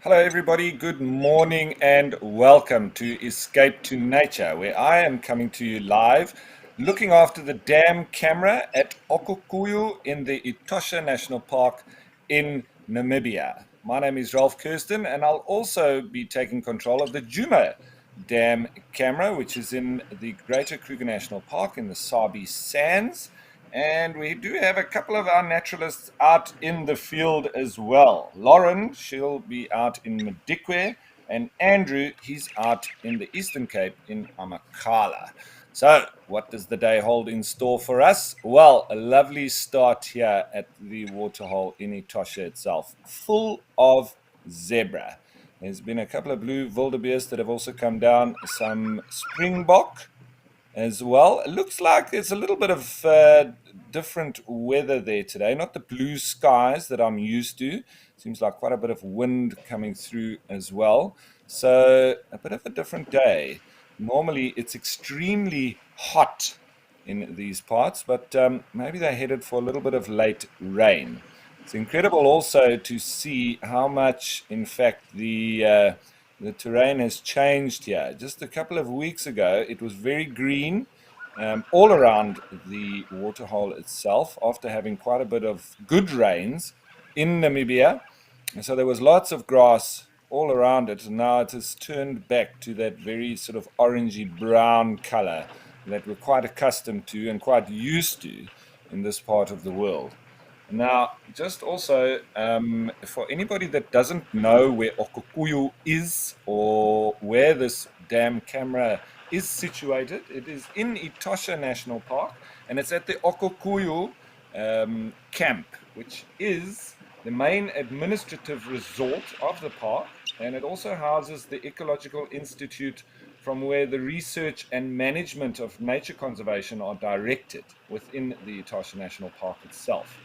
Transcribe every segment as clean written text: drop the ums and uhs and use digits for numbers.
Hello, everybody. Good morning and welcome to Escape to Nature, where I am coming to you live, looking after the dam camera at Okukuyu in the Etosha National Park in Namibia. My name is Ralph Kirsten, and I'll also be taking control of the Djuma Dam camera, which is in the Greater Kruger National Park in the Sabi Sands. And we do have a couple of our naturalists out in the field as well. Lauren, she'll be out in Madikwe, and Andrew, he's out in the Eastern Cape in Amakhala. So, what does the day hold in store for us? Well, a lovely start here at the waterhole in Etosha itself, full of zebra. There's been a couple of blue wildebeest that have also come down, some springbok as well. It looks like there's a little bit of different weather there today, not the blue skies that I'm used to. Seems like quite a bit of wind coming through as well. So, a bit of a different day. Normally, it's extremely hot in these parts, but maybe they're headed for a little bit of late rain. It's incredible also to see how much, in fact, the terrain has changed here. Just a couple of weeks ago, it was very green all around the waterhole itself after having quite a bit of good rains in Namibia. And so there was lots of grass all around it. And now it has turned back to that very sort of orangey brown color that we're quite accustomed to and quite used to in this part of the world. Now, just also for anybody that doesn't know where Okukuyu is or where this dam camera is situated, it is in Etosha National Park, and it's at the Okukuyu camp, which is the main administrative resort of the park, and it also houses the Ecological Institute from where the research and management of nature conservation are directed within the Etosha National Park itself.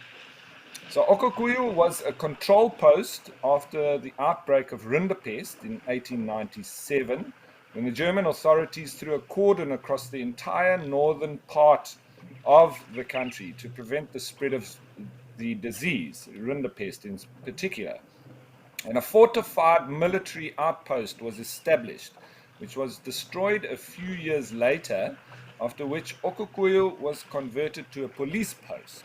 So Okukuyu was a control post after the outbreak of rinderpest in 1897, when the German authorities threw a cordon across the entire northern part of the country to prevent the spread of the disease, rinderpest in particular. And a fortified military outpost was established, which was destroyed a few years later, after which Okukuyu was converted to a police post.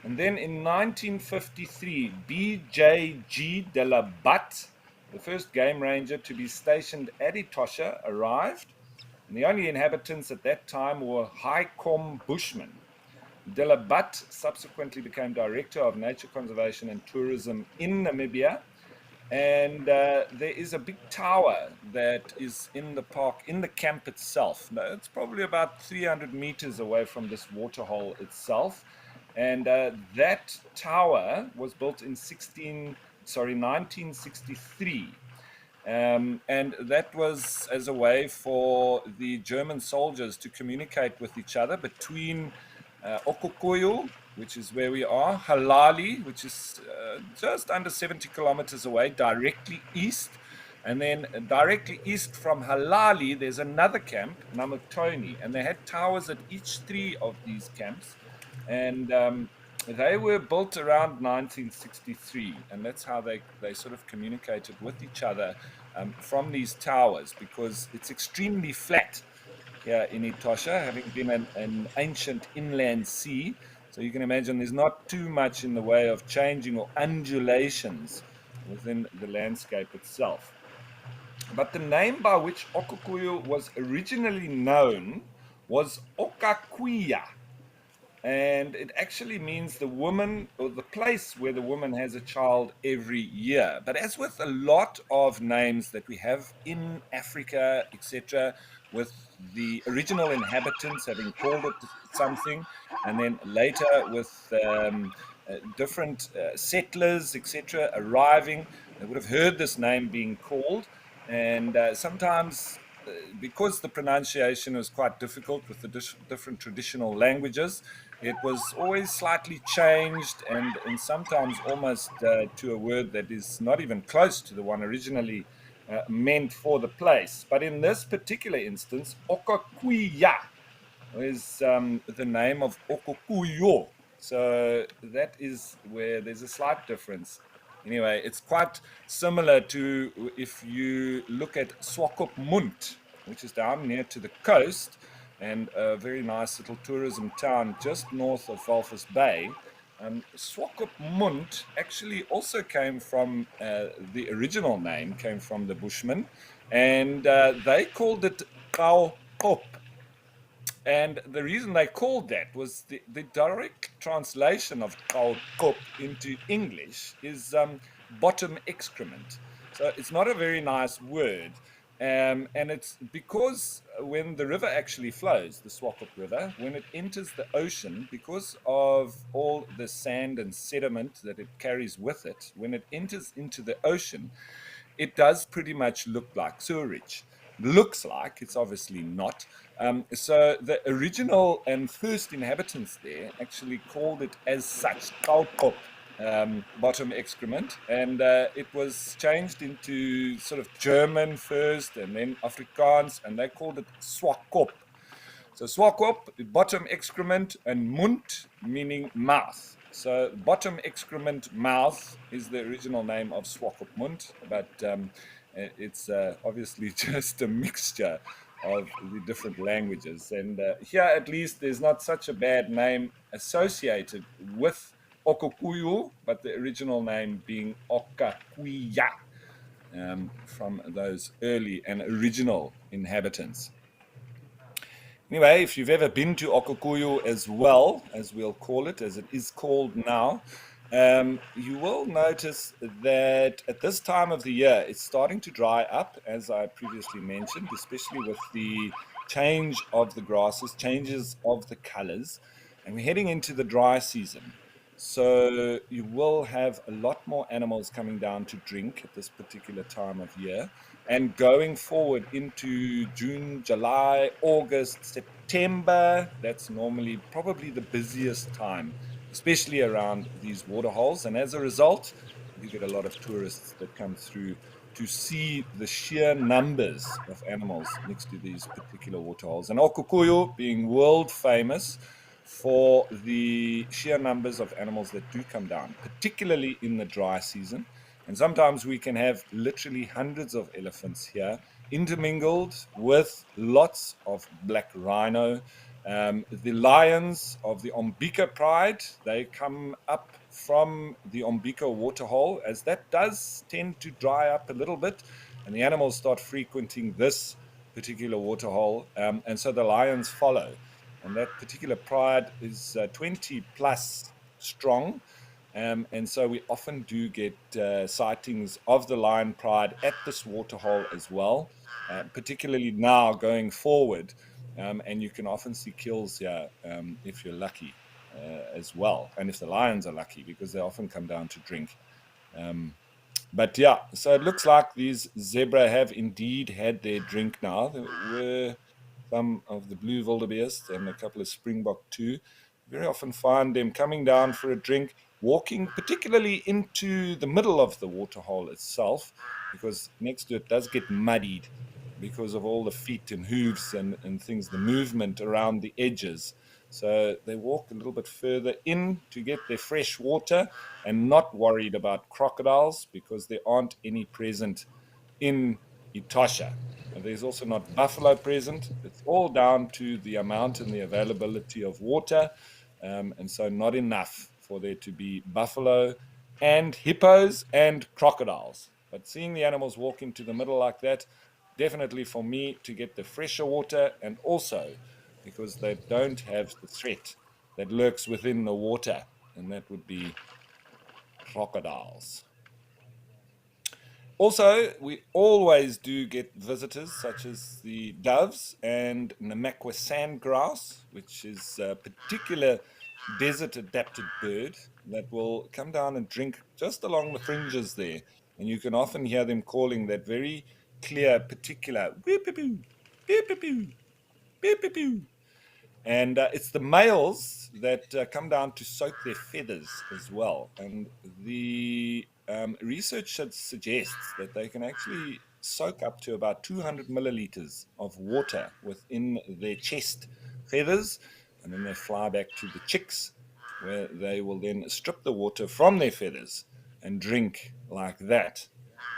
And then in 1953, B.J.G. de la Butt, the first game ranger to be stationed at Etosha, arrived. And the only inhabitants at that time were High-Kom Bushmen. De la Butt subsequently became Director of Nature Conservation and Tourism in Namibia. And there is a big tower that is in the park, in the camp itself. Now, it's probably about 300 meters away from this waterhole itself. And that tower was built in 1963. And that was as a way for the German soldiers to communicate with each other between Okukuyu, which is where we are, Halali, which is just under 70 kilometers away, directly east. And then directly east from Halali, there's another camp, Namutoni, and they had towers at each three of these camps. And they were built around 1963, and that's how they sort of communicated with each other from these towers, because it's extremely flat here in Etosha, having been an ancient inland sea. So you can imagine there's not too much in the way of changing or undulations within the landscape itself. But the name by which Okukuyu was originally known was Okakuya, and it actually means the woman or the place where the woman has a child every year. But as with a lot of names that we have in Africa, etc., with the original inhabitants having called it something, and then later with different settlers, etc., arriving, they would have heard this name being called, and sometimes because the pronunciation was quite difficult with the different traditional languages, it was always slightly changed and sometimes almost to a word that is not even close to the one originally meant for the place. But in this particular instance, Okakuya is the name of Okukuyo. So that is where there's a slight difference Anyway, it's quite similar to if you look at Swakopmund, which is down near to the coast and a very nice little tourism town just north of Walvis Bay. Swakopmund actually also came from the original name came from the Bushmen, and they called it Kaukop. And the reason they called that was the direct translation of Kaukop into English is bottom excrement. So it's not a very nice word. And it's because when the river actually flows, the Swakop River, when it enters the ocean, because of all the sand and sediment that it carries with it, when it enters into the ocean, it does pretty much look like sewerage. Looks like, it's obviously not. So the original and first inhabitants there actually called it as such, Kaukop, bottom excrement, and it was changed into sort of German first and then Afrikaans, and they called it Swakop. So swakop, bottom excrement, and mund, meaning mouth. So bottom excrement mouth is the original name of Swakopmund, but it's obviously just a mixture of the different languages. And here, at least, there's not such a bad name associated with Okokuyu, but the original name being Okakuya, from those early and original inhabitants. Anyway, if you've ever been to Okokuyu as well, as we'll call it, as it is called now, you will notice that at this time of the year, it's starting to dry up, as I previously mentioned, especially with the change of the grasses, changes of the colors, and we're heading into the dry season. So you will have a lot more animals coming down to drink at this particular time of year. And going forward into June, July, August, September, that's normally probably the busiest time, especially around these waterholes. And as a result, you get a lot of tourists that come through to see the sheer numbers of animals next to these particular waterholes. And Okukuyu being world famous for the sheer numbers of animals that do come down, particularly in the dry season. And sometimes we can have literally hundreds of elephants here, intermingled with lots of black rhino. The lions of the Ombika Pride, they come up from the Ombika waterhole, as that does tend to dry up a little bit, and the animals start frequenting this particular waterhole, and so the lions follow. And that particular pride is 20 plus strong. And so we often do get sightings of the lion pride at this waterhole as well, particularly now going forward. And you can often see kills here if you're lucky as well. And if the lions are lucky, because they often come down to drink. But yeah, so it looks like these zebra have indeed had their drink now. There were some of the blue wildebeest and a couple of springbok too. Very often find them coming down for a drink, walking particularly into the middle of the waterhole itself, because next to it does get muddied because of all the feet and hooves and things, the movement around the edges. So they walk a little bit further in to get their fresh water and not worried about crocodiles because there aren't any present in Etosha. And there's also not buffalo present. It's all down to the amount and the availability of water. And so not enough for there to be buffalo and hippos and crocodiles. But seeing the animals walk into the middle like that, definitely for me to get the fresher water, and also because they don't have the threat that lurks within the water, and that would be crocodiles. Also, we always do get visitors such as the doves and Namakwa sandgrouse, which is a particular desert adapted bird that will come down and drink just along the fringes there. And you can often hear them calling that very clear, particular beep-a-boo, beep-a-boo, beep-a-boo. And it's the males that come down to soak their feathers as well. And the research suggests that they can actually soak up to about 200 milliliters of water within their chest feathers. And then they fly back to the chicks, where they will then strip the water from their feathers and drink like that.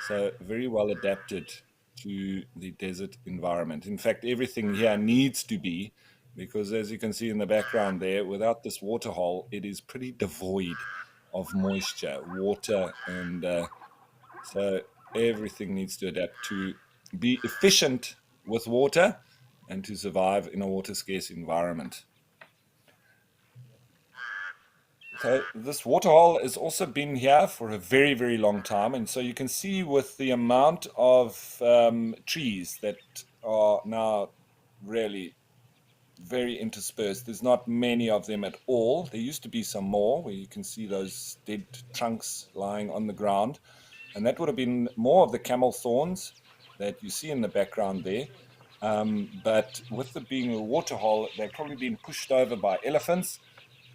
So very well adapted to the desert environment. In fact, everything here needs to be, because as you can see in the background there, without this water hole, it is pretty devoid of moisture, water, and so everything needs to adapt to be efficient with water and to survive in a water scarce environment. So this waterhole has also been here for a very, very long time. And so you can see with the amount of trees that are now really very interspersed, there's not many of them at all. There used to be some more where you can see those dead trunks lying on the ground. And that would have been more of the camel thorns that you see in the background there. But with it being a waterhole, they've probably been pushed over by elephants,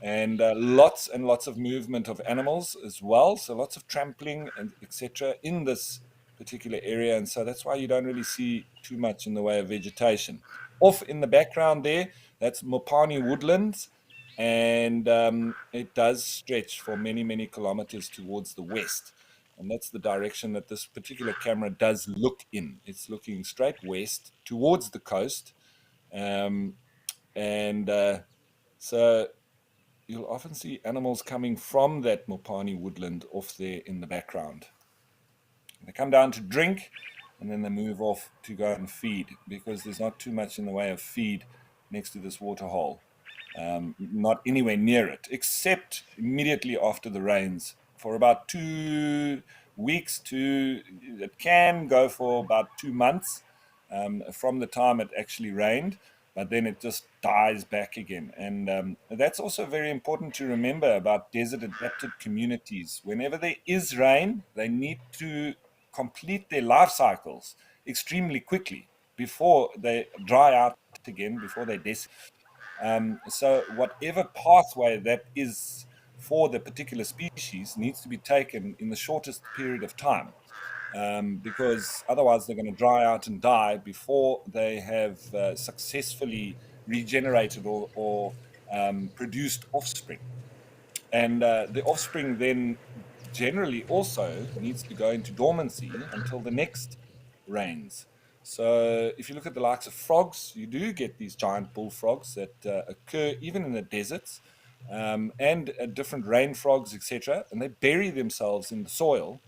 and lots of movement of animals as well. So lots of trampling and etc. in this particular area, and so that's why you don't really see too much in the way of vegetation. Off in the background there, that's Mopani woodlands, and it does stretch for many, many kilometers towards the west. And that's the direction that this particular camera does look in. It's looking straight west towards the coast. Um, and so you'll often see animals coming from that Mopani woodland off there in the background. They come down to drink, and then they move off to go and feed, because there's not too much in the way of feed next to this water hole. Not anywhere near it, except immediately after the rains for about 2 weeks to, it can go for about 2 months from the time it actually rained, but then it just dies back again. And that's also very important to remember about desert adapted communities. Whenever there is rain, they need to complete their life cycles extremely quickly before they dry out again, before they so whatever pathway that is for the particular species needs to be taken in the shortest period of time, because otherwise they're going to dry out and die before they have successfully regenerated or produced offspring. And the offspring then generally also needs to go into dormancy until the next rains. So if you look at the likes of frogs, you do get these giant bullfrogs that occur even in the deserts, and different rain frogs, etc. And they bury themselves in the soil.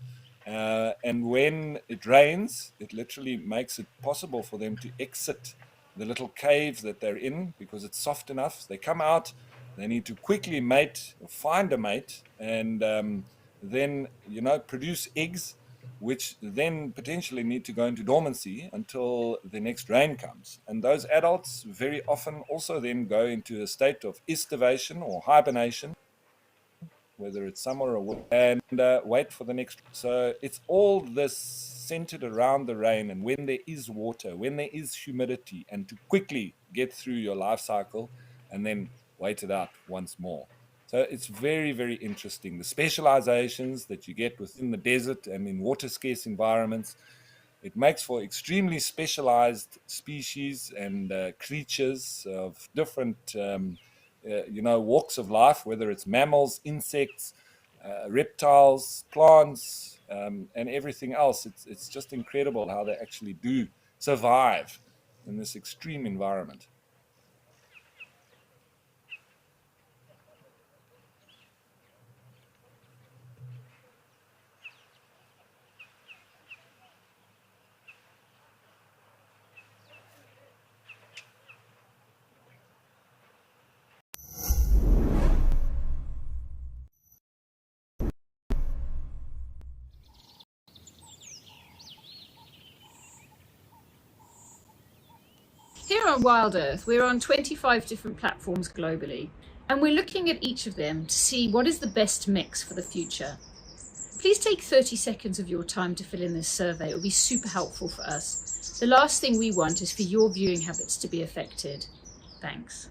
And when it rains, it literally makes it possible for them to exit the little caves that they're in, because it's soft enough. They come out, they need to quickly mate, find a mate, and then, produce eggs, which then potentially need to go into dormancy until the next rain comes. And those adults very often also then go into a state of estivation or hibernation, whether it's summer or winter, and wait for the next. So it's all this centered around the rain, and when there is water, when there is humidity, and to quickly get through your life cycle and then wait it out once more. So it's very, very interesting. The specializations that you get within the desert and in water scarce environments, it makes for extremely specialized species and creatures of different, walks of life, whether it's mammals, insects, reptiles, plants, and everything else. It's just incredible how they actually do survive in this extreme environment. Here on Wild Earth, we're on 25 different platforms globally, and we're looking at each of them to see what is the best mix for the future. Please take 30 seconds of your time to fill in this survey. It will be super helpful for us. The last thing we want is for your viewing habits to be affected. Thanks.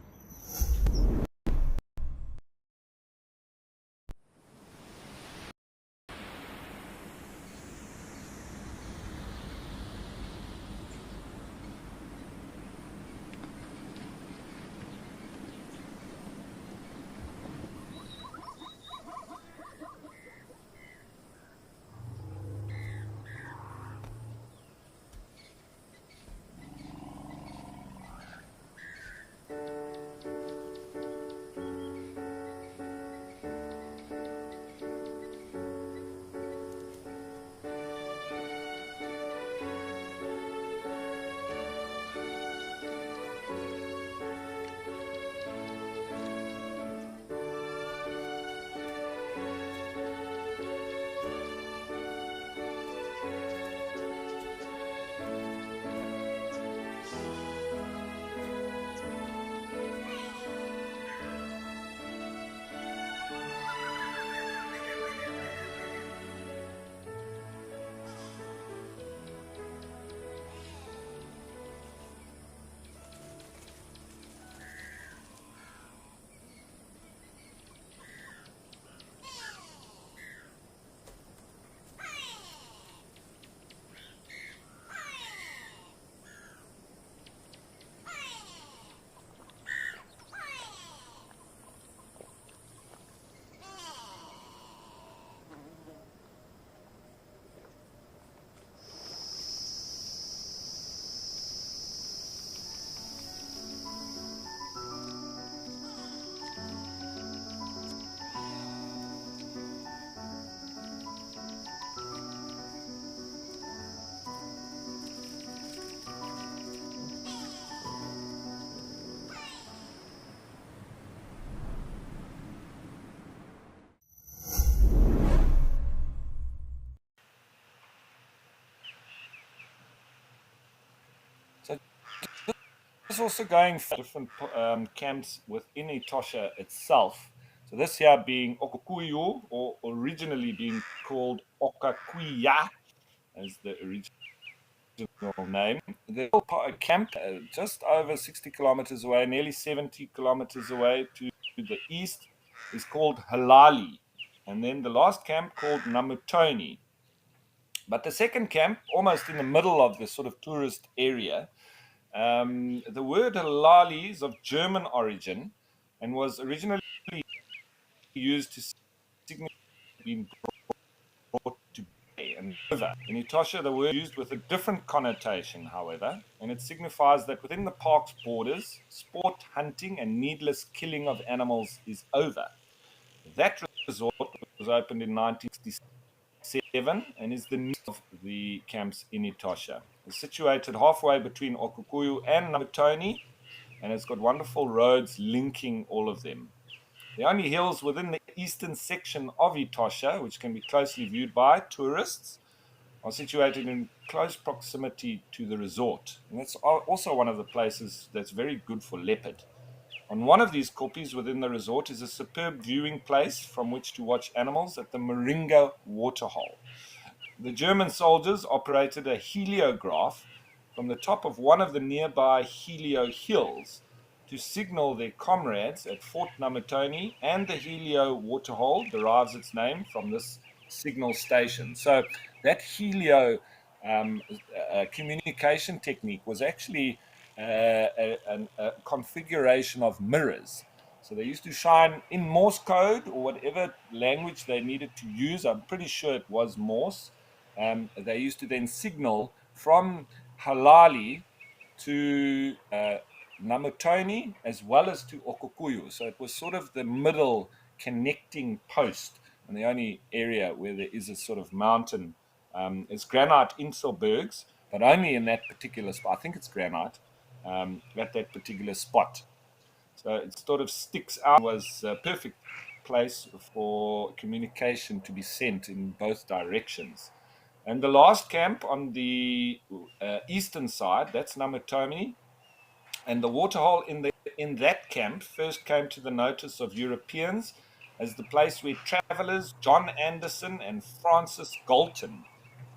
is also going for different camps within Etosha itself. So this here being Okukuyu, or originally being called Okakuya, as the original name. The camp just over 60 kilometers away, nearly 70 kilometers away to the east, is called Halali. And then the last camp called Namutoni. But the second camp, almost in the middle of the sort of tourist area, the word Halali is of German origin and was originally used to signify being brought to bay and river. In Etosha, the word is used with a different connotation, however, and it signifies that within the park's borders, sport, hunting, and needless killing of animals is over. That resort was opened in 1967 and is the newest of the camps in Etosha. It's situated halfway between Okukuyu and Namutoni, and it's got wonderful roads linking all of them. The only hills within the eastern section of Etosha, which can be closely viewed by tourists, are situated in close proximity to the resort. And that's also one of the places that's very good for leopard. On one of these koppies within the resort is a superb viewing place from which to watch animals at the Moringa waterhole. The German soldiers operated a heliograph from the top of one of the nearby Helio Hills to signal their comrades at Fort Namutoni, and the Helio waterhole derives its name from this signal station. So that Helio communication technique was actually a configuration of mirrors. So they used to shine in Morse code or whatever language they needed to use. I'm pretty sure it was Morse. They used to then signal from Halali to Namutoni as well as to Okukuyu. So it was sort of the middle connecting post, and the only area where there is a sort of mountain is Granite Inselbergs, but only in that particular spot. I think it's granite at that particular spot. So it sort of sticks out. It was a perfect place for communication to be sent in both directions. And the last camp on the eastern side, that's Namutoni, and the waterhole in that camp first came to the notice of Europeans as the place where travelers John Anderson and Francis Galton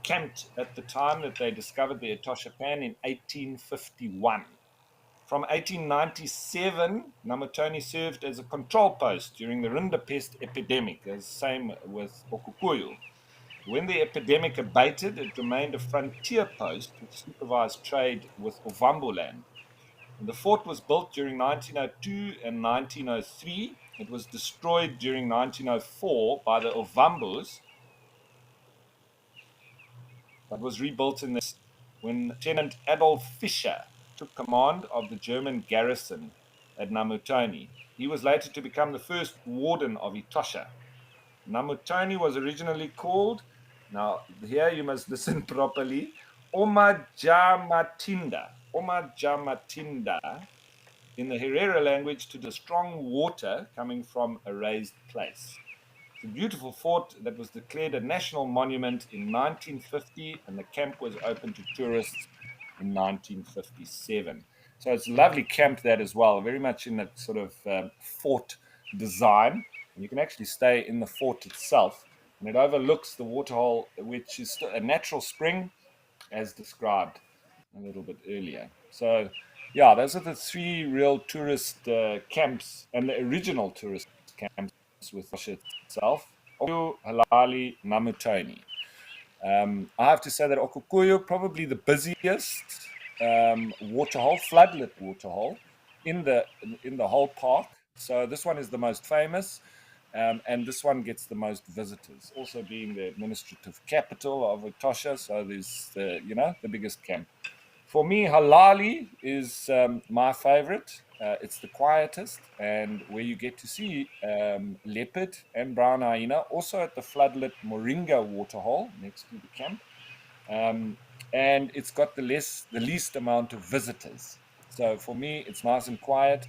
camped at the time that they discovered the Etosha Pan in 1851. From 1897, Namutoni served as a control post during the rinderpest epidemic, as same with Okukuyu. When the epidemic abated, it remained a frontier post which supervised trade with Ovamboland. The fort was built during 1902 and 1903. It was destroyed during 1904 by the Ovambos, but was rebuilt in this when Lieutenant Adolf Fischer took command of the German garrison at Namutoni. He was later to become the first warden of Etosha. Namutoni was originally called, now here you must listen properly, Omajamatinda. Omajamatinda in the Herero language to the strong water coming from a raised place. It's a beautiful fort that was declared a national monument in 1950, and the camp was open to tourists in 1957. So it's a lovely camp, that as well, very much in that sort of fort design. And you can actually stay in the fort itself, and it overlooks the waterhole, which is a natural spring, as described a little bit earlier. So, yeah, those are the three real tourist camps, and the original tourist camps with Etosha itself: Okukuyu, Halali, Namutoni. I have to say that Okukuyu probably the busiest waterhole, floodlit waterhole in the whole park. So this one is the most famous, and this one gets the most visitors. Also being the administrative capital of Etosha, so there's the biggest camp. For me, Halali is my favorite. It's the quietest, and where you get to see leopard and brown hyena, also at the floodlit Moringa waterhole next to the camp. And it's got the least amount of visitors. So for me, it's nice and quiet.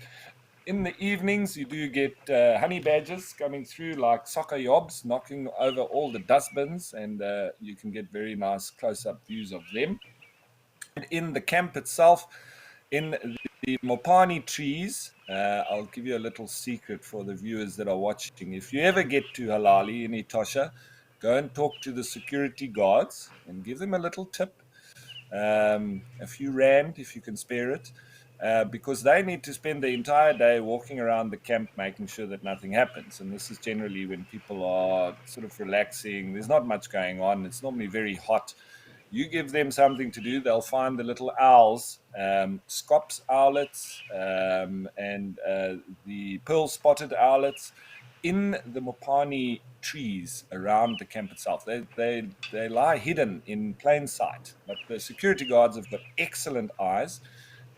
In the evenings, you do get honey badgers coming through like soccer yobs, knocking over all the dustbins, and you can get very nice close-up views of them. In the camp itself, in the Mopani trees, I'll give you a little secret for the viewers that are watching. If you ever get to Halali in Etosha, go and talk to the security guards and give them a little tip, a few rand if you can spare it, because they need to spend the entire day walking around the camp making sure that nothing happens. And this is generally when people are sort of relaxing. There's not much going on. It's normally very hot. You give them something to do, they'll find the little owls, Scops owlets, and the pearl-spotted owlets in the Mopani trees around the camp itself. They lie hidden in plain sight, but the security guards have got excellent eyes,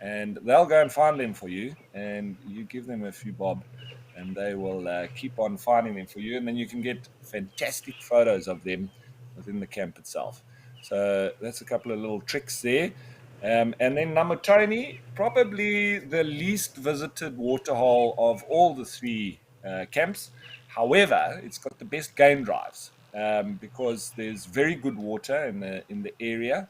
and they'll go and find them for you, and you give them a few bob, and they will keep on finding them for you, and then you can get fantastic photos of them within the camp itself. So that's a couple of little tricks there. And then Namatoni, probably the least visited waterhole of all the three camps. However, it's got the best game drives because there's very good water in the area.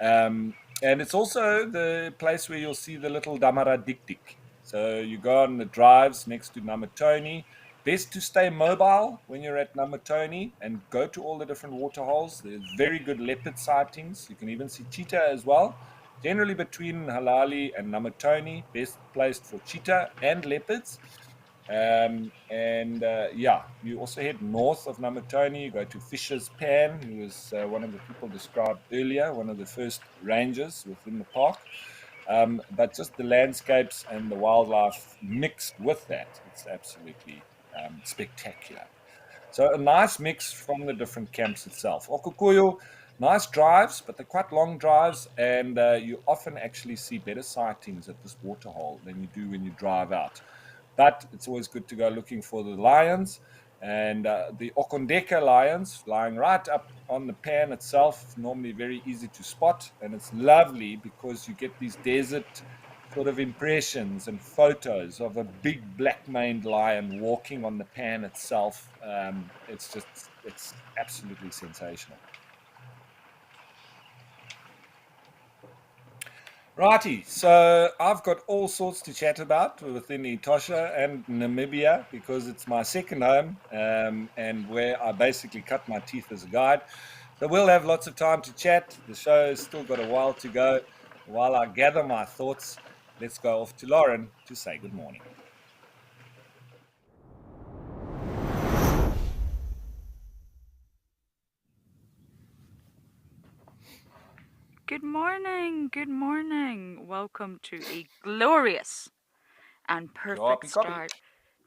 And it's also the place where you'll see the little Damara Dik Dik. So you go on the drives next to Namatoni. Best to stay mobile when you're at Namatoni and go to all the different waterholes. There's very good leopard sightings. You can even see cheetah as well. Generally between Halali and Namatoni, best placed for cheetah and leopards. Yeah, you also head north of Namatoni, you go to Fisher's Pan, who was one of the people described earlier, one of the first rangers within the park. But just the landscapes and the wildlife mixed with that, it's absolutely spectacular. So a nice mix from the different camps itself. Okukuyu, nice drives, but they're quite long drives, and you often actually see better sightings at this waterhole than you do when you drive out. But it's always good to go looking for the lions, and the Okondeka lions lying right up on the pan itself, normally very easy to spot, and it's lovely because you get these desert sort of impressions and photos of a big black-maned lion walking on the pan itself. It's absolutely sensational. Righty, so I've got all sorts to chat about within Etosha and Namibia because it's my second home and where I basically cut my teeth as a guide. So we'll have lots of time to chat. The show has still got a while to go. While I gather my thoughts, let's go off to Lauren to say good morning. Good morning, good morning. Welcome to a glorious and perfect start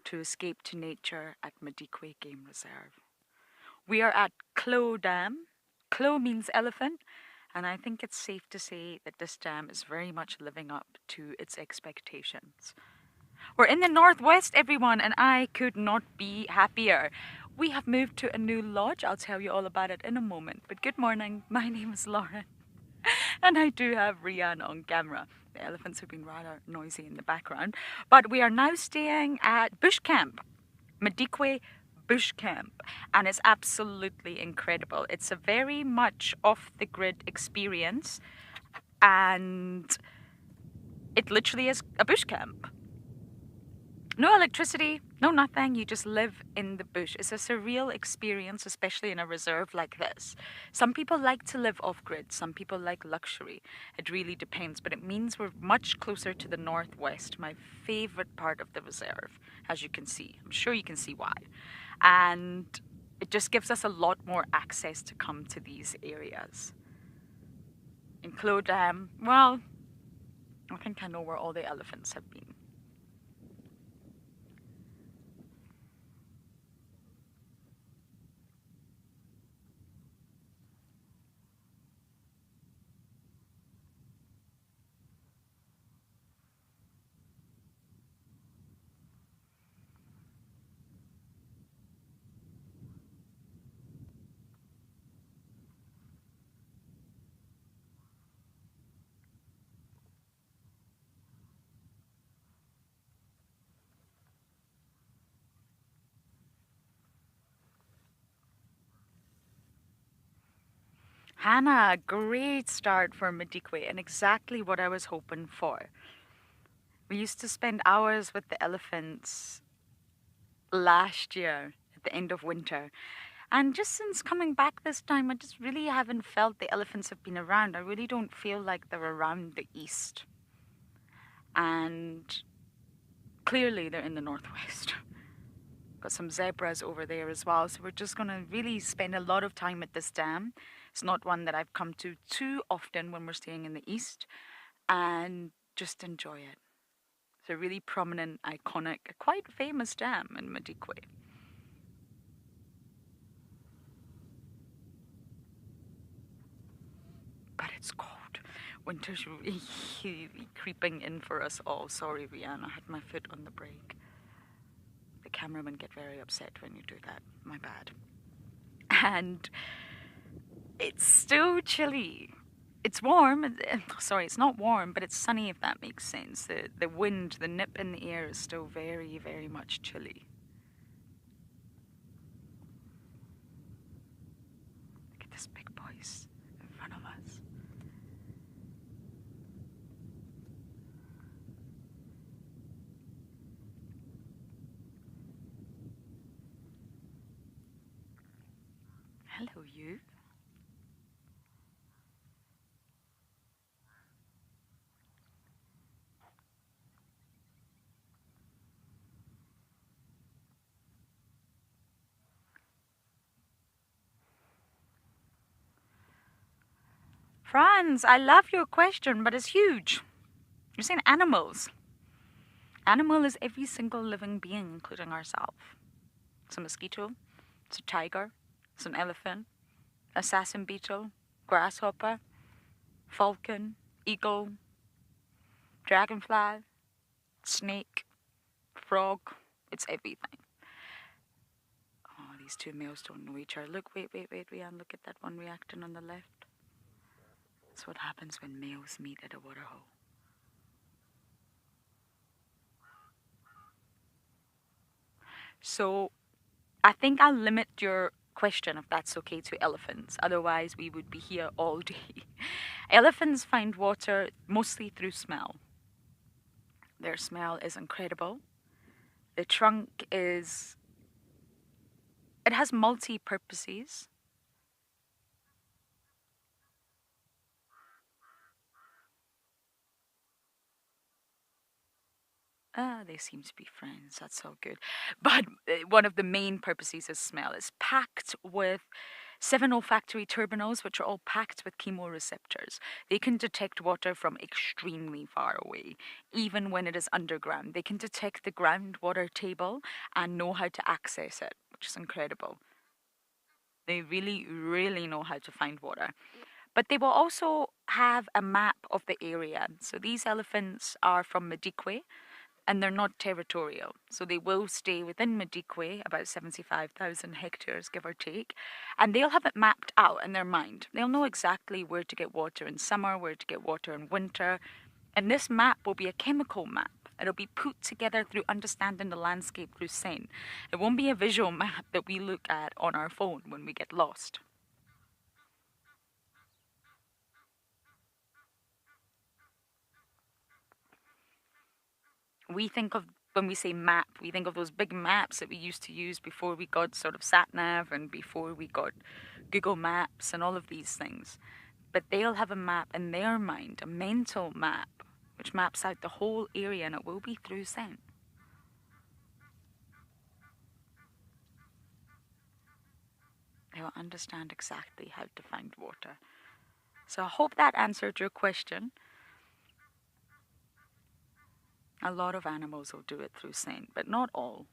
to Escape to Nature at Madikwe Game Reserve. We are at Klo Dam. Klo means elephant, and I think it's safe to say that this dam is very much living up to its expectations. We're in the northwest, everyone, and I could not be happier. We have moved to a new lodge. I'll tell you all about it in a moment. But good morning. My name is Lauren. And I do have Rian on camera. The elephants have been rather noisy in the background. But we are now staying at Bush Camp, Madikwe Bush Camp. And it's absolutely incredible. It's a very much off-the-grid experience. And it literally is a bush camp. No electricity, no nothing, you just live in the bush. It's a surreal experience, especially in a reserve like this. Some people like to live off-grid, some people like luxury. It really depends, but it means we're much closer to the northwest, my favorite part of the reserve, as you can see. I'm sure you can see why. And it just gives us a lot more access to come to these areas. In Klo Dam, well, I think I know where all the elephants have been. Hannah, great start for Madikwe and exactly what I was hoping for. We used to spend hours with the elephants last year at the end of winter. And just since coming back this time, I just really haven't felt the elephants have been around. I really don't feel like they're around the east. And clearly they're in the northwest. Got some zebras over there as well. So we're just going to really spend a lot of time at this dam. It's not one that I've come to too often when we're staying in the east. And just enjoy it. It's a really prominent, iconic, quite famous dam in Madikwe. But it's cold. Winter's really creeping in for us all. Sorry, Rihanna, I had my foot on the brake. The cameramen get very upset when you do that. My bad. And it's still chilly. It's warm. Sorry, it's not warm, but it's sunny, if that makes sense. The wind, the nip in the air is still very, very much chilly. Look at this big voice in front of us. Hello, you. Franz, I love your question, but it's huge. You're saying animals. Animal is every single living being, including ourselves. It's a mosquito, it's a tiger, it's an elephant, assassin beetle, grasshopper, falcon, eagle, dragonfly, snake, frog. It's everything. Oh, these two males don't know each other. Look, wait, Rianne, look at that one reacting on the left. That's what happens when males meet at a waterhole. So, I think I'll limit your question, if that's okay, to elephants. Otherwise, we would be here all day. Elephants find water mostly through smell. Their smell is incredible. The trunk is... It has multi-purposes. They seem to be friends. That's so good. But one of the main purposes is smell. It's packed with 7 olfactory terminals, which are all packed with chemoreceptors. They can detect water from extremely far away, even when it is underground. They can detect the groundwater table and know how to access it, which is incredible. They really, really know how to find water. But they will also have a map of the area. So these elephants are from Madikwe, and they're not territorial. So they will stay within Madikwe, about 75,000 hectares, give or take, and they'll have it mapped out in their mind. They'll know exactly where to get water in summer, where to get water in winter, and this map will be a chemical map. It'll be put together through understanding the landscape through scent. It won't be a visual map that we look at on our phone when we get lost. We think of, when we say map, we think of those big maps that we used to use before we got sort of sat-nav and before we got Google Maps and all of these things. But they'll have a map in their mind, a mental map, which maps out the whole area, and it will be through scent. They will understand exactly how to find water. So I hope that answered your question. A lot of animals will do it through scent, but not all.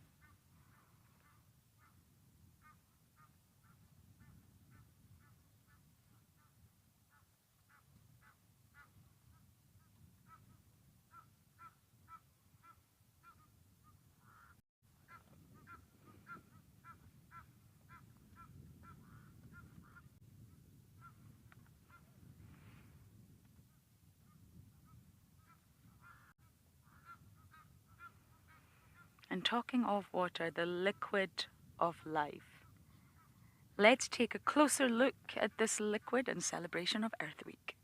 And talking of water, the liquid of life. Let's take a closer look at this liquid in celebration of Earth Week.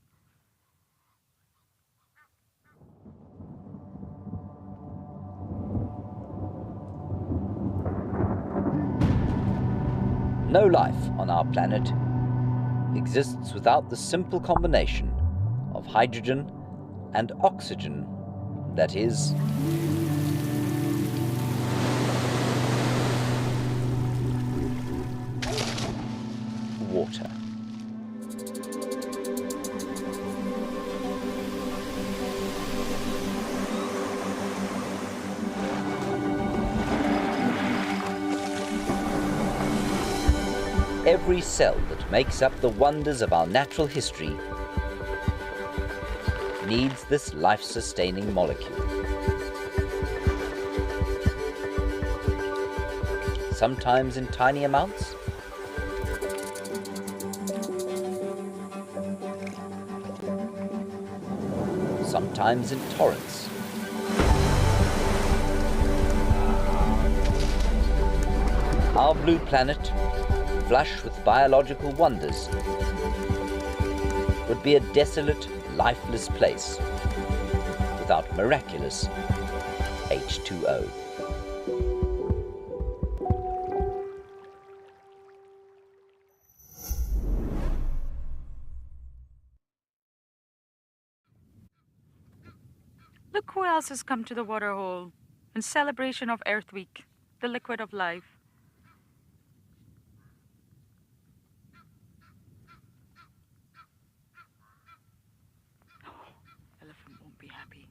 No life on our planet exists without the simple combination of hydrogen and oxygen, that is, water. Every cell that makes up the wonders of our natural history needs this life-sustaining molecule. Sometimes in tiny amounts, sometimes in torrents. Our blue planet, flush with biological wonders, would be a desolate, lifeless place without miraculous H2O. Look who else has come to the waterhole in celebration of Earth Week, the liquid of life. Elephant won't be happy.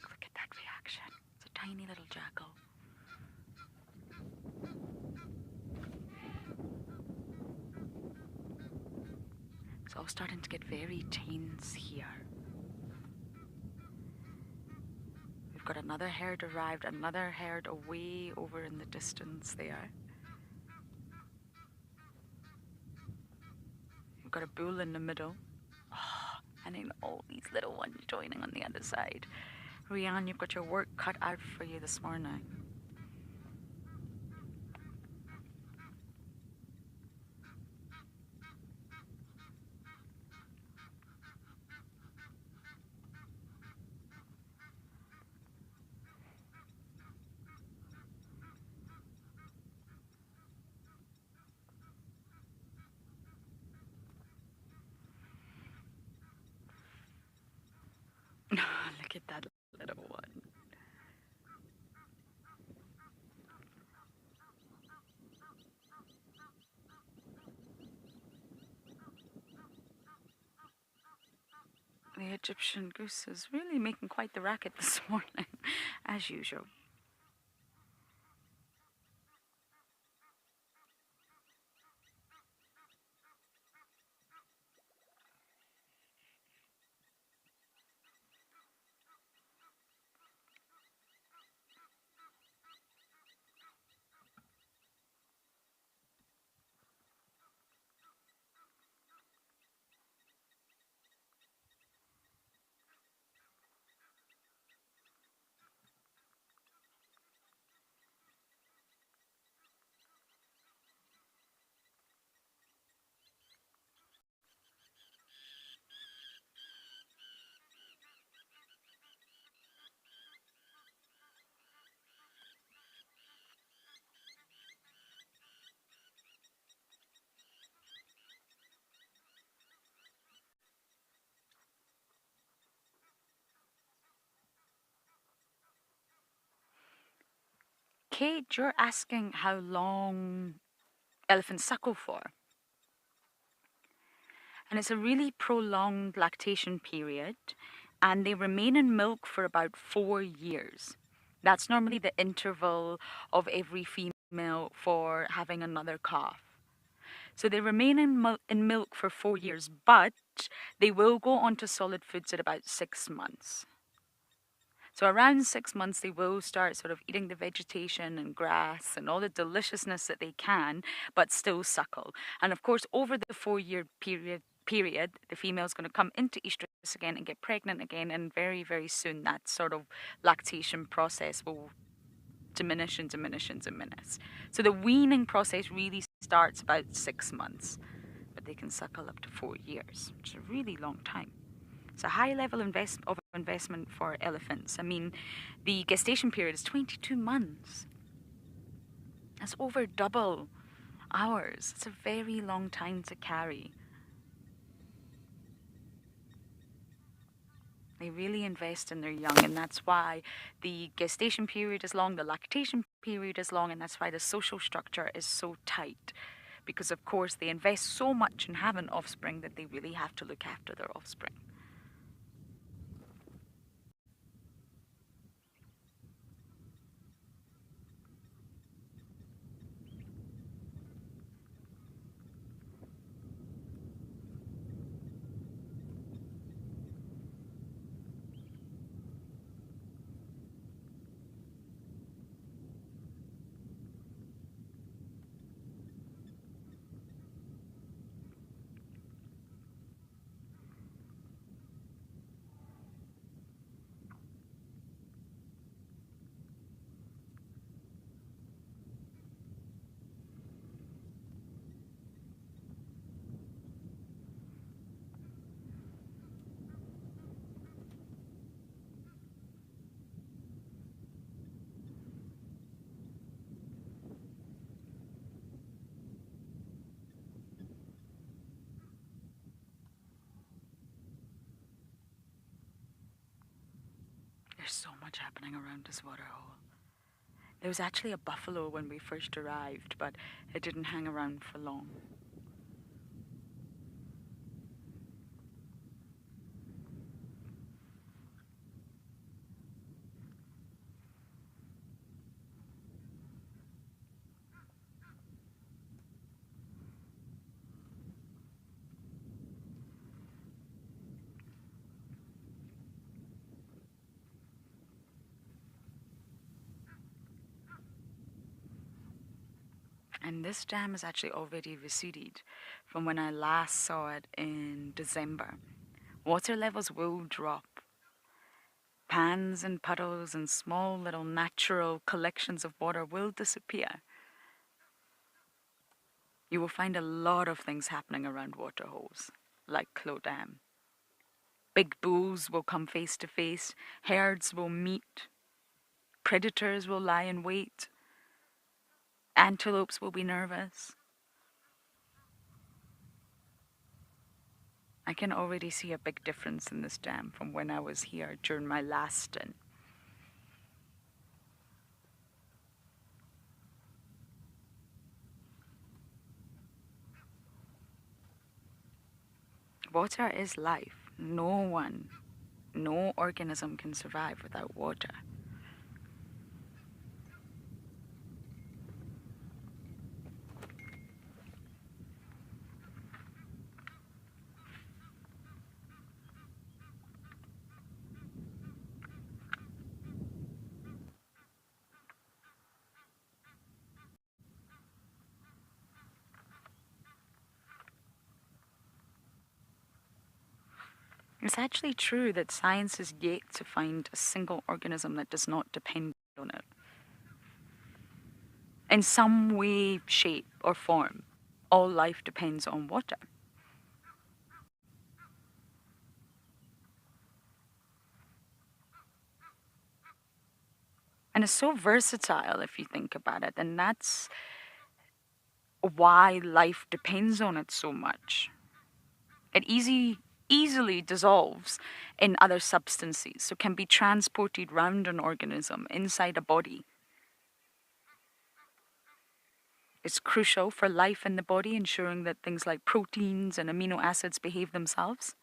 Look at that reaction. It's a tiny little jackal. It's all starting to get very tense here. We've got another herd arrived, another herd away over in the distance there. We've got a bull in the middle. Oh, and then all these little ones joining on the other side. Rianne, you've got your work cut out for you this morning. Look at that little one. The Egyptian goose is really making quite the racket this morning, as usual. Kate, you're asking how long elephants suckle for. And it's a really prolonged lactation period, and they remain in milk for about 4 years. That's normally the interval of every female for having another calf. So they remain in milk for 4 years, but they will go on to solid foods at about 6 months. So around 6 months, they will start sort of eating the vegetation and grass and all the deliciousness that they can, but still suckle. And of course, over the 4-year period, the female is going to come into estrus again and get pregnant again, and very, very soon that sort of lactation process will diminish and diminish and diminish. So the weaning process really starts about 6 months, but they can suckle up to 4 years, which is a really long time. It's a high level of investment for elephants. I mean, the gestation period is 22 months. That's over double ours. It's a very long time to carry. They really invest in their young, and that's why the gestation period is long, the lactation period is long, and that's why the social structure is so tight. Because, of course, they invest so much in having offspring that they really have to look after their offspring. There's so much happening around this waterhole. There was actually a buffalo when we first arrived, but it didn't hang around for long. And this dam is actually already receded from when I last saw it in December. Water levels will drop. Pans and puddles and small little natural collections of water will disappear. You will find a lot of things happening around waterholes, like Clos Dam. Big bulls will come face to face, herds will meet, predators will lie in wait, antelopes will be nervous. I can already see a big difference in this dam from when I was here during my last stint. Water is life. No organism can survive without water. It's actually true that science is yet to find a single organism that does not depend on it. In some way, shape, or form, all life depends on water. And it's so versatile if you think about it, and that's why life depends on it so much. It easily dissolves in other substances, so can be transported round an organism inside a body. It's crucial for life in the body, ensuring that things like proteins and amino acids behave themselves.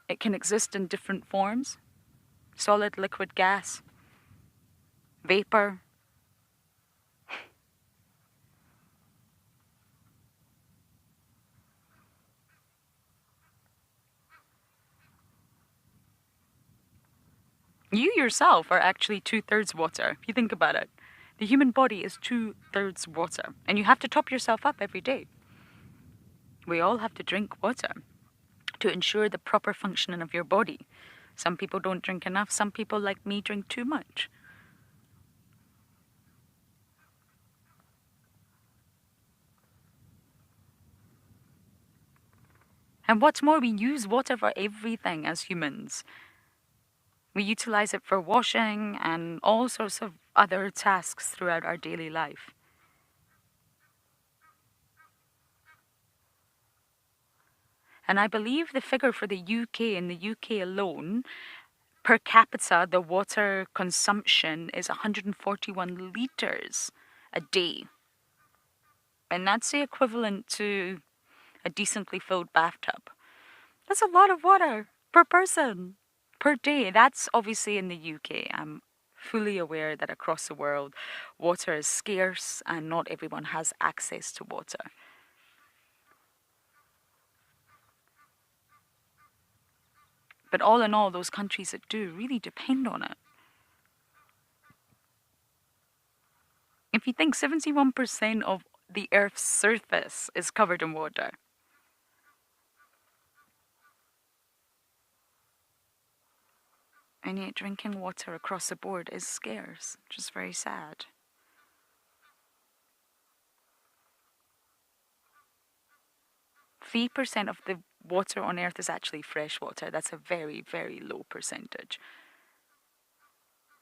It can exist in different forms: solid, liquid, gas, vapor. You yourself are actually 2/3 water, if you think about it. The human body is 2/3 water, and you have to top yourself up every day. We all have to drink water to ensure the proper functioning of your body. Some people don't drink enough, some people, like me, drink too much. And what's more, we use water for everything as humans. We utilize it for washing and all sorts of other tasks throughout our daily life. And I believe the figure for the UK, in the UK alone, per capita, the water consumption is 141 litres a day. And that's the equivalent to a decently filled bathtub. That's a lot of water per person, per day. That's obviously in the UK. I'm fully aware that across the world, water is scarce and not everyone has access to water. But all in all, those countries that do really depend on it. If you think 71% of the Earth's surface is covered in water, and yet drinking water across the board is scarce, which is very sad. %3 of the water on Earth is actually fresh water. That's a very, very low percentage.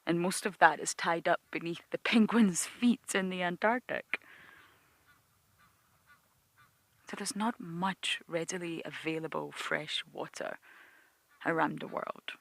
And most of that is tied up beneath the penguins' feet in the Antarctic. So there's not much readily available fresh water around the world.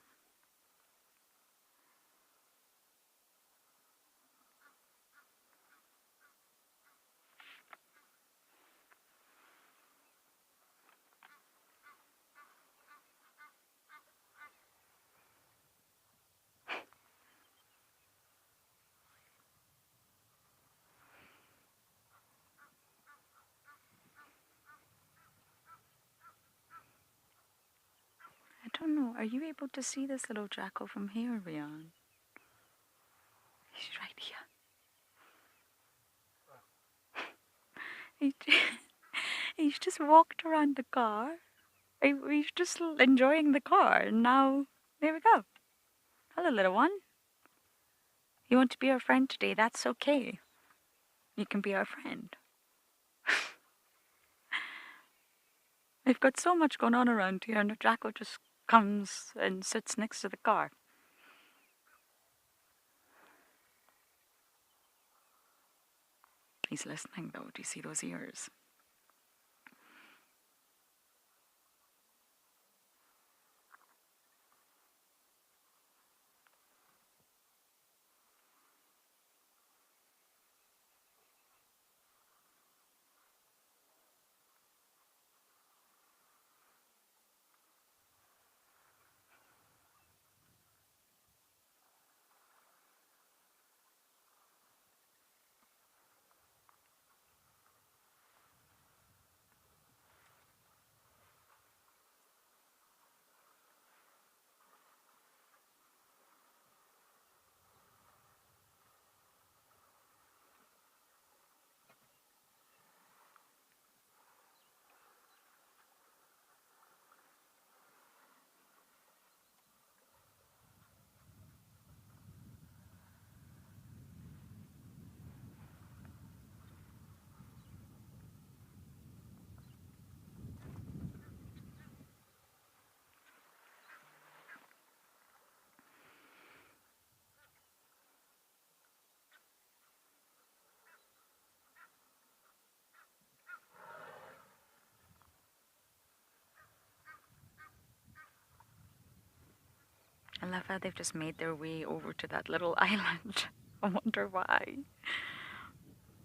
I don't know, are you able to see this little jackal from here, Rian? He's right here. He's just walked around the car. He's just enjoying the car, and now, there we go. Hello, little one. You want to be our friend today? That's okay. You can be our friend. We've got so much going on around here, and the jackal just comes and sits next to the car. He's listening, though. Do you see those ears? I love how they've just made their way over to that little island. I wonder why.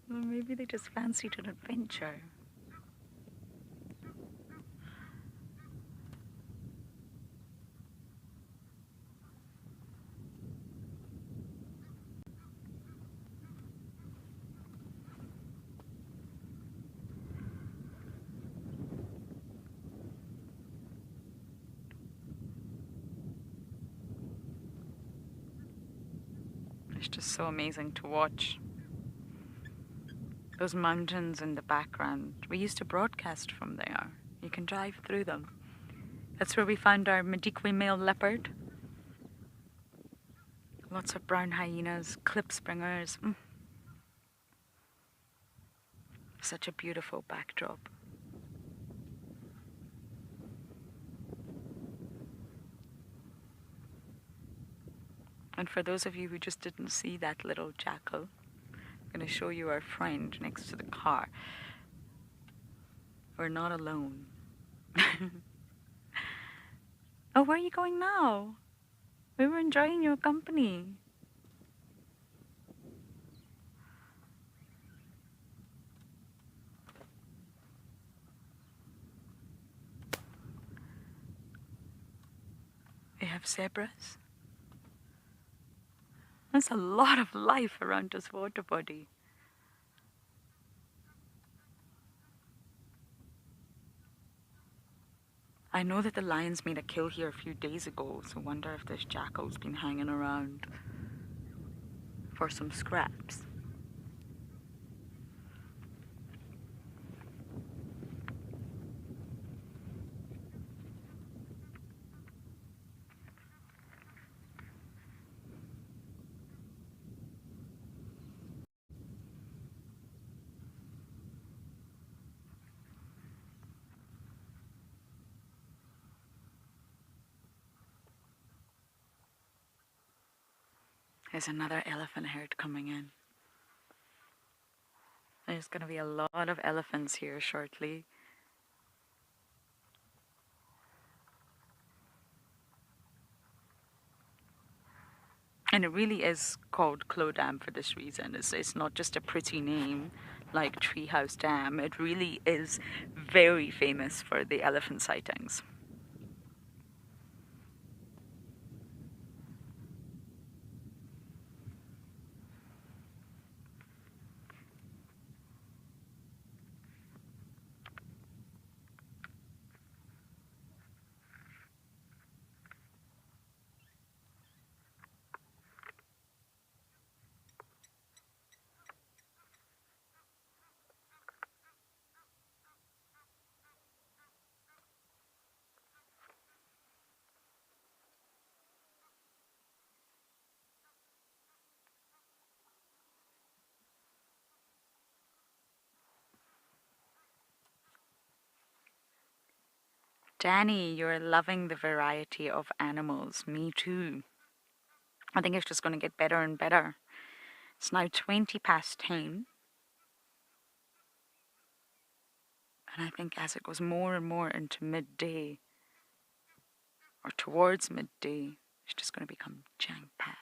Well, maybe they just fancied an adventure. It's just so amazing to watch. Those mountains in the background. We used to broadcast from there. You can drive through them. That's where we found our Madikwe male leopard. Lots of brown hyenas, klipspringers. Such a beautiful backdrop. And for those of you who just didn't see that little jackal, I'm going to show you our friend next to the car. We're not alone. Oh, where are you going now? We were enjoying your company. We have zebras. There's a lot of life around this water body. I know that the lions made a kill here a few days ago, so I wonder if this jackal's been hanging around for some scraps. There's another elephant herd coming in. There's going to be a lot of elephants here shortly. And it really is called Clo Dam for this reason. It's not just a pretty name like Treehouse Dam. It really is very famous for the elephant sightings. Danny, you're loving the variety of animals. Me too. I think it's just going to get better and better. It's now 20 past 10. And I think as it goes more and more into midday, or towards midday, it's just going to become jam-packed.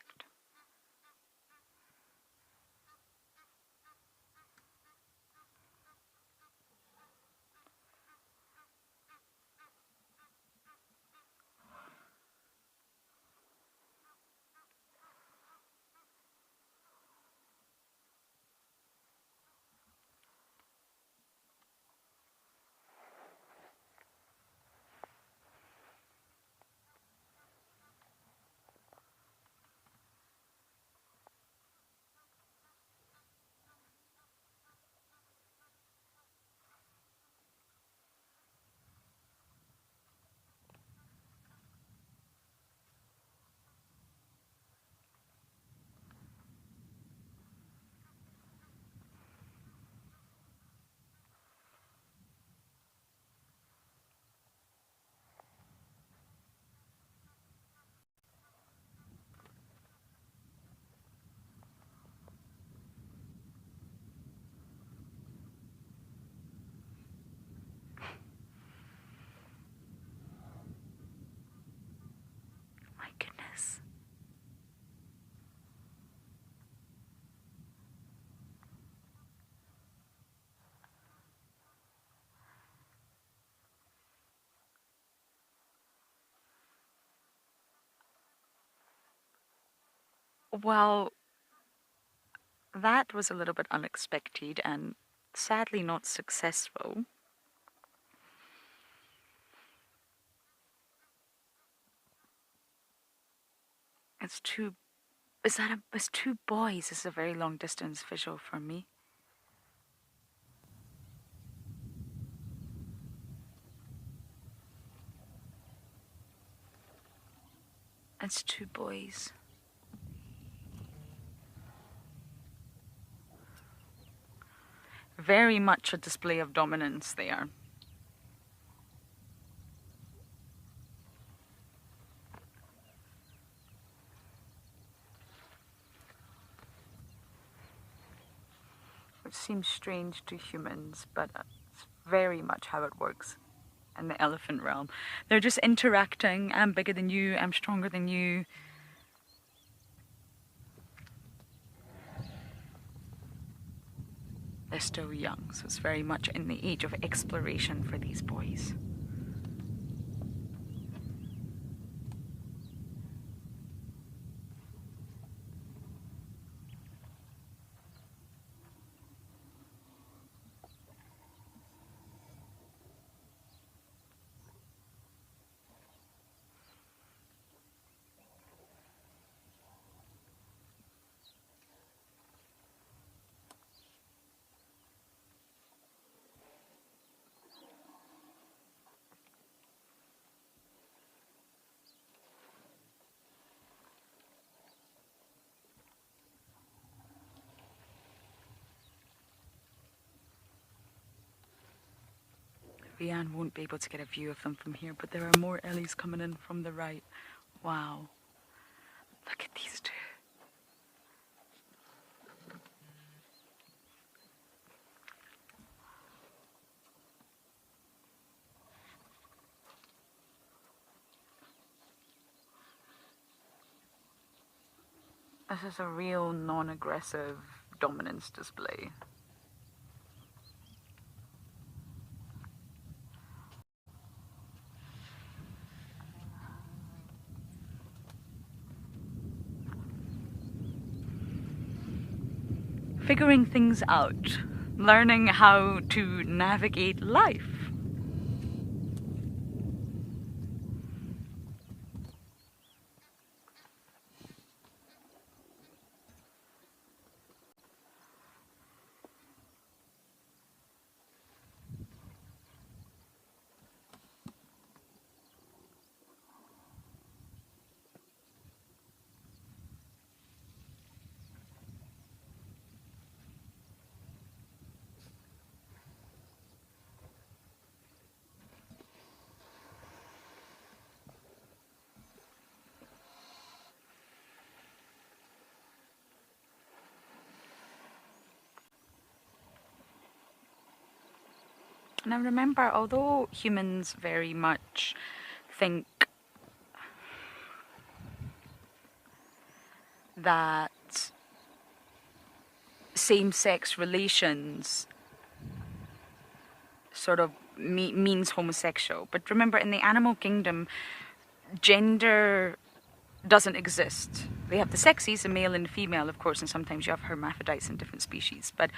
My goodness. Well, that was a little bit unexpected and sadly not successful. It's two boys. It's a very long distance visual for me. It's two boys. Very much a display of dominance there. which seems strange to humans, but it's very much how it works in the elephant realm. They're just interacting. I'm bigger than you, I'm stronger than you. They're still young, so it's very much in the age of exploration for these boys. Rianne won't be able to get a view of them from here, but there are more Ellies coming in from the right. Wow. Look at these two. This is a real non-aggressive dominance display. Figuring things out, learning how to navigate life. Now remember, although humans very much think that same-sex relations sort of means homosexual, but remember, in the animal kingdom, gender doesn't exist. They have the sexes, a male and female, of course, and sometimes you have hermaphrodites in different species, but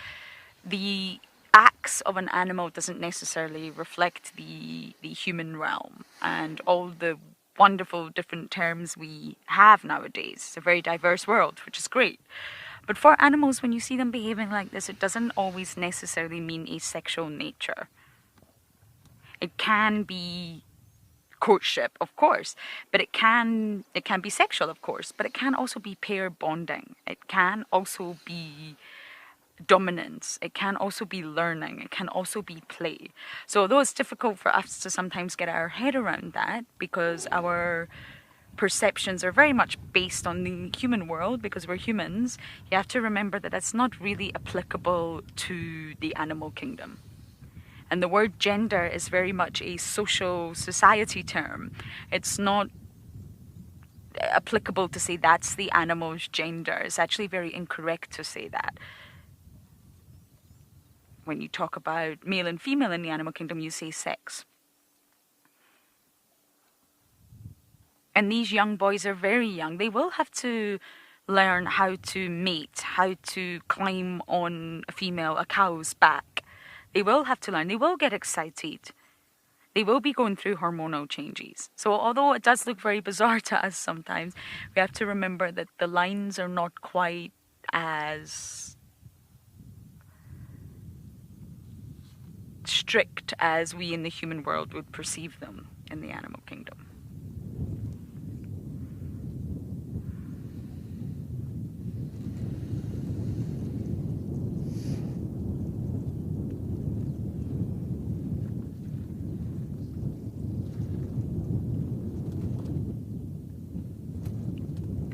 the acts of an animal doesn't necessarily reflect the human realm and all the wonderful different terms we have nowadays. It's a very diverse world, which is great. But for animals, when you see them behaving like this, it doesn't always necessarily mean a sexual nature. It can be courtship, of course, but it can be sexual, of course, but it can also be pair bonding. It can also be dominance. It can also be learning. It can also be play. So although it's difficult for us to sometimes get our head around that, because our perceptions are very much based on the human world, because we're humans, you have to remember that that's not really applicable to the animal kingdom. And the word gender is very much a social society term. It's not applicable to say that's the animal's gender. It's actually very incorrect to say that. When you talk about male and female in the animal kingdom, you say sex. And these young boys are very young. They will have to learn how to mate, how to climb on a cow's back. They will have to learn. They will get excited. They will be going through hormonal changes. So although it does look very bizarre to us sometimes, we have to remember that the lines are not quite as strict as we in the human world would perceive them in the animal kingdom.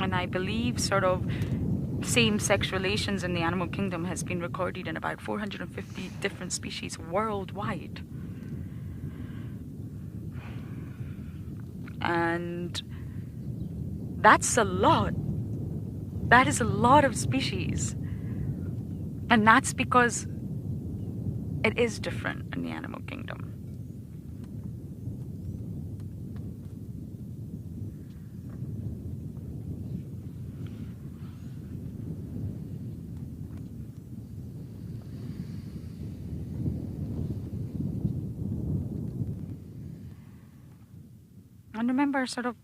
And I believe sort of same-sex relations in the animal kingdom has been recorded in about 450 different species worldwide. And that's a lot. That is a lot of species. And that's because it is different in the animal kingdom. And remember, sort of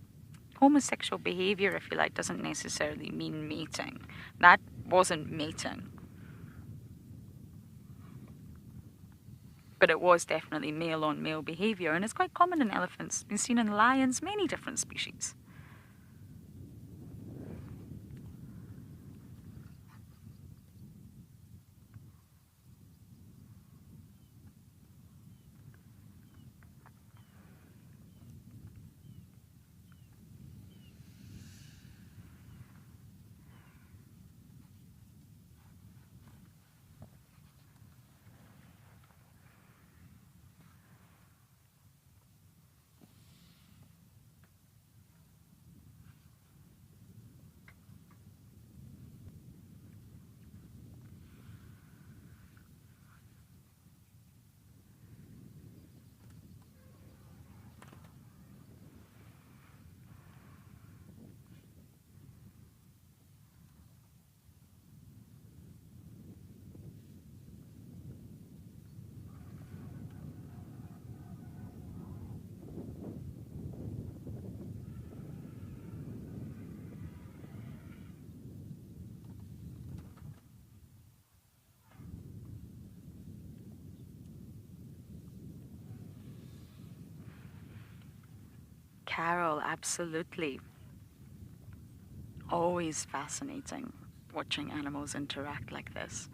homosexual behavior, if you like, doesn't necessarily mean mating. That wasn't mating. But it was definitely male-on-male behavior, and it's quite common in elephants. It's been seen in lions, many different species. Carol, absolutely. Always fascinating watching animals interact like this.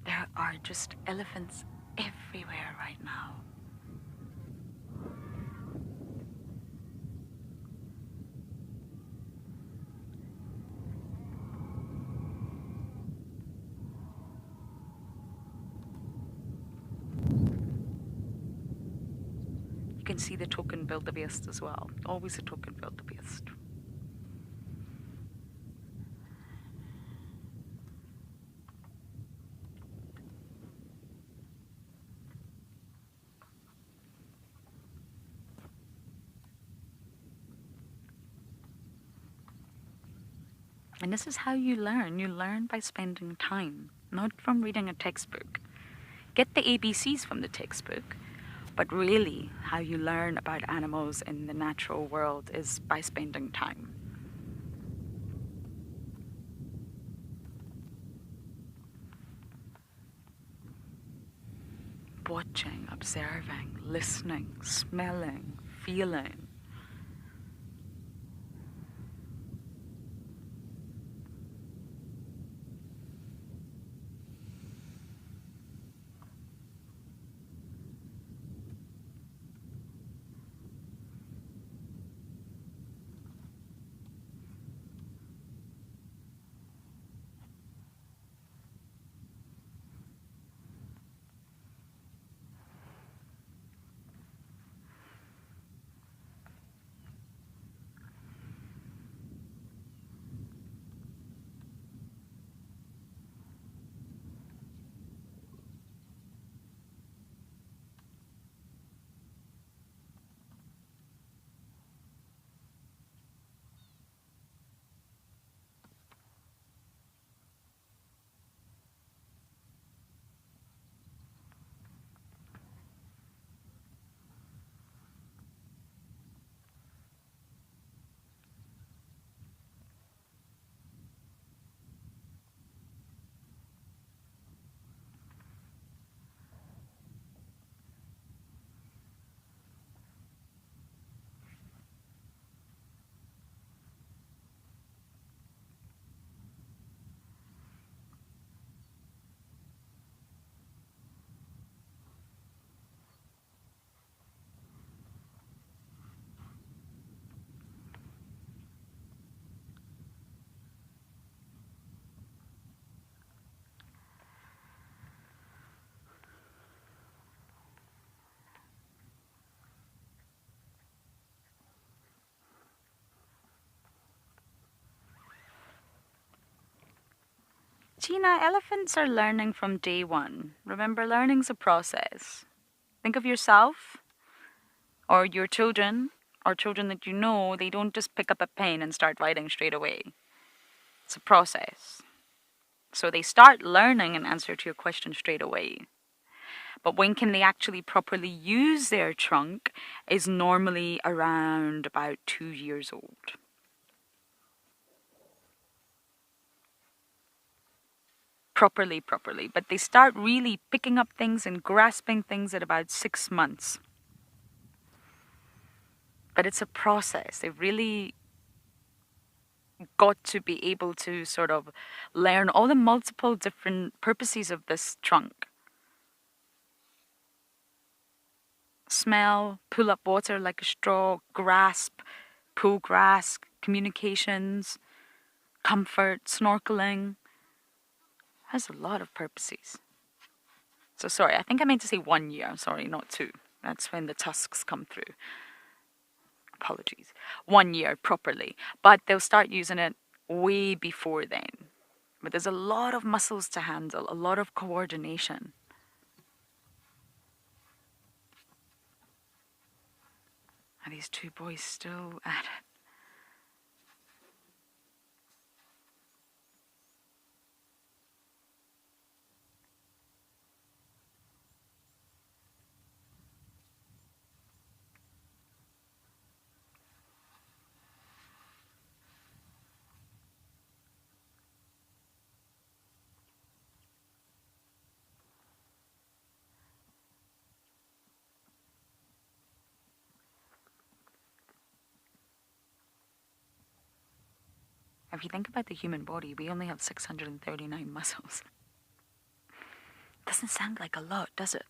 There are just elephants everywhere right now. You can see the token wildebeest as well. Always a token wildebeest. And this is how you learn. You learn by spending time, not from reading a textbook. Get the ABCs from the textbook, but really how you learn about animals in the natural world is by spending time. Watching, observing, listening, smelling, feeling. Gina, elephants are learning from day one. Remember, learning's a process. Think of yourself or your children or children that you know. They don't just pick up a pen and start writing straight away. It's a process. So they start learning an answer to your question straight away. But when can they actually properly use their trunk is normally around about 2 years old. Properly. But they start really picking up things and grasping things at about 6 months. But it's a process. They've really got to be able to sort of learn all the multiple different purposes of this trunk. Smell, pull up water like a straw, grasp, pull grass, communications, comfort, snorkeling. Has a lot of purposes. So sorry, I think I meant to say 1 year. Sorry, not 2. That's when the tusks come through. Apologies. 1 year properly. But they'll start using it way before then. But there's a lot of muscles to handle, a lot of coordination. Are these two boys still at it? If you think about the human body, we only have 639 muscles. Doesn't sound like a lot, does it?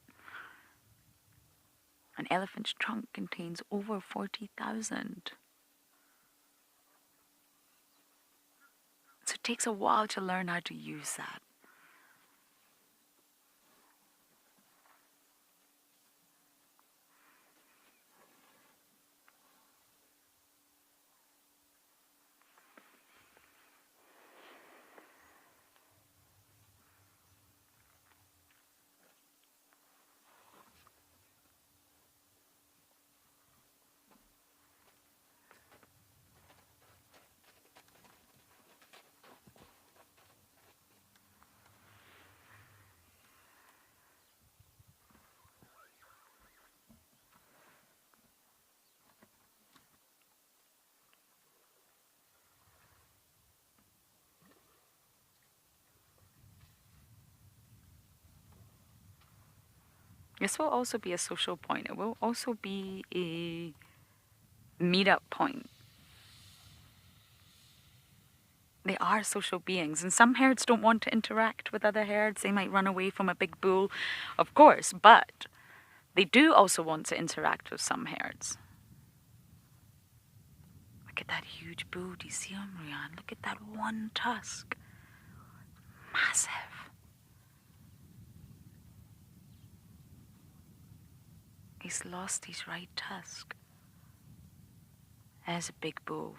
An elephant's trunk contains over 40,000. So it takes a while to learn how to use that. This will also be a social point. It will also be a meetup point. They are social beings, and some herds don't want to interact with other herds. They might run away from a big bull, of course, but they do also want to interact with some herds. Look at that huge bull. Do you see him, Rian? Look at that one tusk. Massive. He's lost his right tusk. There's a big bull.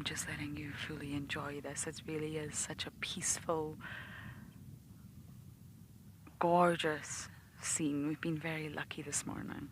just letting you fully enjoy this. It really is such a peaceful, gorgeous scene. We've been very lucky this morning.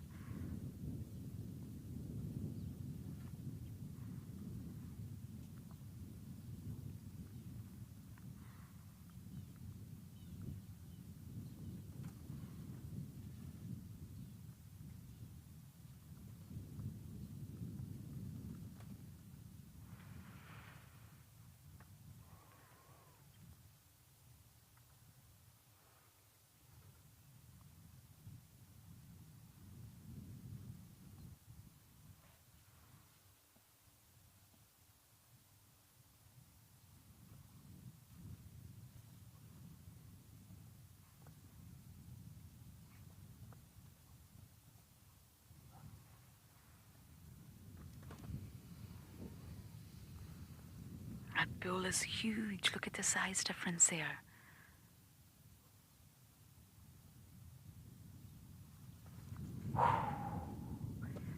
That bull is huge. Look at the size difference there.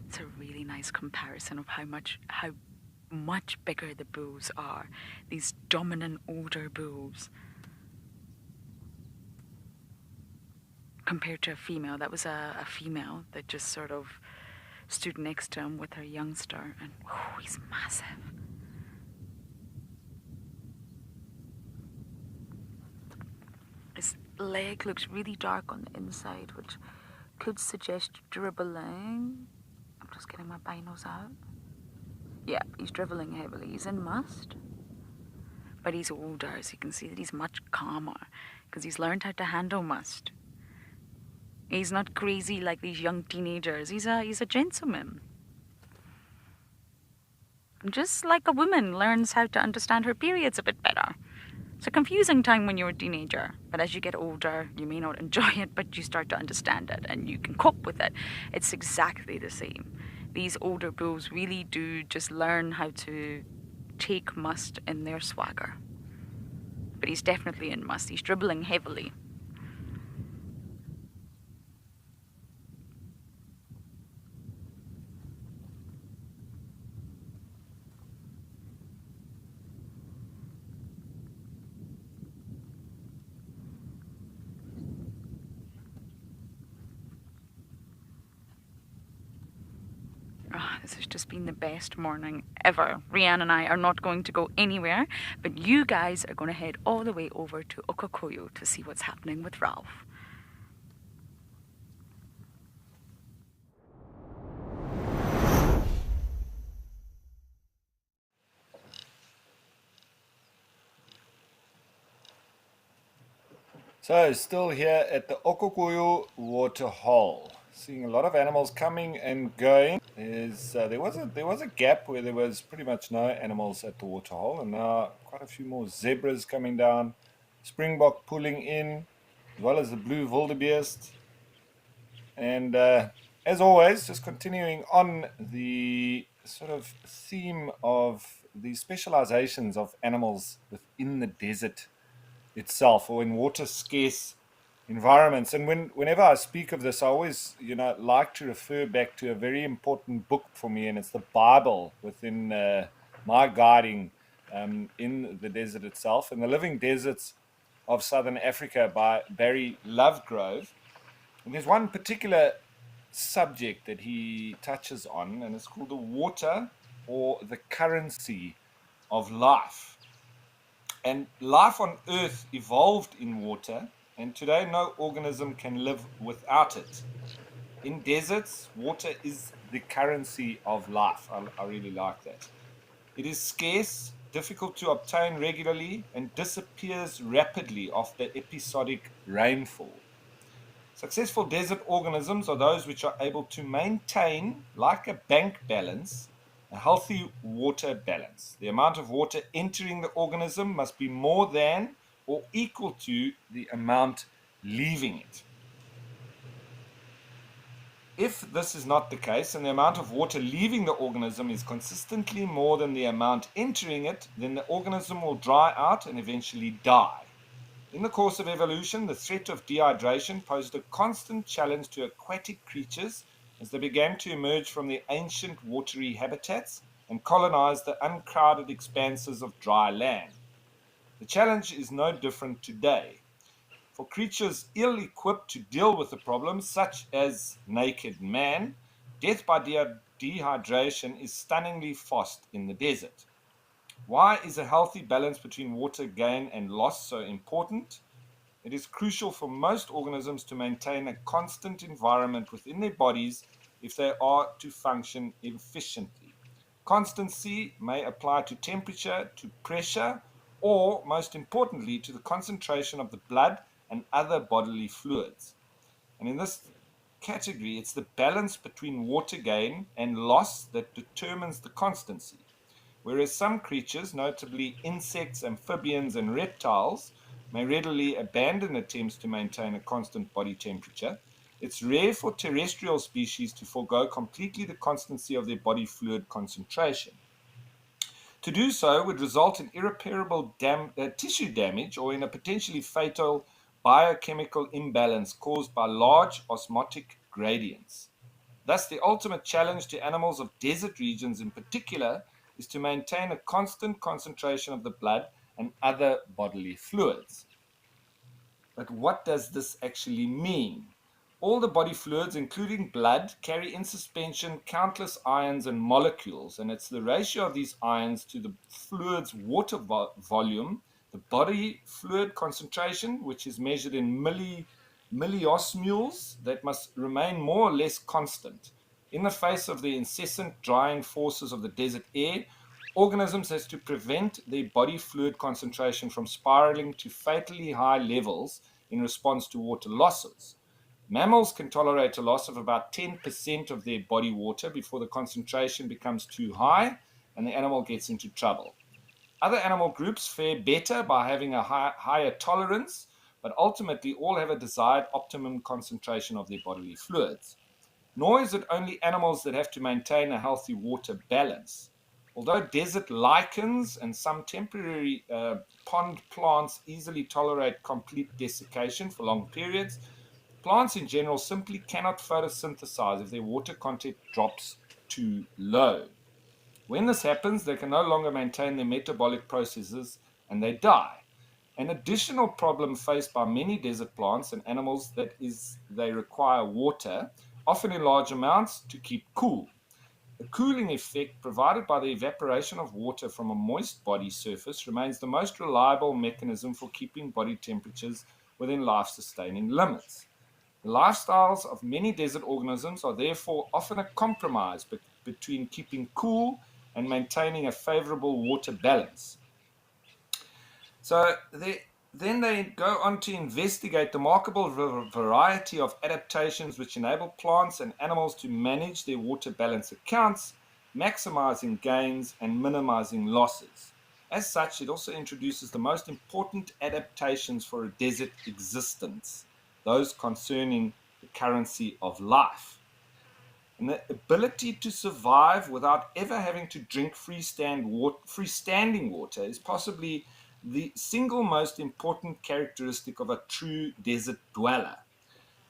It's a really nice comparison of how much bigger the bulls are. These dominant older bulls. Compared to a female. That was a female that just sort of stood next to him with her youngster. And he's massive. His leg looks really dark on the inside, which could suggest dribbling. I'm just getting my binos out. Yeah, he's dribbling heavily. He's in must. But he's older, so you can see that he's much calmer because he's learned how to handle must. He's not crazy like these young teenagers. He's a gentleman. Just like a woman learns how to understand her periods a bit better. It's a confusing time when you're a teenager, but as you get older, you may not enjoy it, but you start to understand it and you can cope with it. It's exactly the same. These older bulls really do just learn how to take must in their swagger. But he's definitely in must. He's dribbling heavily. This has just been the best morning ever. Rianne and I are not going to go anywhere, but you guys are going to head all the way over to Okokoyo to see what's happening with Ralph. So, still here at the Okokoyo waterhole. Seeing a lot of animals coming and going. There was a gap where there was pretty much no animals at the waterhole, and now quite a few more zebras coming down, springbok pulling in, as well as the blue wildebeest. And as always, just continuing on the sort of theme of the specializations of animals within the desert itself, or in water scarce environments. And whenever I speak of this, I always like to refer back to a very important book for me, and it's the Bible within my guiding in the desert itself, and the Living Deserts of Southern Africa by Barry Lovegrove. And there's one particular subject that he touches on, and it's called the water, or the currency of life. And life on Earth evolved in water, and today no organism can live without it. In deserts, water is the currency of life. I really like that. It is scarce, difficult to obtain regularly, and disappears rapidly after episodic rainfall. Successful desert organisms are those which are able to maintain, like a bank balance, a healthy water balance. The amount of water entering the organism must be more than or equal to the amount leaving it. If this is not the case, and the amount of water leaving the organism is consistently more than the amount entering it, then the organism will dry out and eventually die. In the course of evolution, the threat of dehydration posed a constant challenge to aquatic creatures as they began to emerge from their ancient watery habitats and colonize the uncrowded expanses of dry land. The challenge is no different today. For creatures ill-equipped to deal with the problems, such as naked man, death by dehydration is stunningly fast in the desert. Why is a healthy balance between water gain and loss so important? It is crucial for most organisms to maintain a constant environment within their bodies if they are to function efficiently. Constancy may apply to temperature, to pressure, or, most importantly, to the concentration of the blood and other bodily fluids. And in this category, it's the balance between water gain and loss that determines the constancy. Whereas some creatures, notably insects, amphibians, and reptiles, may readily abandon attempts to maintain a constant body temperature, it's rare for terrestrial species to forego completely the constancy of their body fluid concentration. To do so would result in irreparable tissue damage or in a potentially fatal biochemical imbalance caused by large osmotic gradients. Thus, the ultimate challenge to animals of desert regions in particular is to maintain a constant concentration of the blood and other bodily fluids. But what does this actually mean? All the body fluids, including blood, carry in suspension countless ions and molecules, and it's the ratio of these ions to the fluid's water volume, the body fluid concentration, which is measured in milliosmoles, that must remain more or less constant. In the face of the incessant drying forces of the desert air, organisms has to prevent their body fluid concentration from spiraling to fatally high levels in response to water losses. Mammals can tolerate a loss of about 10% of their body water before the concentration becomes too high and the animal gets into trouble. Other animal groups fare better by having a higher tolerance, but ultimately all have a desired optimum concentration of their bodily fluids. Nor is it only animals that have to maintain a healthy water balance. Although desert lichens and some temporary pond plants easily tolerate complete desiccation for long periods, plants in general simply cannot photosynthesize if their water content drops too low. When this happens, they can no longer maintain their metabolic processes and they die. An additional problem faced by many desert plants and animals that is they require water, often in large amounts, to keep cool. The cooling effect provided by the evaporation of water from a moist body surface remains the most reliable mechanism for keeping body temperatures within life-sustaining limits. The lifestyles of many desert organisms are therefore often a compromise between keeping cool and maintaining a favorable water balance. So then they go on to investigate the remarkable variety of adaptations which enable plants and animals to manage their water balance accounts, maximizing gains and minimizing losses. As such, it also introduces the most important adaptations for a desert existence, those concerning the currency of life. And the ability to survive without ever having to drink freestanding water is possibly the single most important characteristic of a true desert dweller.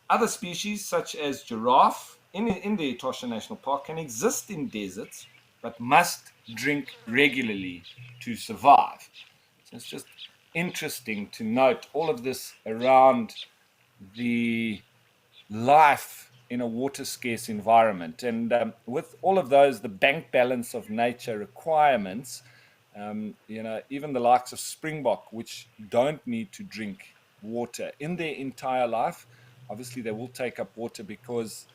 Other species, such as giraffe in the Etosha National Park, can exist in deserts, but must drink regularly to survive. So it's just interesting to note all of this around the life in a water scarce environment. And with all of those, the bank balance of nature requirements, even the likes of springbok, which don't need to drink water in their entire life, obviously they will take up water because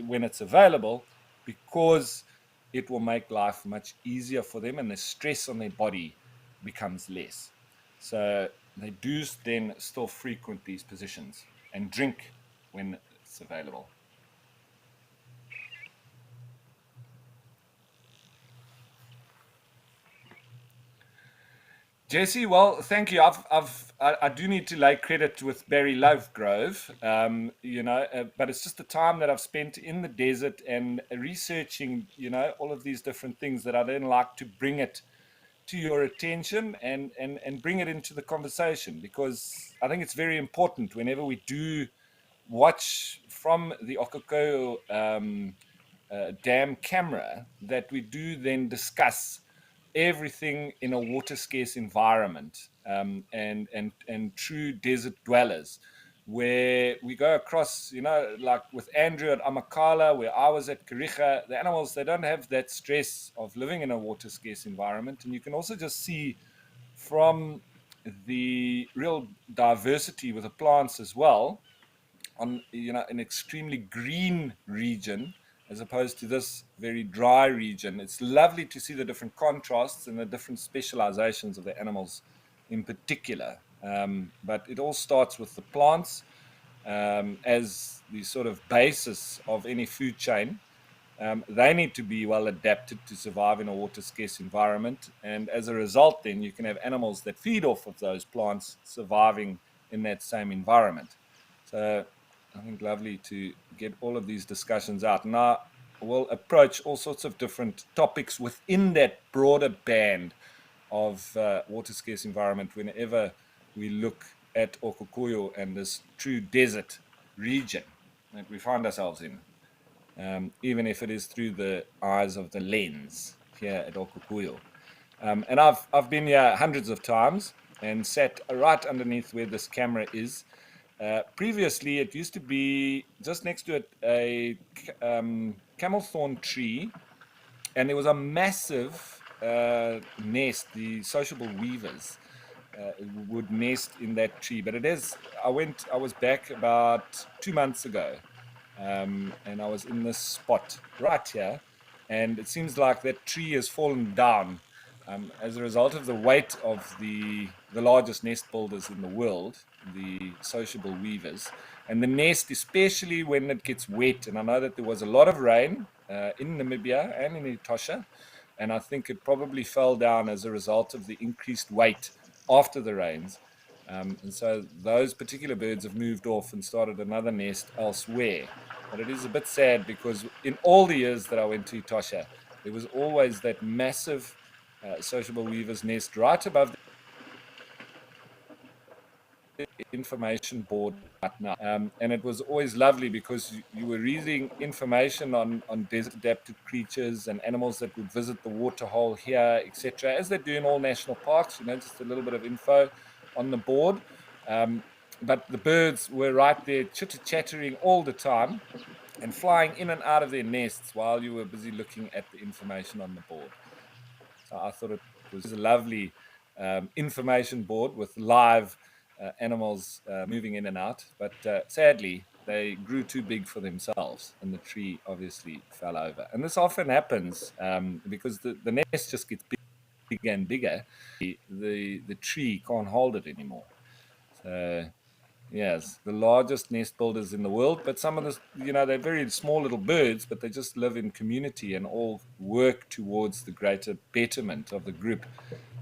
when it's available, because it will make life much easier for them and the stress on their body becomes less. So they do then still frequent these positions and drink when it's available. Jesse, well, thank you. I do need to lay credit with Barry Lovegrove, but it's just the time that I've spent in the desert and researching, all of these different things that I then like to bring it to your attention and bring it into the conversation, because I think it's very important whenever we do watch from the Okokoyo dam camera that we do then discuss everything in a water scarce environment, and true desert dwellers, where we go across, like with Andrew at Amakala, where I was at Kariga. The animals, they don't have that stress of living in a water scarce environment. And you can also just see from the real diversity with the plants as well, on an extremely green region as opposed to this very dry region. It's lovely to see the different contrasts and the different specializations of the animals in particular. But it all starts with the plants as the sort of basis of any food chain. They need to be well adapted to survive in a water scarce environment. And as a result, then you can have animals that feed off of those plants surviving in that same environment. So I think lovely to get all of these discussions out. Now we'll approach all sorts of different topics within that broader band of water scarce environment whenever we look at Okukuyu and this true desert region that we find ourselves in, even if it is through the eyes of the lens here at Okukuyu. And I've been here hundreds of times and sat right underneath where this camera is. Previously, it used to be just next to it a camel thorn tree, and there was a massive nest. The sociable weavers would nest in that tree. But I was back about 2 months ago, and I was in this spot right here, and it seems like that tree has fallen down as a result of the weight of the largest nest builders in the world, the sociable weavers. And the nest, especially when it gets wet, and I know that there was a lot of rain in Namibia and in Etosha, and I think it probably fell down as a result of the increased weight after the rains. And so those particular birds have moved off and started another nest elsewhere. But it is a bit sad because in all the years that I went to Etosha, there was always that massive sociable weaver's nest right above the information board right now. And it was always lovely because you were reading information on desert adapted creatures and animals that would visit the waterhole here, etc., as they do in all national parks, just a little bit of info on the board. But the birds were right there chitter-chattering all the time and flying in and out of their nests while you were busy looking at the information on the board. So I thought it was a lovely information board with live animals moving in and out. But sadly, they grew too big for themselves and the tree obviously fell over. And this often happens because the nest just gets bigger and bigger. The tree can't hold it anymore. So yes, the largest nest builders in the world, but some of the, they're very small little birds, but they just live in community and all work towards the greater betterment of the group.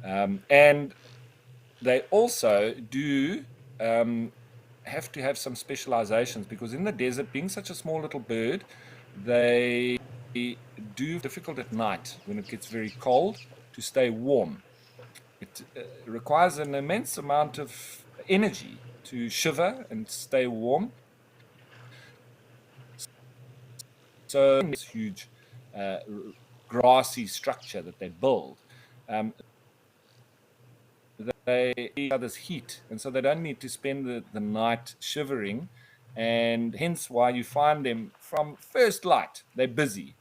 And they also do have to have some specializations because in the desert, being such a small little bird, they do difficult at night when it gets very cold to stay warm. It requires an immense amount of energy to shiver and stay warm. So this huge grassy structure that they build, they eat others' heat, and so they don't need to spend the night shivering, and hence why you find them from first light. They're busy,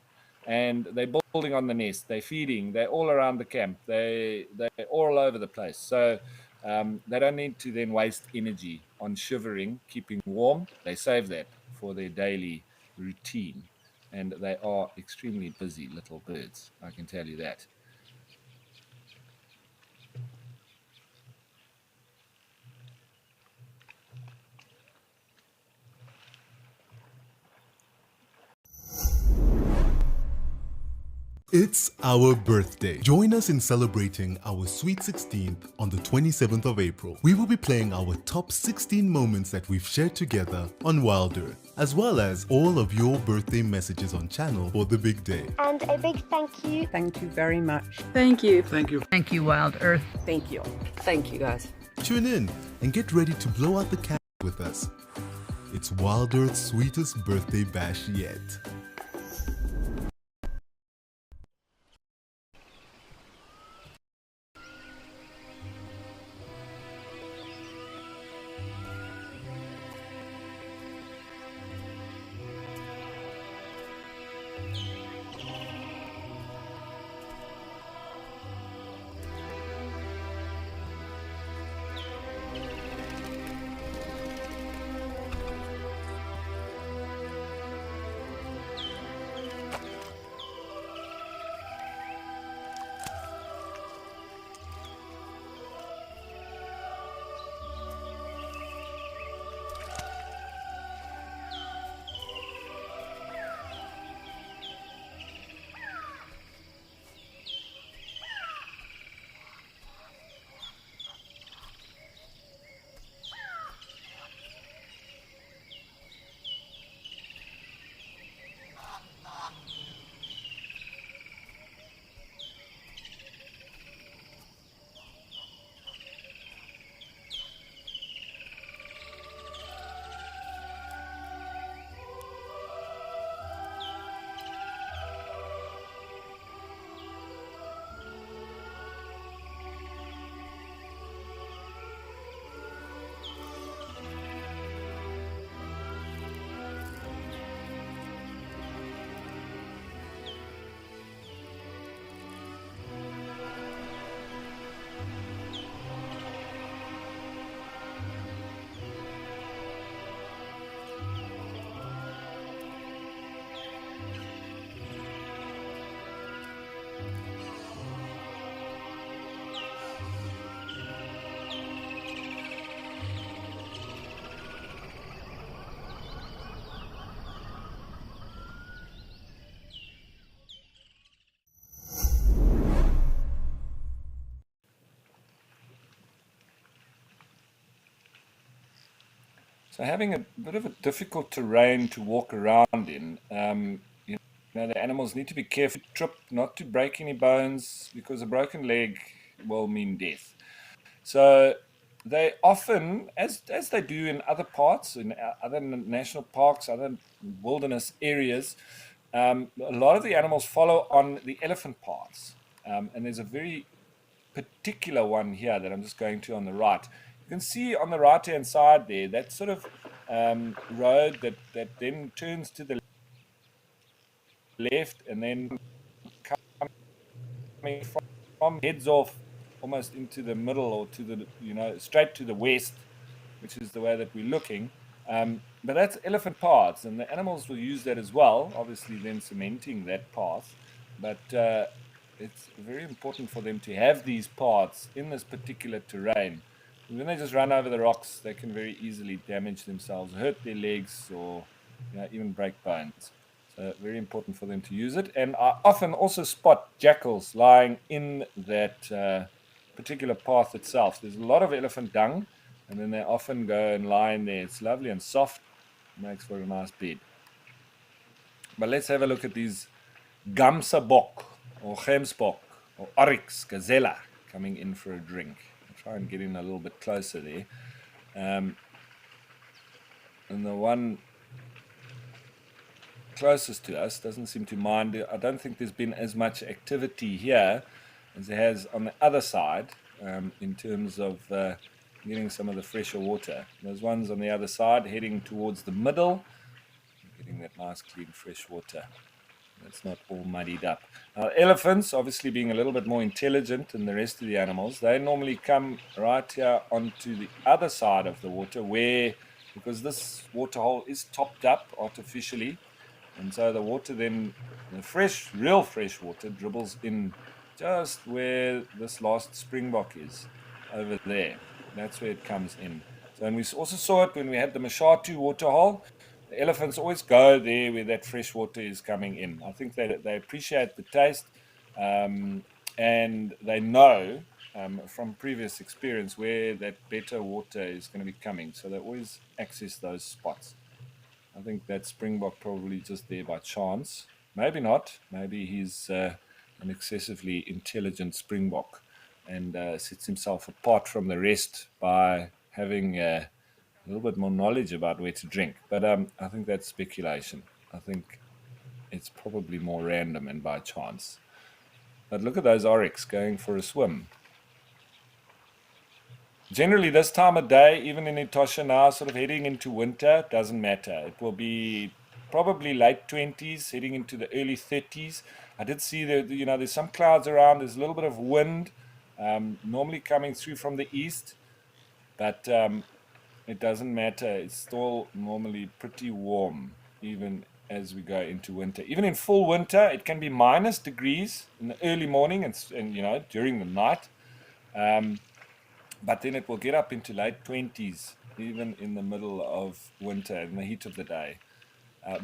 and they're building on the nest, they're feeding, they're all around the camp, they're all over the place. So they don't need to then waste energy on shivering, keeping warm. They save that for their daily routine. And they are extremely busy little birds, I can tell you that. It's our birthday. Join us in celebrating our Sweet 16th on the 27th of April. We will be playing our top 16 moments that we've shared together on Wild Earth, as well as all of your birthday messages on channel for the big day. And a big thank you. Thank you very much. Thank you. Thank you. Thank you, Wild Earth. Thank you. Thank you, guys. Tune in and get ready to blow out the candle with us. It's Wild Earth's sweetest birthday bash yet. So having a bit of a difficult terrain to walk around in, you know, the animals need to be careful to trip, not to break any bones, because a broken leg will mean death. So they often, as they do in other parts, in other national parks, other wilderness areas, a lot of the animals follow on the elephant paths. And there's a very particular one here that I'm just going to on the right. You can see on the right-hand side there, that sort of road that then turns to the left and then coming from heads off almost into the middle or to the, you know, straight to the west, which is the way that we're looking. But that's elephant paths, and the animals will use that as well, obviously then cementing that path. But it's very important for them to have these paths in this particular terrain. When they just run over the rocks, they can very easily damage themselves, hurt their legs, or, you know, even break bones. So very important for them to use it. And I often also spot jackals lying in that particular path itself. There's a lot of elephant dung, and then they often go and lie in there. It's lovely and soft, makes for a nice bed. But let's have a look at these Gamsabok or Gemsbok or Oryx Gazella coming in for a drink. I'll try and get in a little bit closer there. And the one closest to us doesn't seem to mind. I don't think there's been as much activity here as there has on the other side in terms of getting some of the fresher water. Those ones on the other side heading towards the middle, getting that nice clean fresh water. It's not all muddied up. Elephants, obviously being a little bit more intelligent than the rest of the animals, they normally come right here onto the other side of the water where, because this waterhole is topped up artificially, and so the water then, the fresh, real fresh water dribbles in just where this last springbok is, over there. That's where it comes in. So, and we also saw it when we had the Mashatu waterhole. The elephants always go there where that fresh water is coming in. I think they appreciate the taste, and they know from previous experience where that better water is going to be coming. So they always access those spots. I think that springbok probably just there by chance. Maybe not. Maybe he's an excessively intelligent springbok and sets himself apart from the rest by having a little bit more knowledge about where to drink. But I think that's speculation. I think it's probably more random and by chance. But look at those oryx going for a swim. Generally, this time of day, even in Etosha now, sort of heading into winter, doesn't matter. It will be probably late 20s, heading into the early 30s. I did see that, you know, there's some clouds around. There's a little bit of wind, normally coming through from the east, but it doesn't matter. It's still normally pretty warm, even as we go into winter. Even in full winter, it can be minus degrees in the early morning and you know, during the night. But then it will get up into late 20s, even in the middle of winter, in the heat of the day.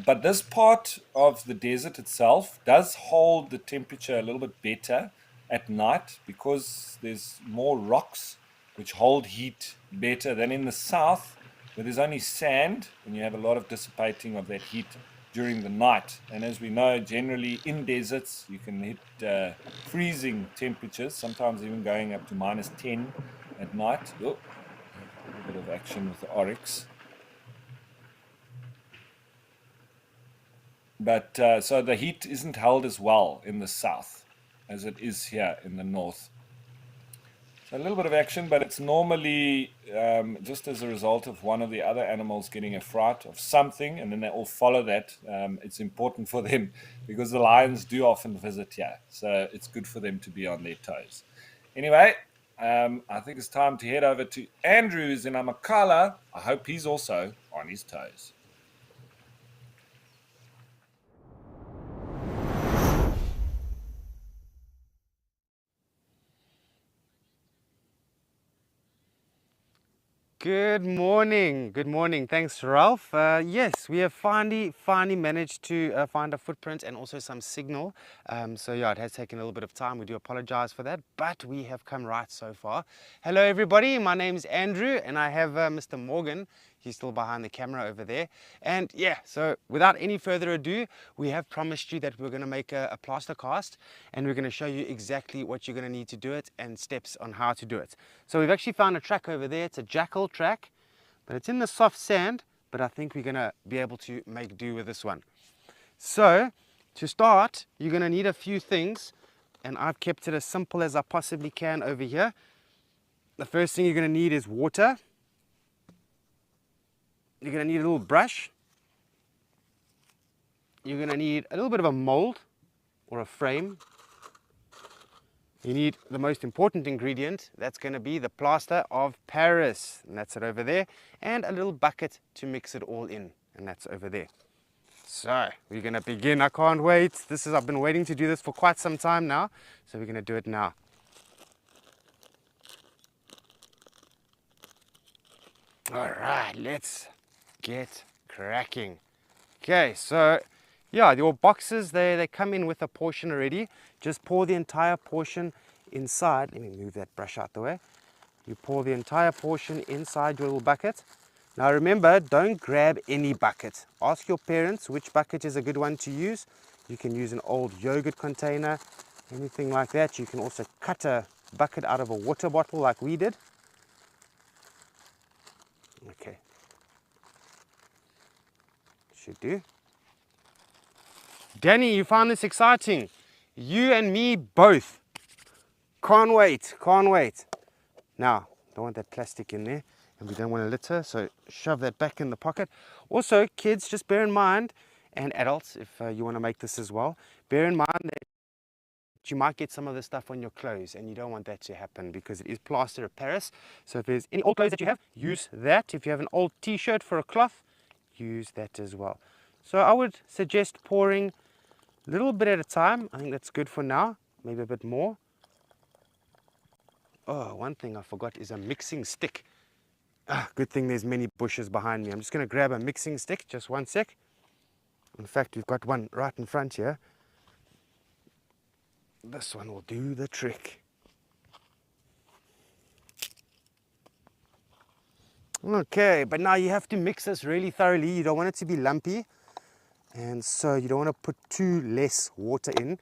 But this part of the desert itself does hold the temperature a little bit better at night because there's more rocks which hold heat better than in the south, where there's only sand and you have a lot of dissipating of that heat during the night. And as we know, generally in deserts, you can hit freezing temperatures, sometimes even going up to minus 10 at night. Oh, a little bit of action with the oryx. But so the heat isn't held as well in the south as it is here in the north. So a little bit of action, but it's normally just as a result of one of the other animals getting a fright of something, and then they all follow that. It's important for them because the lions do often visit here, so it's good for them to be on their toes. Anyway, I think it's time to head over to Andrews in Amakhala. I hope he's also on his toes. Good morning. Good morning. Thanks, Ralph. Yes, we have finally managed to find a footprint and also some signal. So yeah, it has taken a little bit of time. We do apologize for that, but we have come right so far. Hello, everybody. My name is Andrew, and I have Mr. Morgan He's still behind the camera over there. And yeah, so without any further ado, we have promised you that we're going to make a plaster cast, and we're going to show you exactly what you're going to need to do it and steps on how to do it. So we've actually found a track over there. It's a jackal track, but it's in the soft sand, but I think we're going to be able to make do with this one. So to start, you're going to need a few things, and I've kept it as simple as I possibly can over here. The first thing you're going to need is water. You're going to need a little brush. You're going to need a little bit of a mold or a frame. You need the most important ingredient, that's going to be the plaster of Paris, and that's it over there, and a little bucket to mix it all in, and that's over there. So we're going to begin. I can't wait. I've been waiting to do this for quite some time now, so we're going to do it now. All right, let's get cracking. Okay, so yeah, your boxes, they come in with a portion already. Just pour the entire portion inside. Let me move that brush out the way. You pour the entire portion inside your little bucket. Now remember, don't grab any bucket. Ask your parents which bucket is a good one to use. You can use an old yogurt container, anything like that. You can also cut a bucket out of a water bottle like we did. Okay, should do. Danny, you found this exciting. You and me both. Can't wait, can't wait. Now, don't want that plastic in there, and we don't want to litter, so shove that back in the pocket. Also, kids, just bear in mind, and adults, if you want to make this as well, bear in mind that you might get some of the stuff on your clothes, and you don't want that to happen because it is plaster of Paris. So if there's any old clothes that you have, use that. If you have an old t-shirt for a cloth, use that as well. So I would suggest pouring a little bit at a time. I think that's good for now, maybe a bit more. Oh, one thing I forgot is a mixing stick. Good thing there's many bushes behind me. I'm just going to grab a mixing stick, just one sec. In fact, we've got one right in front here. This one will do the trick. Okay, but now you have to mix this really thoroughly. You don't want it to be lumpy, and so you don't want to put too less water in,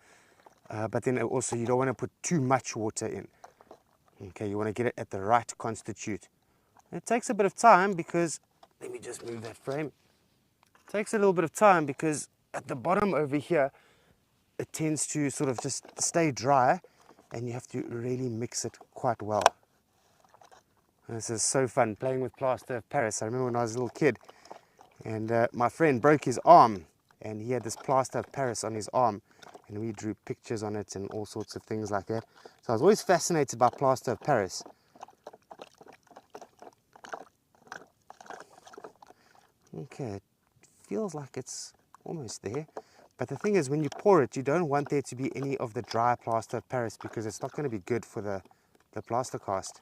but then also you don't want to put too much water in. Okay, you want to get it at the right constitute. It takes a bit of time because, let me just move that frame. It takes a little bit of time because at the bottom over here, it tends to sort of just stay dry, and you have to really mix it quite well. And this is so fun, playing with plaster of Paris. I remember when I was a little kid, and my friend broke his arm, and he had this plaster of Paris on his arm, and we drew pictures on it and all sorts of things like that. So I was always fascinated by plaster of Paris. Okay, it feels like it's almost there. But the thing is, when you pour it, you don't want there to be any of the dry plaster of Paris because it's not going to be good for the plaster cast.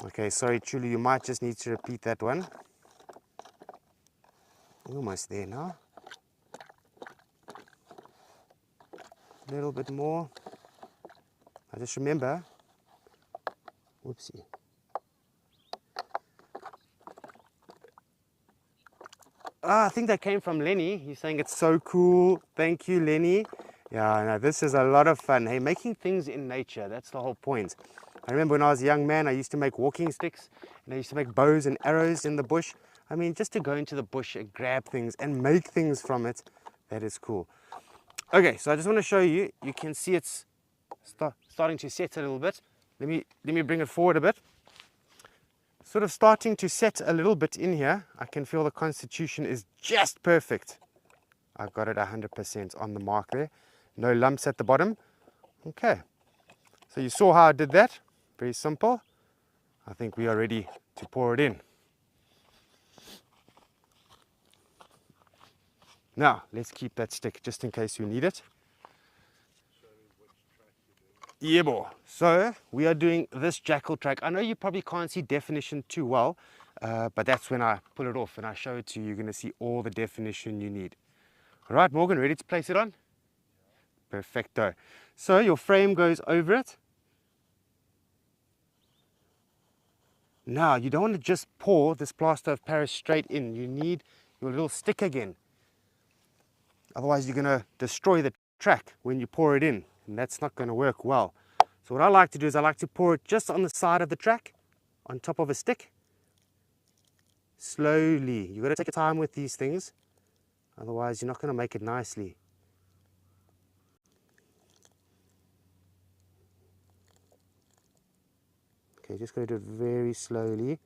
Okay, sorry Chulu, you might just need to repeat that one. Almost there now. A little bit more. I just remember, whoopsie. I think that came from Lenny. He's saying it's so cool. Thank you, Lenny. Yeah, no, this is a lot of fun. Hey, making things in nature, that's the whole point. I remember when I was a young man, I used to make walking sticks, and I used to make bows and arrows in the bush. I mean, just to go into the bush and grab things and make things from it, that is cool. Okay, so I just want to show you. You can see it's starting to set a little bit. Let me bring it forward a bit. Sort of starting to set a little bit in here. I can feel the constitution is just perfect. I've got it 100% on the mark there. No lumps at the bottom. Okay, so you saw how I did that. Very simple. I think we are ready to pour it in. Now, let's keep that stick just in case you need it. Yeah, boy. So we are doing this jackal track. I know you probably can't see definition too well, but that's when I pull it off and I show it to you. You're going to see all the definition you need. All right, Morgan, ready to place it on? Perfecto. So your frame goes over it. Now, you don't want to just pour this plaster of Paris straight in. You need your little stick again. Otherwise, you're going to destroy the track when you pour it in, and that's not going to work well. So what I like to do is I like to pour it just on the side of the track, on top of a stick. Slowly. You've got to take your time with these things. Otherwise, you're not going to make it nicely. Okay, just got to do it very slowly.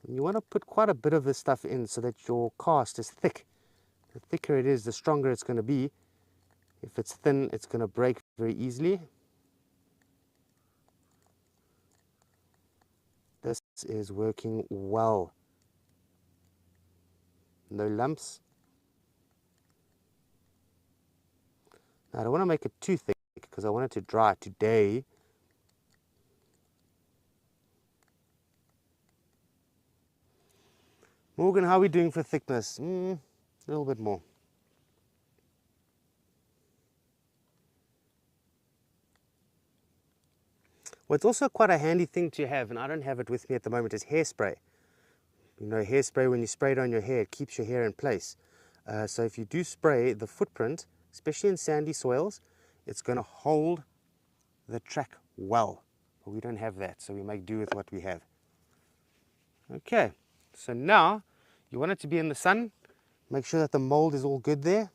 And you want to put quite a bit of this stuff in so that your cast is thick. The thicker it is, the stronger it's going to be. If it's thin, it's going to break very easily. This is working well. No lumps. Now, I don't want to make it too thick because I want it to dry today. Morgan, how are we doing for thickness? A little bit more. What's also quite a handy thing to have, and I don't have it with me at the moment, is hairspray. You know, hairspray, when you spray it on your hair, it keeps your hair in place. So if you do spray the footprint, especially in sandy soils, it's going to hold the track well. But we don't have that, so we make do with what we have. Okay, so now you want it to be in the sun. Make sure that the mold is all good there.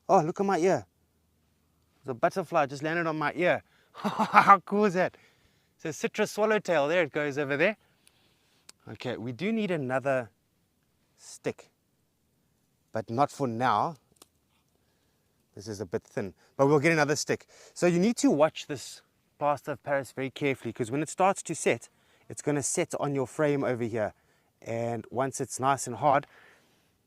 Oh, look at my ear. The butterfly just landed on my ear. How cool is that? So citrus swallowtail, there it goes over there. Okay, we do need another stick, but not for now. This is a bit thin, but we'll get another stick. So you need to watch this plaster of Paris very carefully, because when it starts to set, it's going to set on your frame over here. And once it's nice and hard,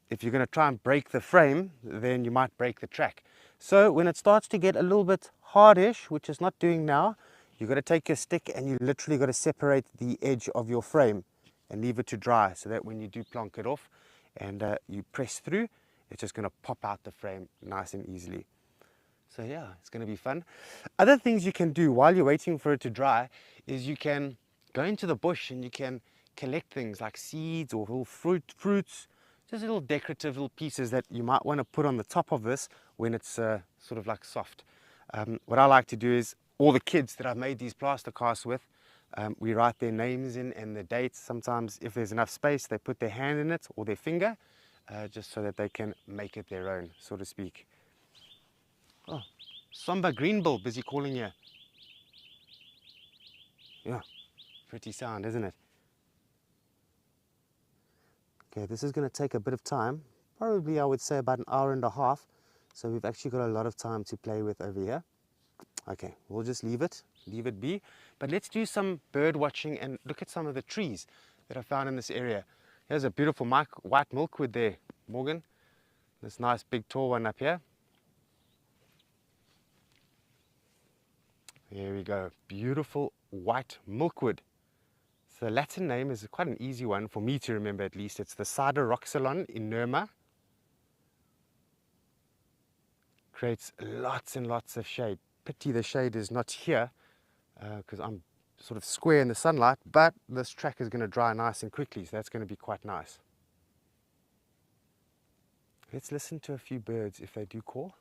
if you're going to try and break the frame, then you might break the track. So when it starts to get a little bit hardish, which it's not doing now, you've got to take your stick and you literally got to separate the edge of your frame and leave it to dry, so that when you do plonk it off and you press through, it's just going to pop out the frame nice and easily. So yeah, it's going to be fun. Other things you can do while you're waiting for it to dry is you can go into the bush and you can collect things like seeds or little fruits, just little decorative little pieces that you might want to put on the top of this when it's sort of like soft. What I like to do is, all the kids that I've made these plaster casts with, we write their names in and the dates. Sometimes if there's enough space, they put their hand in it or their finger, just so that they can make it their own, so to speak. Oh, Somber Greenbill, busy calling you. Yeah, pretty sound, isn't it? Okay, this is going to take a bit of time, probably I would say about an hour and a half, so we've actually got a lot of time to play with over here. Okay, we'll just leave it be, but let's do some bird watching and look at some of the trees that I found in this area. Here's a beautiful white milkwood there, Morgan. This nice big tall one up here. There we go, beautiful white milkwood. So the Latin name is quite an easy one for me to remember, at least. It's the Sideroxylon inerma. Creates lots and lots of shade. Pity the shade is not here, because I'm sort of square in the sunlight, but this track is going to dry nice and quickly, so that's going to be quite nice. Let's listen to a few birds if they do call.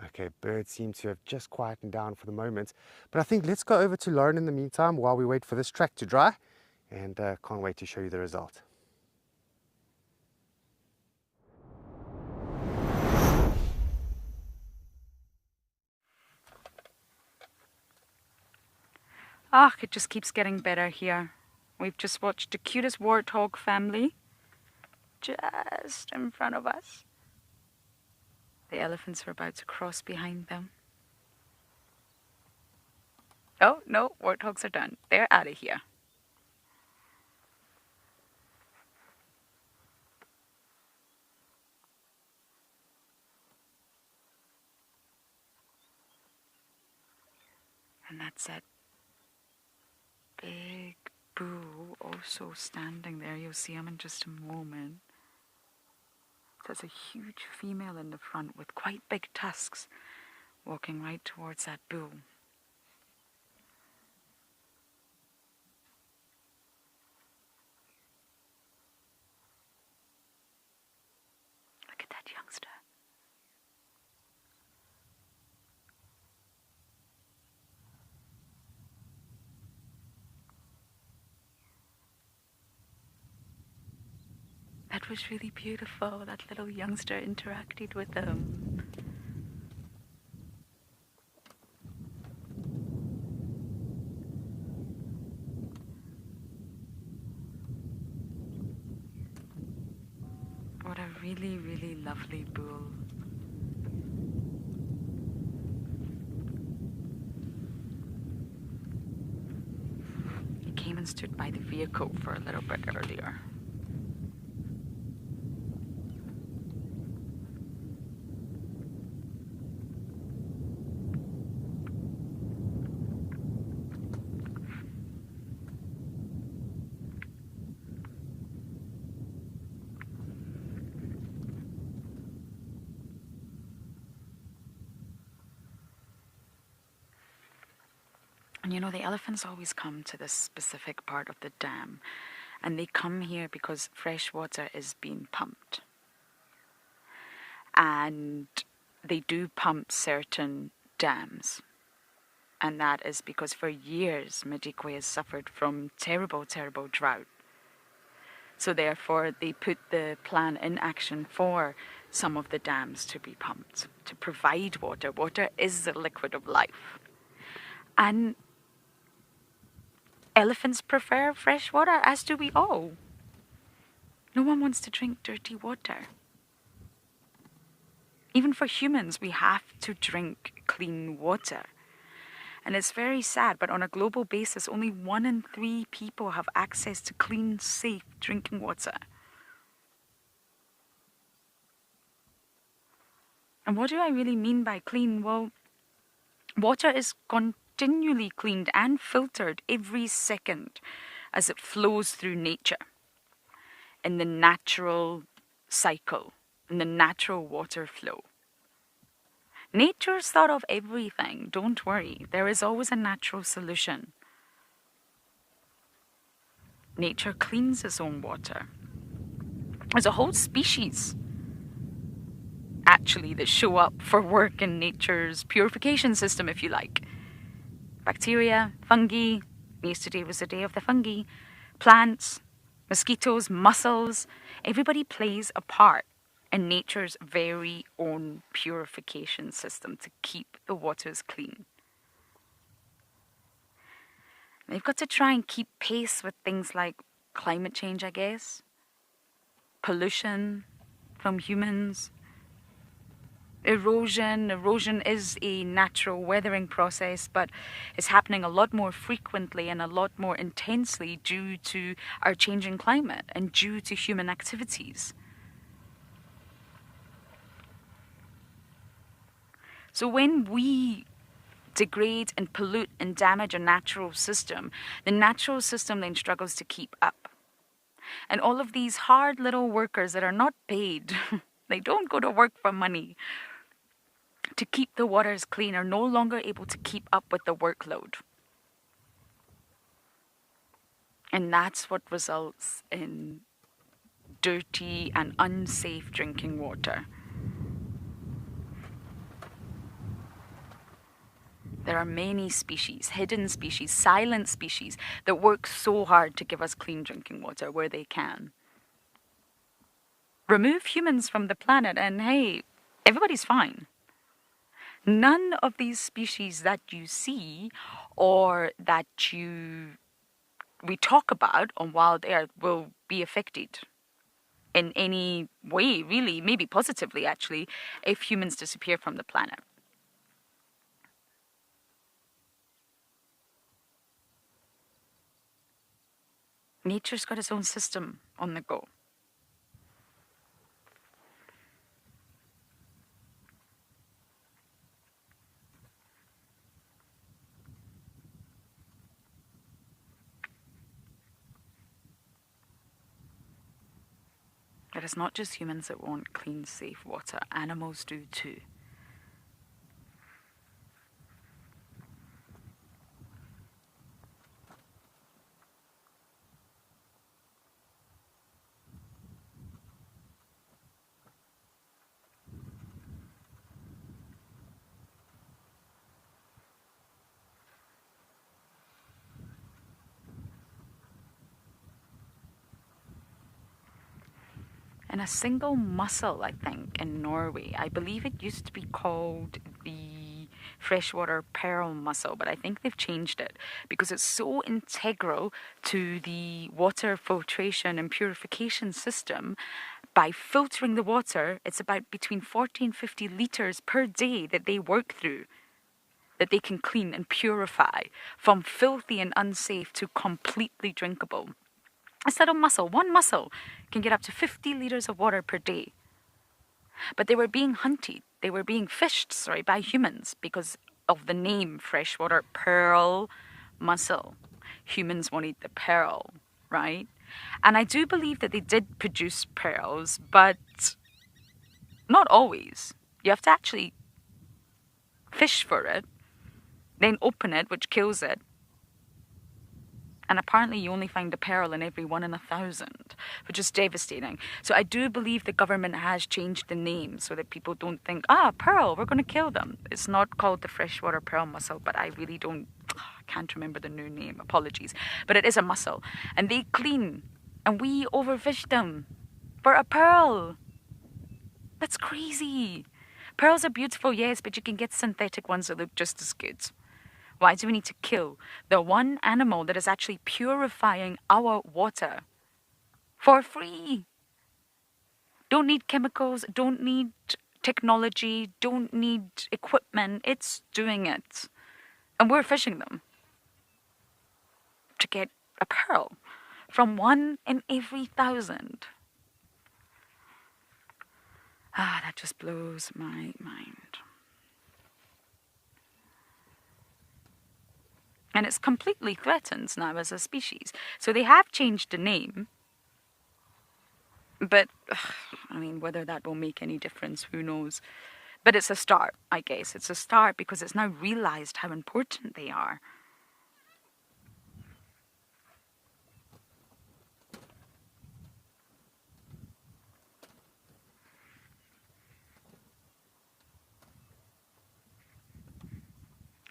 Okay, birds seem to have just quietened down for the moment, but I think let's go over to Lauren in the meantime while we wait for this track to dry, and can't wait to show you the result. Ah, it just keeps getting better here. We've just watched the cutest warthog family just in front of us. The elephants are about to cross behind them. Oh, no, warthogs are done. They're out of here. And that's that big bull also standing there. You'll see him in just a moment. There's a huge female in the front with quite big tusks walking right towards that bull. Look at that youngster. That was really beautiful. That little youngster interacted with them. What a really, really lovely bull. He came and stood by the vehicle for a little bit earlier. And you know, the elephants always come to this specific part of the dam, and they come here because fresh water is being pumped. And they do pump certain dams. And that is because for years, Madikwe has suffered from terrible, terrible drought. So therefore, they put the plan in action for some of the dams to be pumped, to provide water. Water is the liquid of life. And elephants prefer fresh water, as do we all. No one wants to drink dirty water. Even for humans, we have to drink clean water. And it's very sad, but on a global basis, only 1 in 3 people have access to clean, safe drinking water. And what do I really mean by clean? Well, water is continually cleaned and filtered every second as it flows through nature in the natural cycle, in the natural water flow. Nature's thought of everything. Don't worry, there is always a natural solution. Nature cleans its own water. There's a whole species actually that show up for work in nature's purification system, if you like. Bacteria, fungi, yesterday was the day of the fungi, plants, mosquitoes, mussels. Everybody plays a part in nature's very own purification system to keep the waters clean. They've got to try and keep pace with things like climate change, I guess, pollution from humans, erosion. Erosion is a natural weathering process, but it's happening a lot more frequently and a lot more intensely due to our changing climate and due to human activities. So when we degrade and pollute and damage a natural system, the natural system then struggles to keep up. And all of these hard little workers that are not paid, they don't go to work for money, to keep the waters clean are no longer able to keep up with the workload. And that's what results in dirty and unsafe drinking water. There are many species, hidden species, silent species that work so hard to give us clean drinking water where they can. Remove humans from the planet and hey, everybody's fine. None of these species that you see or that we talk about on Wild Earth will be affected in any way, really, maybe positively actually, if humans disappear from the planet. Nature's got its own system on the go. It is not just humans that want clean, safe water. Animals do too. In a single mussel, I think, in Norway. I believe it used to be called the freshwater pearl mussel, but I think they've changed it because it's so integral to the water filtration and purification system. By filtering the water, it's about between 40 and 50 litres per day that they work through, that they can clean and purify from filthy and unsafe to completely drinkable. Instead of mussel, one mussel can get up to 50 litres of water per day. But they were being hunted, they were being fished, by humans because of the name freshwater pearl mussel. Humans wanted the pearl, right? And I do believe that they did produce pearls, but not always. You have to actually fish for it, then open it, which kills it. And apparently you only find a pearl in every 1 in 1,000, which is devastating. So I do believe the government has changed the name so that people don't think, pearl, we're going to kill them. It's not called the freshwater pearl mussel, but I really can't remember the new name, apologies. But it is a mussel. And they clean, and we overfish them for a pearl. That's crazy. Pearls are beautiful, yes, but you can get synthetic ones that look just as good. Why do we need to kill the one animal that is actually purifying our water for free? Don't need chemicals, don't need technology, don't need equipment. It's doing it. And we're fishing them to get a pearl from 1 in every 1,000. That just blows my mind. And it's completely threatened now as a species. So they have changed the name. But, whether that will make any difference, who knows. But it's a start, I guess. It's a start because it's now realized how important they are.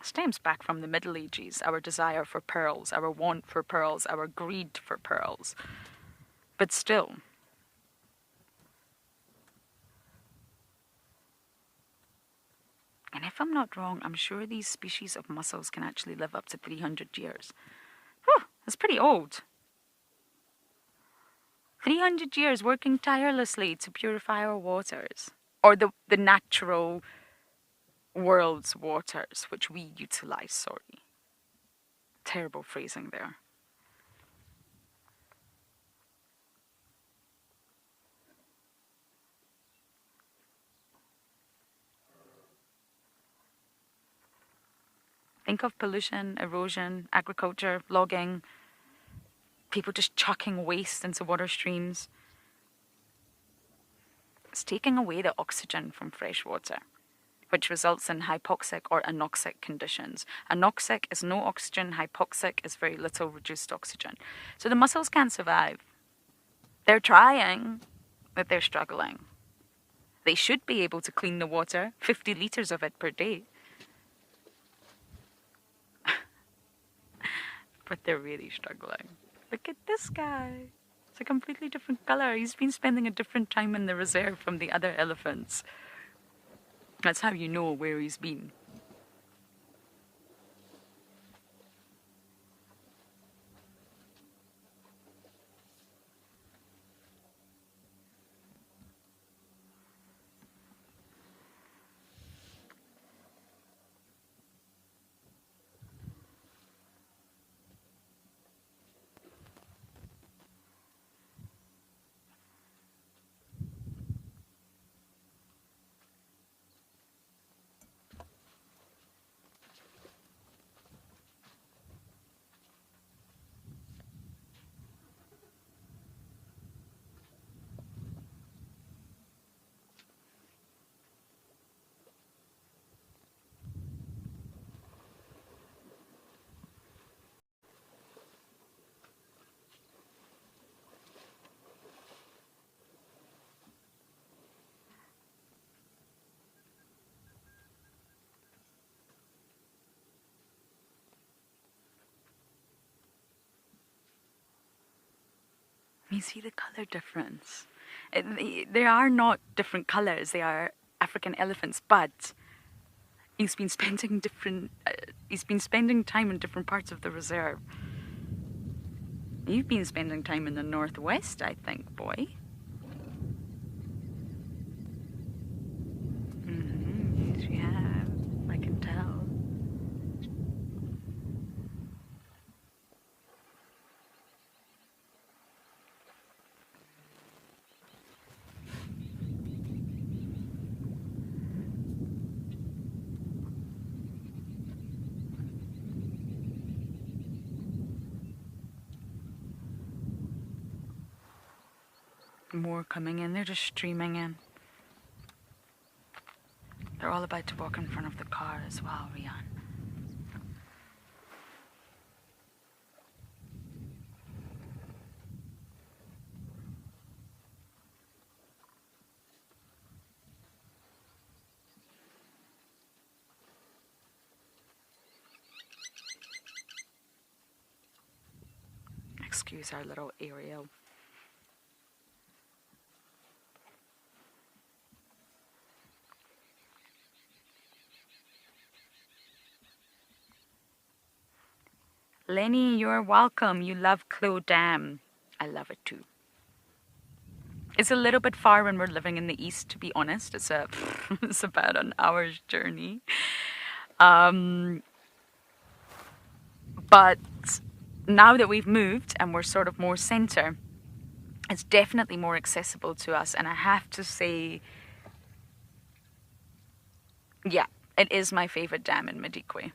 Stems back from the Middle Ages, our desire for pearls, our want for pearls, our greed for pearls. But still, and if I'm not wrong, I'm sure these species of mussels can actually live up to 300 years. Whew, that's pretty old. 300 years working tirelessly to purify our waters, or the natural world's waters, which we utilize, Terrible phrasing there. Think of pollution, erosion, agriculture, logging, people just chucking waste into water streams. It's taking away the oxygen from fresh water, which results in hypoxic or anoxic conditions. Anoxic is no oxygen, hypoxic is very little reduced oxygen. So the mussels can't survive. They're trying, but they're struggling. They should be able to clean the water, 50 litres of it per day. But they're really struggling. Look at this guy. It's a completely different color. He's been spending a different time in the reserve from the other elephants. That's how you know where he's been. You see the color difference. There are not different colors. They are African elephants, but he's been spending time in different parts of the reserve. You've been spending time in the northwest, I think, boy. Yes, you have. I can tell. More coming in. They're just streaming in. They're all about to walk in front of the car as well, Rian. Excuse our little aerial. Lenny, you're welcome. You love Clo Dam. I love it too. It's a little bit far when we're living in the east, to be honest. It's about an hour's journey. But now that we've moved and we're sort of more center, it's definitely more accessible to us. And I have to say, yeah, it is my favorite dam in Madikwe.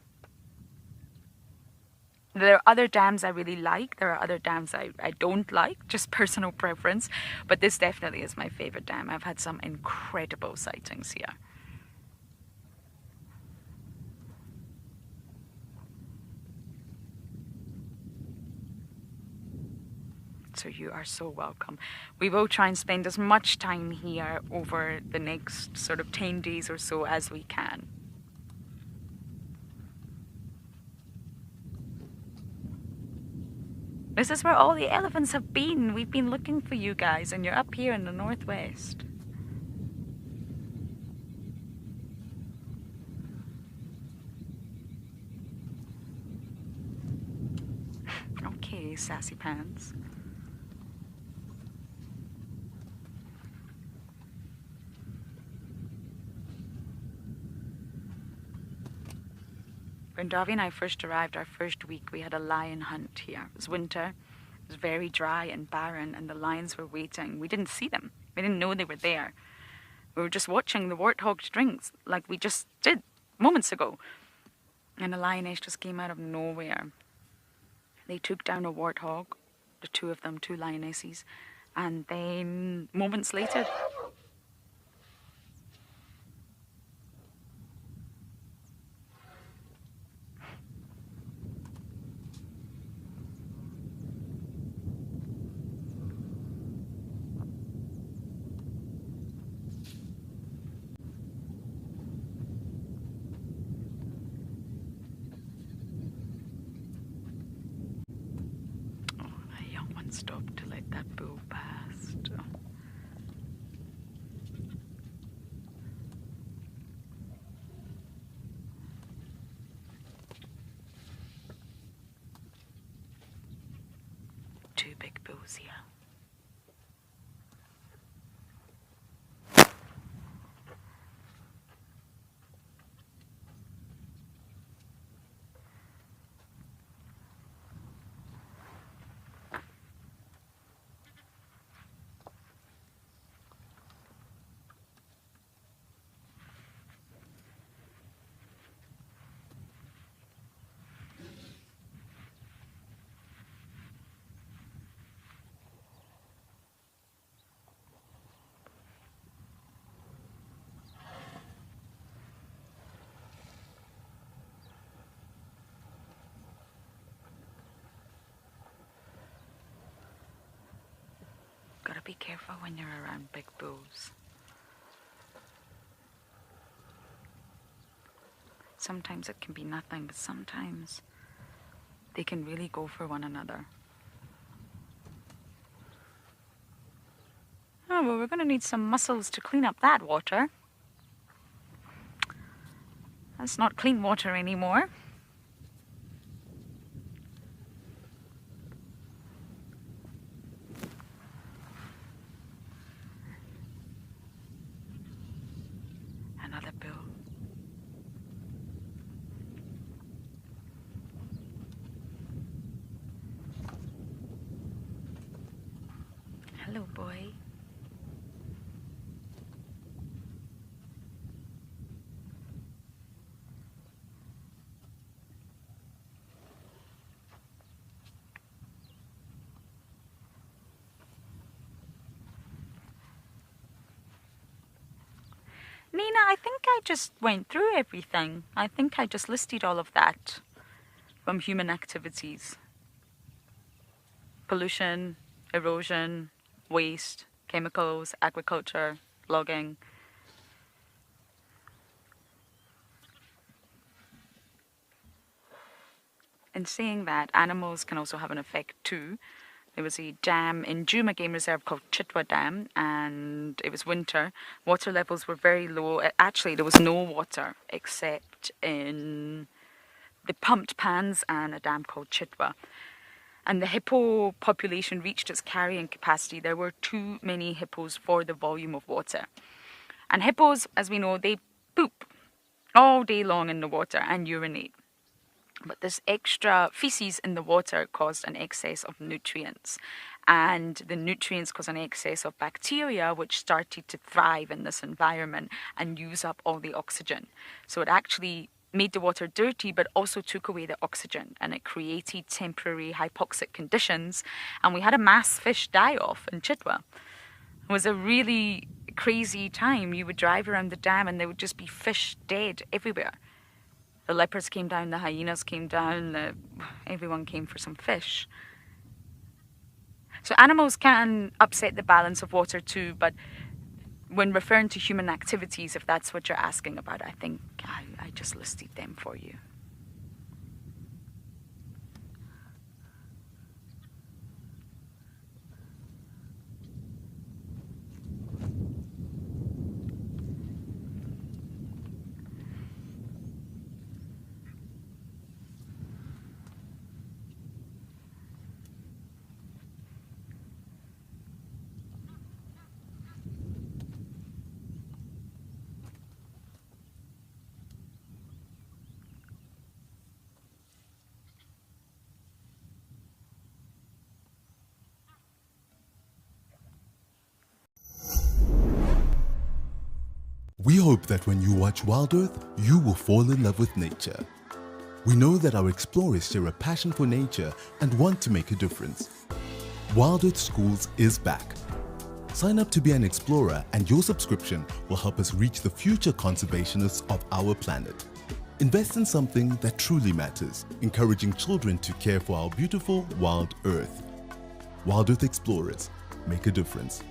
There are other dams I really like. There are other dams I don't like, just personal preference. But this definitely is my favorite dam. I've had some incredible sightings here. So you are so welcome. We will try and spend as much time here over the next sort of 10 days or so as we can. This is where all the elephants have been. We've been looking for you guys, and you're up here in the northwest. Okay, sassy pants. When Davi and I first arrived, our first week, we had a lion hunt here. It was winter, it was very dry and barren, and the lions were waiting. We didn't see them. We didn't know they were there. We were just watching the warthogs drink, like we just did moments ago. And a lioness just came out of nowhere. They took down a warthog, the two of them, two lionesses, and then moments later, stopped to let that bull past. Two big bulls here. Gotta be careful when you're around big bulls. Sometimes it can be nothing, but sometimes they can really go for one another. Oh, well, we're going to need some mussels to clean up that water. That's not clean water anymore. Another bill. Hello, boy. Nina, I think I just went through everything. I think I just listed all of that from human activities. Pollution, erosion, waste, chemicals, agriculture, logging. In saying that, animals can also have an effect too. There was a dam in Djuma Game Reserve called Chitwa Dam, and it was winter. Water levels were very low. Actually, there was no water except in the pumped pans and a dam called Chitwa. And the hippo population reached its carrying capacity. There were too many hippos for the volume of water. And hippos, as we know, they poop all day long in the water and urinate. But this extra feces in the water caused an excess of nutrients. And the nutrients caused an excess of bacteria, which started to thrive in this environment and use up all the oxygen. So it actually made the water dirty, but also took away the oxygen. And it created temporary hypoxic conditions. And we had a mass fish die-off in Chitwa. It was a really crazy time. You would drive around the dam and there would just be fish dead everywhere. The leopards came down, the hyenas came down, everyone came for some fish. So animals can upset the balance of water too, but when referring to human activities, if that's what you're asking about, I think I just listed them for you. We hope that when you watch Wild Earth, you will fall in love with nature. We know that our explorers share a passion for nature and want to make a difference. Wild Earth Schools is back. Sign up to be an explorer and your subscription will help us reach the future conservationists of our planet. Invest in something that truly matters, encouraging children to care for our beautiful wild Earth. Wild Earth Explorers, make a difference.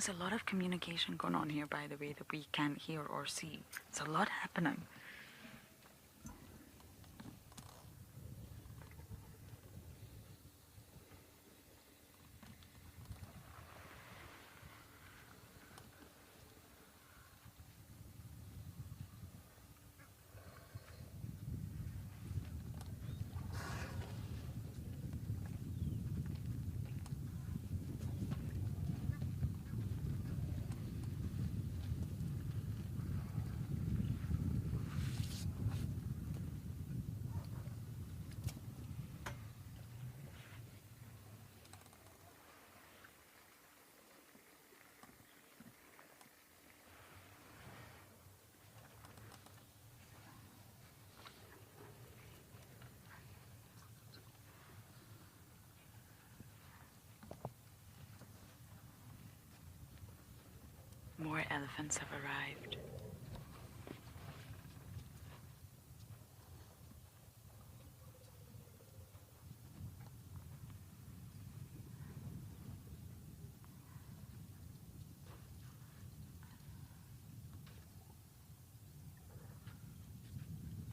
There's a lot of communication going on here, by the way, that we can't hear or see. It's a lot happening. More elephants have arrived.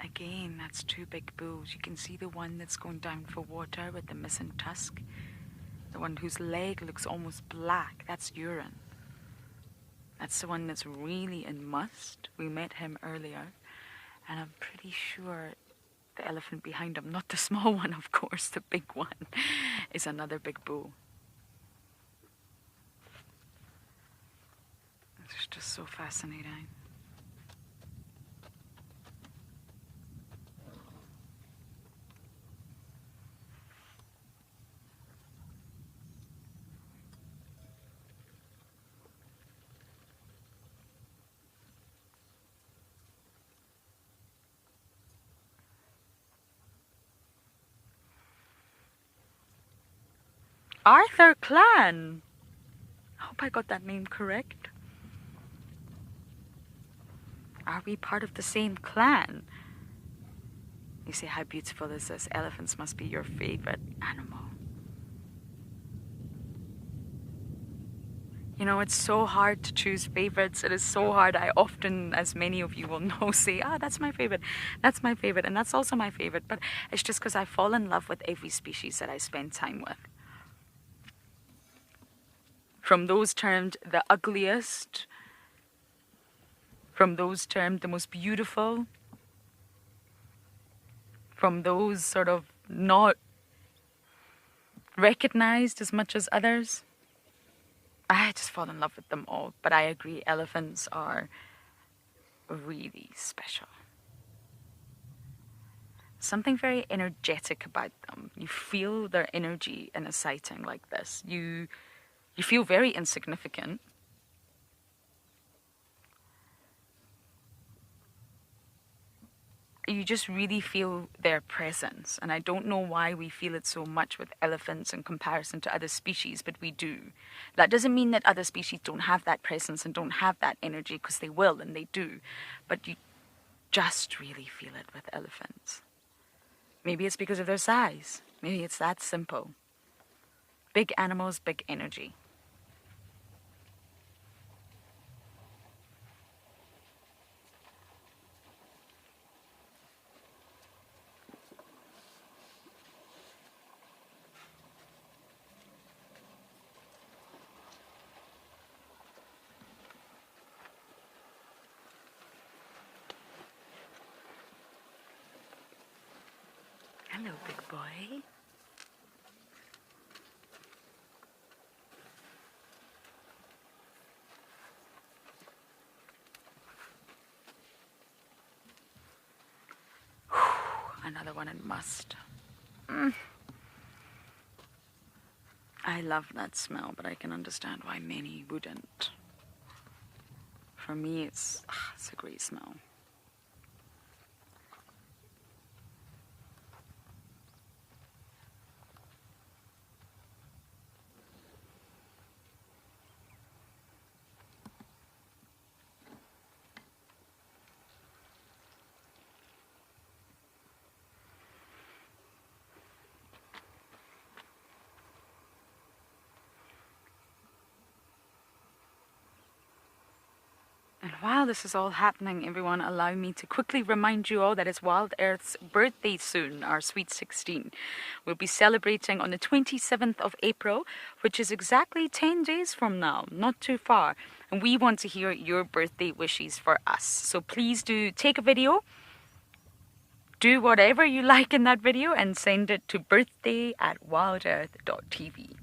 Again, that's two big bulls. You can see the one that's going down for water with the missing tusk. The one whose leg looks almost black. That's urine. That's the one that's really in must. We met him earlier, and I'm pretty sure the elephant behind him, not the small one, of course, the big one, is another big bull. It's just so fascinating. Arthur Clan. I hope I got that name correct. Are we part of the same clan? You say, how beautiful is this? Elephants must be your favorite animal. You know, it's so hard to choose favorites. It is so hard. I often, as many of you will know, say, that's my favorite. That's my favorite. And that's also my favorite. But it's just because I fall in love with every species that I spend time with. From those termed the ugliest, from those termed the most beautiful, from those sort of not recognized as much as others. I just fall in love with them all. But I agree, elephants are really special. Something very energetic about them. You feel their energy in a sighting like this. You feel very insignificant. You just really feel their presence. And I don't know why we feel it so much with elephants in comparison to other species, but we do. That doesn't mean that other species don't have that presence and don't have that energy, because they will and they do. But you just really feel it with elephants. Maybe it's because of their size. Maybe it's that simple. Big animals, big energy. Hello, big boy. Another one in must. I love that smell, but I can understand why many wouldn't. For me, it's a great smell. while this is all happening, everyone, allow me to quickly remind you all that it's Wild Earth's birthday soon, our Sweet 16. We'll be celebrating on the 27th of April, which is exactly 10 days from now, not too far. And we want to hear your birthday wishes for us. So please do take a video, do whatever you like in that video, and send it to birthday@wildearth.tv.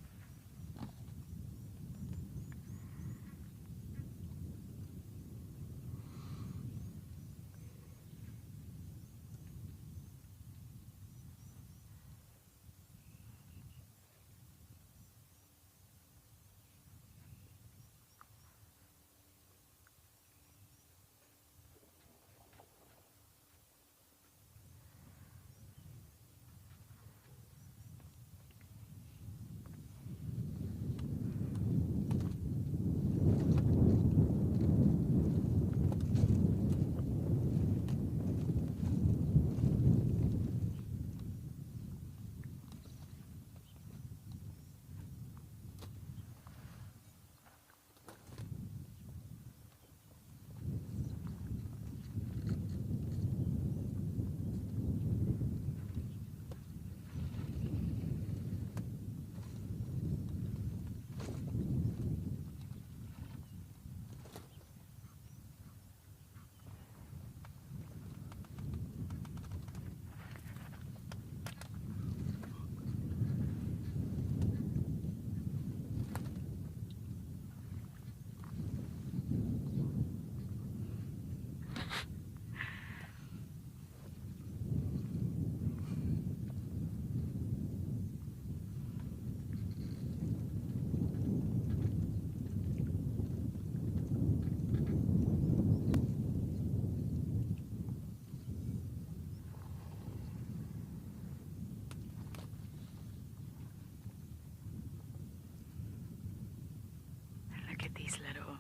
Look at these little...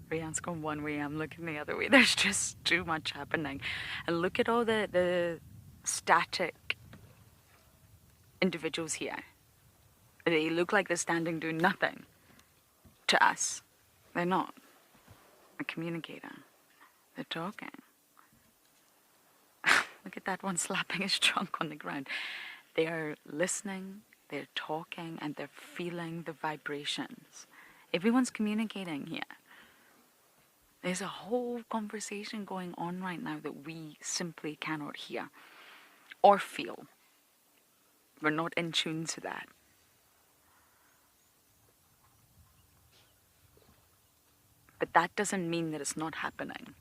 Rian's gone one way, I'm looking the other way. There's just too much happening. And look at all the static individuals here. They look like they're standing doing nothing to us. They're not. They're communicating. They're talking. Look at that one slapping his trunk on the ground. They are listening, they're talking, and they're feeling the vibrations. Everyone's communicating here. There's a whole conversation going on right now that we simply cannot hear or feel. We're not in tune to that. But that doesn't mean that it's not happening.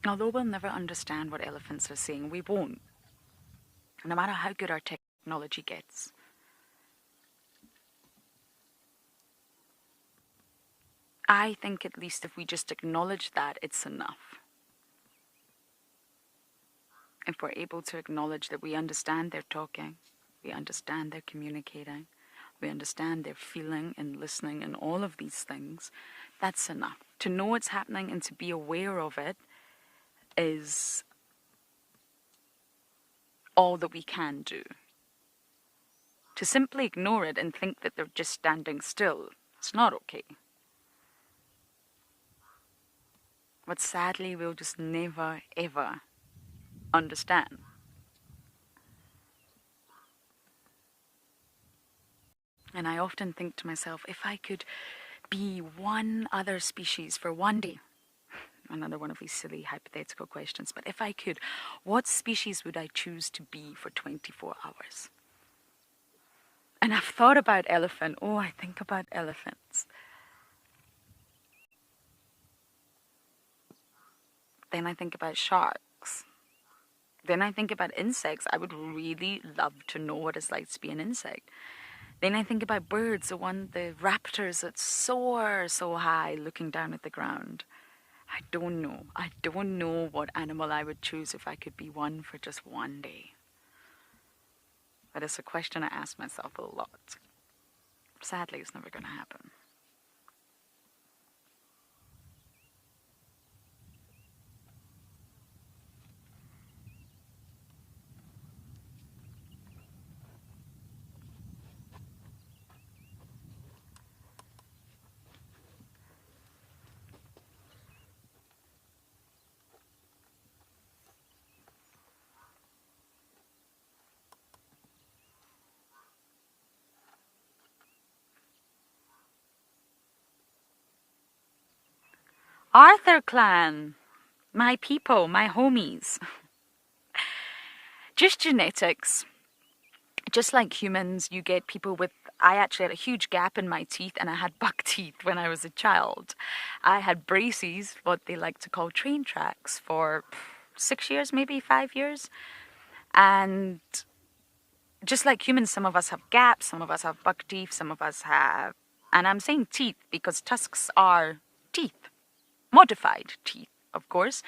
Although we'll never understand what elephants are saying, we won't. No matter how good our technology gets. I think at least if we just acknowledge that, it's enough. If we're able to acknowledge that we understand they're talking, we understand they're communicating, we understand they're feeling and listening and all of these things, that's enough. To know what's happening and to be aware of it is all that we can do. To simply ignore it and think that they're just standing still, it's not okay. But sadly, we'll just never, ever understand. And I often think to myself, if I could be one other species for one day, another one of these silly hypothetical questions, but if I could, what species would I choose to be for 24 hours? And I've thought about elephant. Oh, I think about elephants. Then I think about sharks. Then I think about insects. I would really love to know what it's like to be an insect. Then I think about birds, the raptors that soar so high looking down at the ground. I don't know. I don't know what animal I would choose if I could be one for just one day. But it's a question I ask myself a lot. Sadly, it's never going to happen. Arthur clan, my people, my homies. Just genetics. Just like humans, you get people with... I actually had a huge gap in my teeth and I had buck teeth when I was a child. I had braces, what they like to call train tracks, for 6 years, maybe 5 years. And just like humans, some of us have gaps, some of us have buck teeth, some of us have... And I'm saying teeth because tusks are teeth. Modified teeth, of course.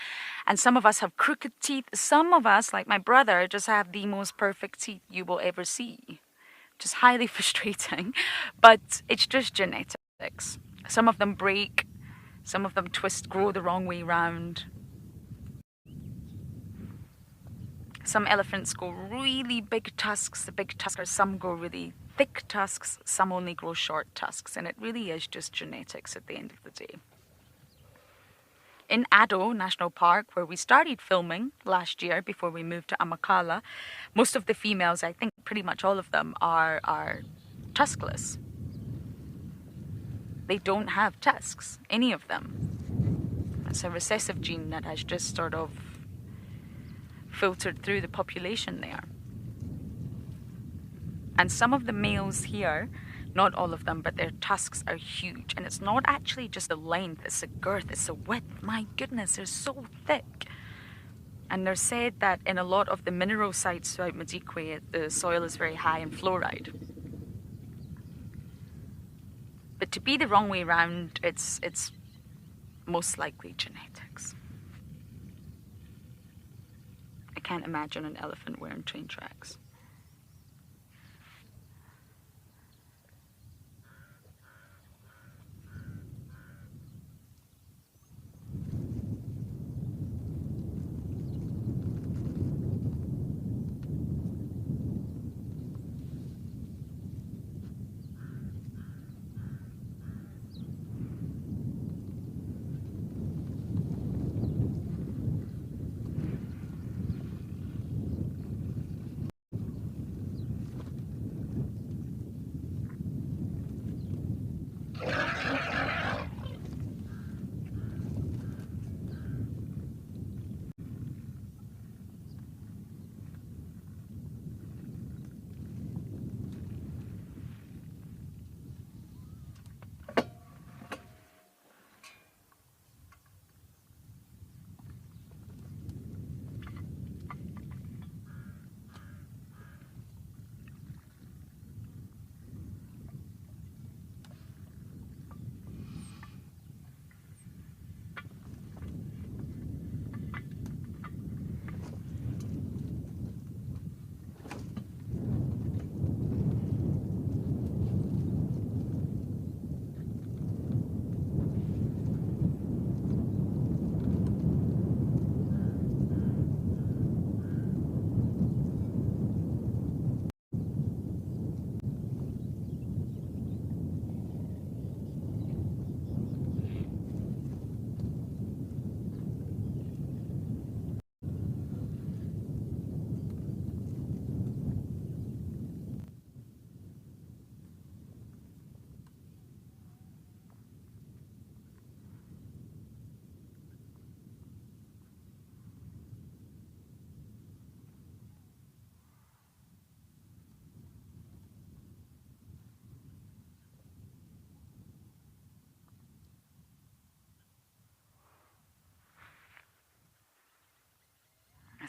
And some of us have crooked teeth. Some of us, like my brother, just have the most perfect teeth you will ever see. Just highly frustrating. But it's just genetics. Some of them break. Some of them twist, grow the wrong way round. Some elephants grow really big tusks. The big tuskers, some grow really thick tusks. Some only grow short tusks. And it really is just genetics at the end of the day. In Addo National Park, where we started filming last year before we moved to Amakala, most of the females, I think pretty much all of them, are tuskless. They don't have tusks, any of them. It's a recessive gene that has just sort of filtered through the population there. And some of the males here, not all of them, but their tusks are huge. And it's not actually just the length, it's the girth, it's the width. My goodness, they're so thick. And they're said that in a lot of the mineral sites throughout Madikwe, the soil is very high in fluoride. But to be the wrong way around, it's most likely genetics. I can't imagine an elephant wearing train tracks.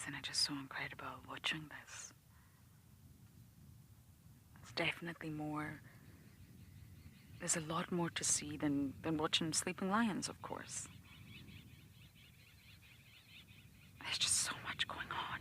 Isn't it just so incredible watching this? It's definitely more. There's a lot more to see than watching Sleeping Lions, of course. There's just so much going on.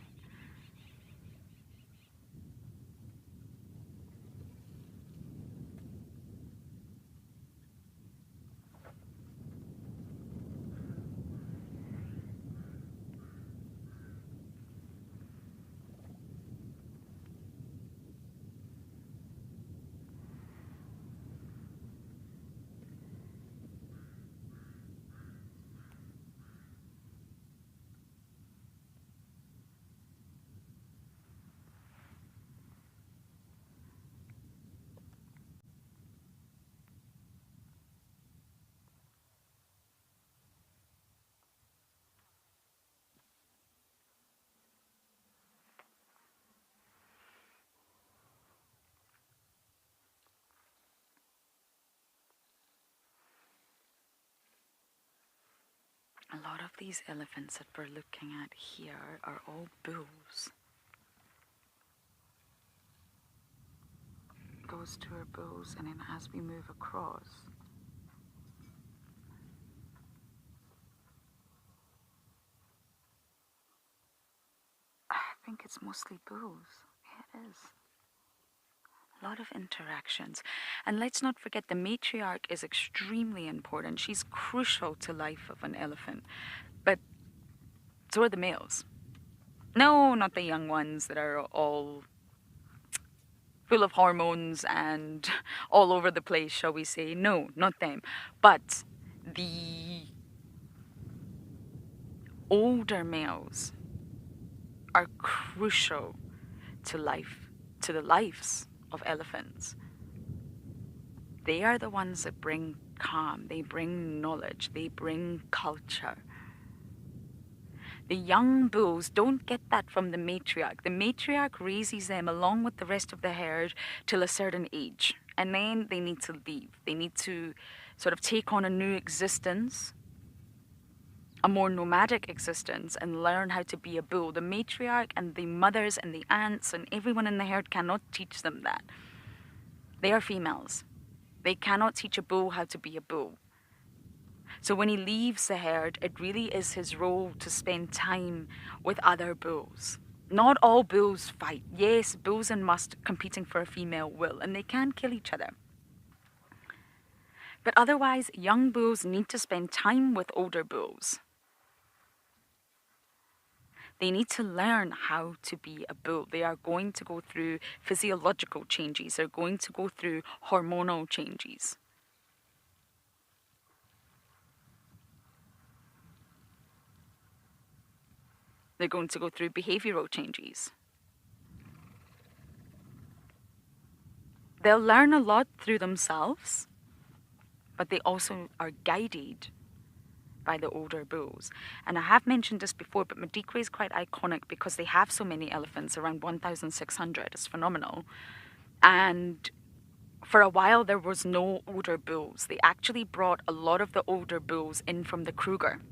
A lot of these elephants that we're looking at here are all bulls. Those two are bulls, and then as we move across, I think it's mostly bulls. Yeah, it is. A lot of interactions. And let's not forget, the matriarch is extremely important. She's crucial to life of an elephant. But so are the males. No, not the young ones that are all full of hormones and all over the place, shall we say. No, not them. But the older males are crucial to life, to the lives of elephants. They are the ones that bring calm, they bring knowledge, they bring culture. The young bulls don't get that from the matriarch. The matriarch raises them along with the rest of the herd till a certain age, and then they need to leave. They need to sort of take on a new existence, a more nomadic existence, and learn how to be a bull. The matriarch and the mothers and the aunts and everyone in the herd cannot teach them that. They are females. They cannot teach a bull how to be a bull. So when he leaves the herd, it really is his role to spend time with other bulls. Not all bulls fight. Yes, bulls and must competing for a female will, and they can kill each other. But otherwise, young bulls need to spend time with older bulls. They need to learn how to be a bull. They are going to go through physiological changes. They're going to go through hormonal changes. They're going to go through behavioral changes. They'll learn a lot through themselves, but they also are guided by the older bulls. And I have mentioned this before, but Madikwe is quite iconic because they have so many elephants, around 1,600. It's phenomenal. And for a while, there was no older bulls. They actually brought a lot of the older bulls in from the Kruger.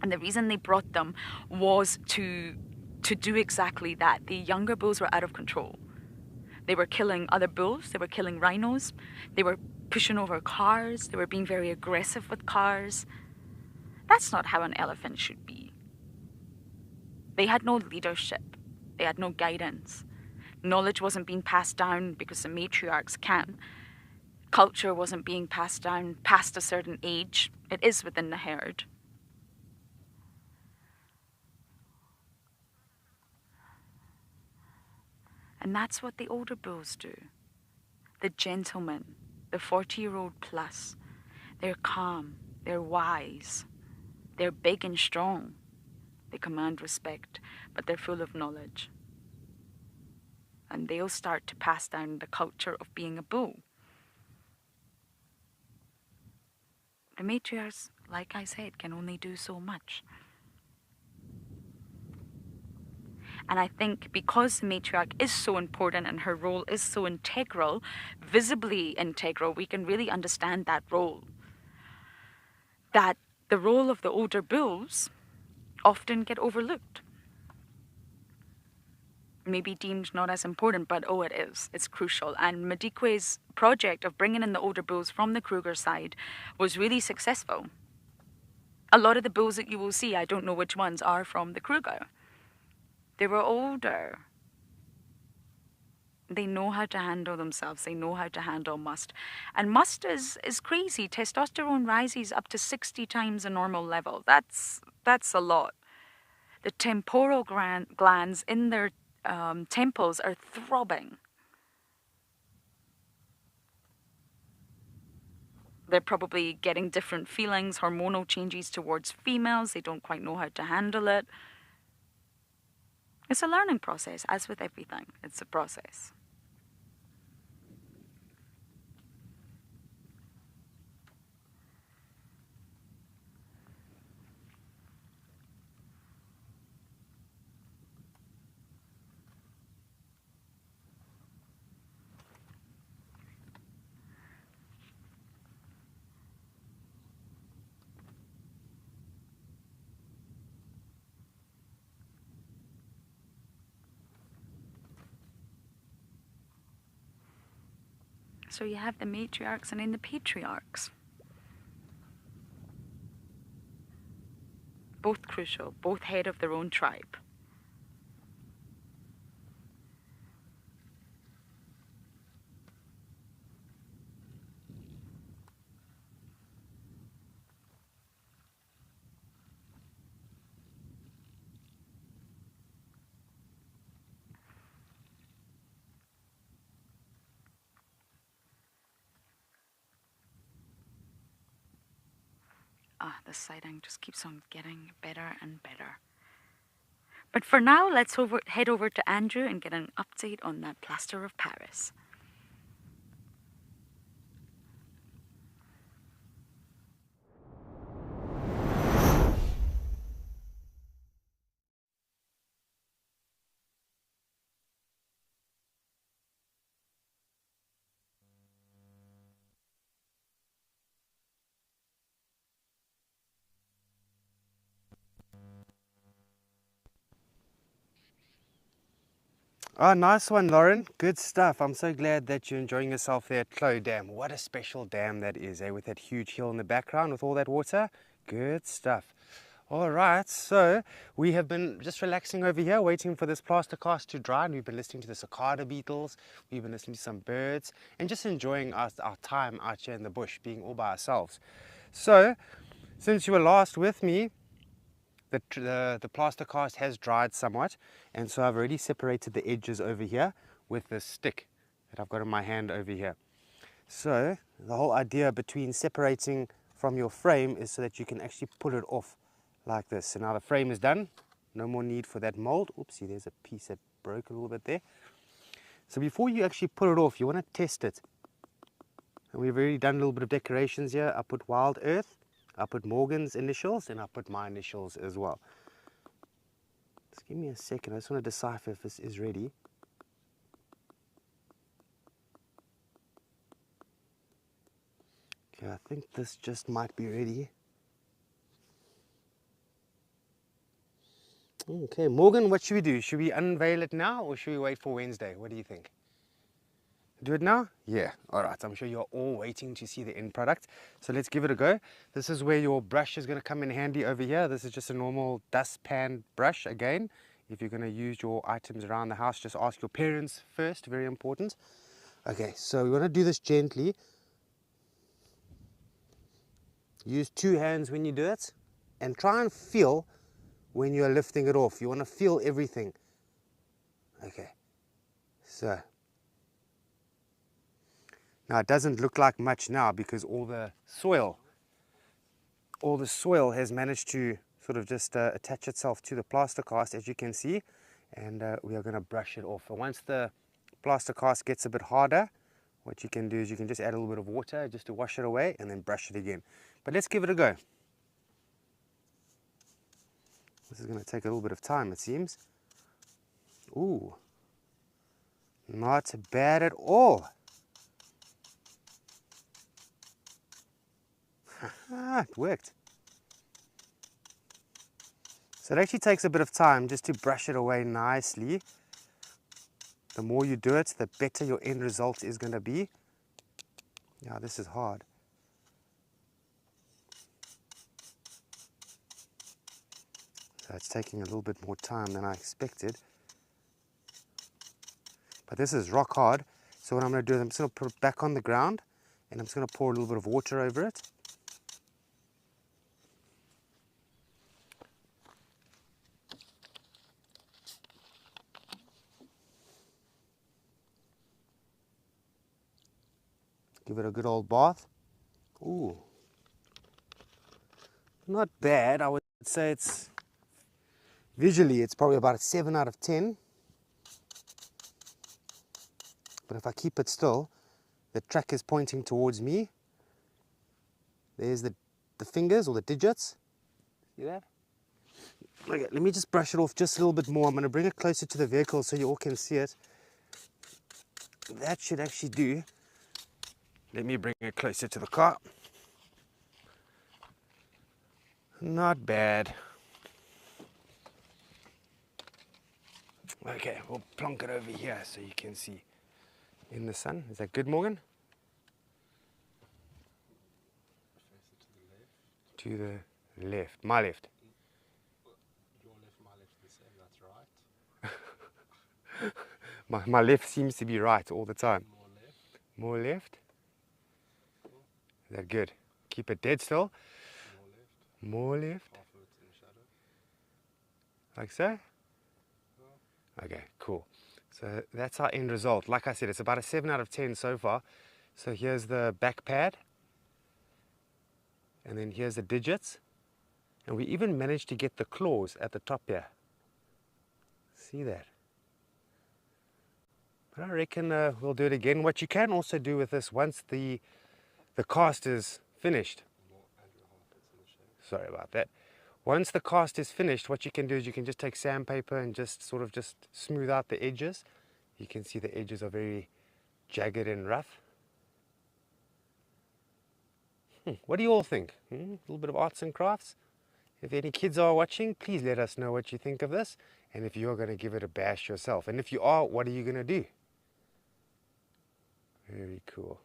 And the reason they brought them was to do exactly that. The younger bulls were out of control. They were killing other bulls. They were killing rhinos. They were pushing over cars. They were being very aggressive with cars. That's not how an elephant should be. They had no leadership. They had no guidance. Knowledge wasn't being passed down because the matriarchs can. Culture wasn't being passed down past a certain age. It is within the herd. And that's what the older bulls do. The gentlemen, the 40-year-old plus, they're calm, they're wise, they're big and strong. They command respect, but they're full of knowledge. And they'll start to pass down the culture of being a bull. The matriarchs, like I said, can only do so much. And I think because the matriarch is so important and her role is so integral, visibly integral, we can really understand that role. That the role of the older bulls often get overlooked. maybe deemed not as important, but oh, it is. It's crucial. And Madikwe's project of bringing in the older bulls from the Kruger side was really successful. A lot of the bulls that you will see, I don't know which ones, are from the Kruger. They were older. They know how to handle themselves. They know how to handle must. And must is crazy. Testosterone rises up to 60 times the normal level. That's a lot. The temporal glands in their temples are throbbing. They're probably getting different feelings, hormonal changes towards females. They don't quite know how to handle it. It's a learning process, as with everything. It's a process. So you have the matriarchs and then the patriarchs. Both crucial, both head of their own tribe. The sighting just keeps on getting better and better. But for now, let's head over to Andrew and get an update on that plaster of Paris. Oh, nice one, Lauren. Good stuff. I'm so glad that you're enjoying yourself there at Clo Dam. What a special dam that is, eh? With that huge hill in the background with all that water. Good stuff. All right, so we have been just relaxing over here, waiting for this plaster cast to dry, and we've been listening to the cicada beetles, we've been listening to some birds, and just enjoying our time out here in the bush, being all by ourselves. So, since you were last with me, the plaster cast has dried somewhat, and so I've already separated the edges over here with this stick that I've got in my hand over here. So the whole idea between separating from your frame is so that you can actually pull it off like this. So now the frame is done, no more need for that mold. Oopsie, there's a piece that broke a little bit there. So before you actually pull it off, you want to test it. And we've already done a little bit of decorations here. I put Wild Earth, I put Morgan's initials, and I put my initials as well. Just give me a second. I just want to decipher if this is ready. Okay, I think this just might be ready. Okay, Morgan, what should we do? Should we unveil it now or should we wait for Wednesday? What do you think? Do it now? Yeah, all right. I'm sure you're all waiting to see the end product. So let's give it a go. This is where your brush is going to come in handy over here. This is just a normal dustpan brush again. If you're going to use your items around the house, just ask your parents first, very important. Okay, so we want to do this gently. Use 2 hands when you do it and try and feel when you're lifting it off. You want to feel everything. Okay, so now it doesn't look like much now because all the soil has managed to sort of just attach itself to the plaster cast, as you can see, and we are going to brush it off. And once the plaster cast gets a bit harder, what you can do is you can just add a little bit of water just to wash it away and then brush it again. But let's give it a go. This is going to take a little bit of time, it seems. Ooh, not bad at all. It worked. So it actually takes a bit of time just to brush it away nicely. The more you do it, the better your end result is going to be. Yeah, this is hard. So it's taking a little bit more time than I expected. But this is rock hard. So what I'm going to do is I'm just going to put it back on the ground and I'm just going to pour a little bit of water over it. Give it a good old bath. Ooh. Not bad. I would say it's, visually it's probably about a 7 out of 10. But if I keep it still, the track is pointing towards me. There's the fingers or the digits. See that? Okay, let me just brush it off just a little bit more. I'm going to bring it closer to the vehicle so you all can see it. That should actually do. Let me bring it closer to the car. Not bad. Okay, we'll plonk it over here so you can see in the sun. Is that good, Morgan? To the left. My left. Your left, my left, the same. That's right. My left seems to be right all the time. More left. More left. Is that good? Keep it dead still. More left. More left. Half of it's in the shadow. Like so? Okay, cool. So that's our end result. Like I said, it's about a 7 out of 10 so far. So here's the back pad. And then here's the digits. And we even managed to get the claws at the top here. See that? But I reckon we'll do it again. What you can also do with this, once the cast is finished. Sorry about that. Once the cast is finished, what you can do is you can just take sandpaper and just sort of just smooth out the edges. You can see the edges are very jagged and rough. What do you all think? A little bit of arts and crafts? If any kids are watching, please let us know what you think of this. And if you're going to give it a bash yourself. And if you are, what are you going to do? Very cool.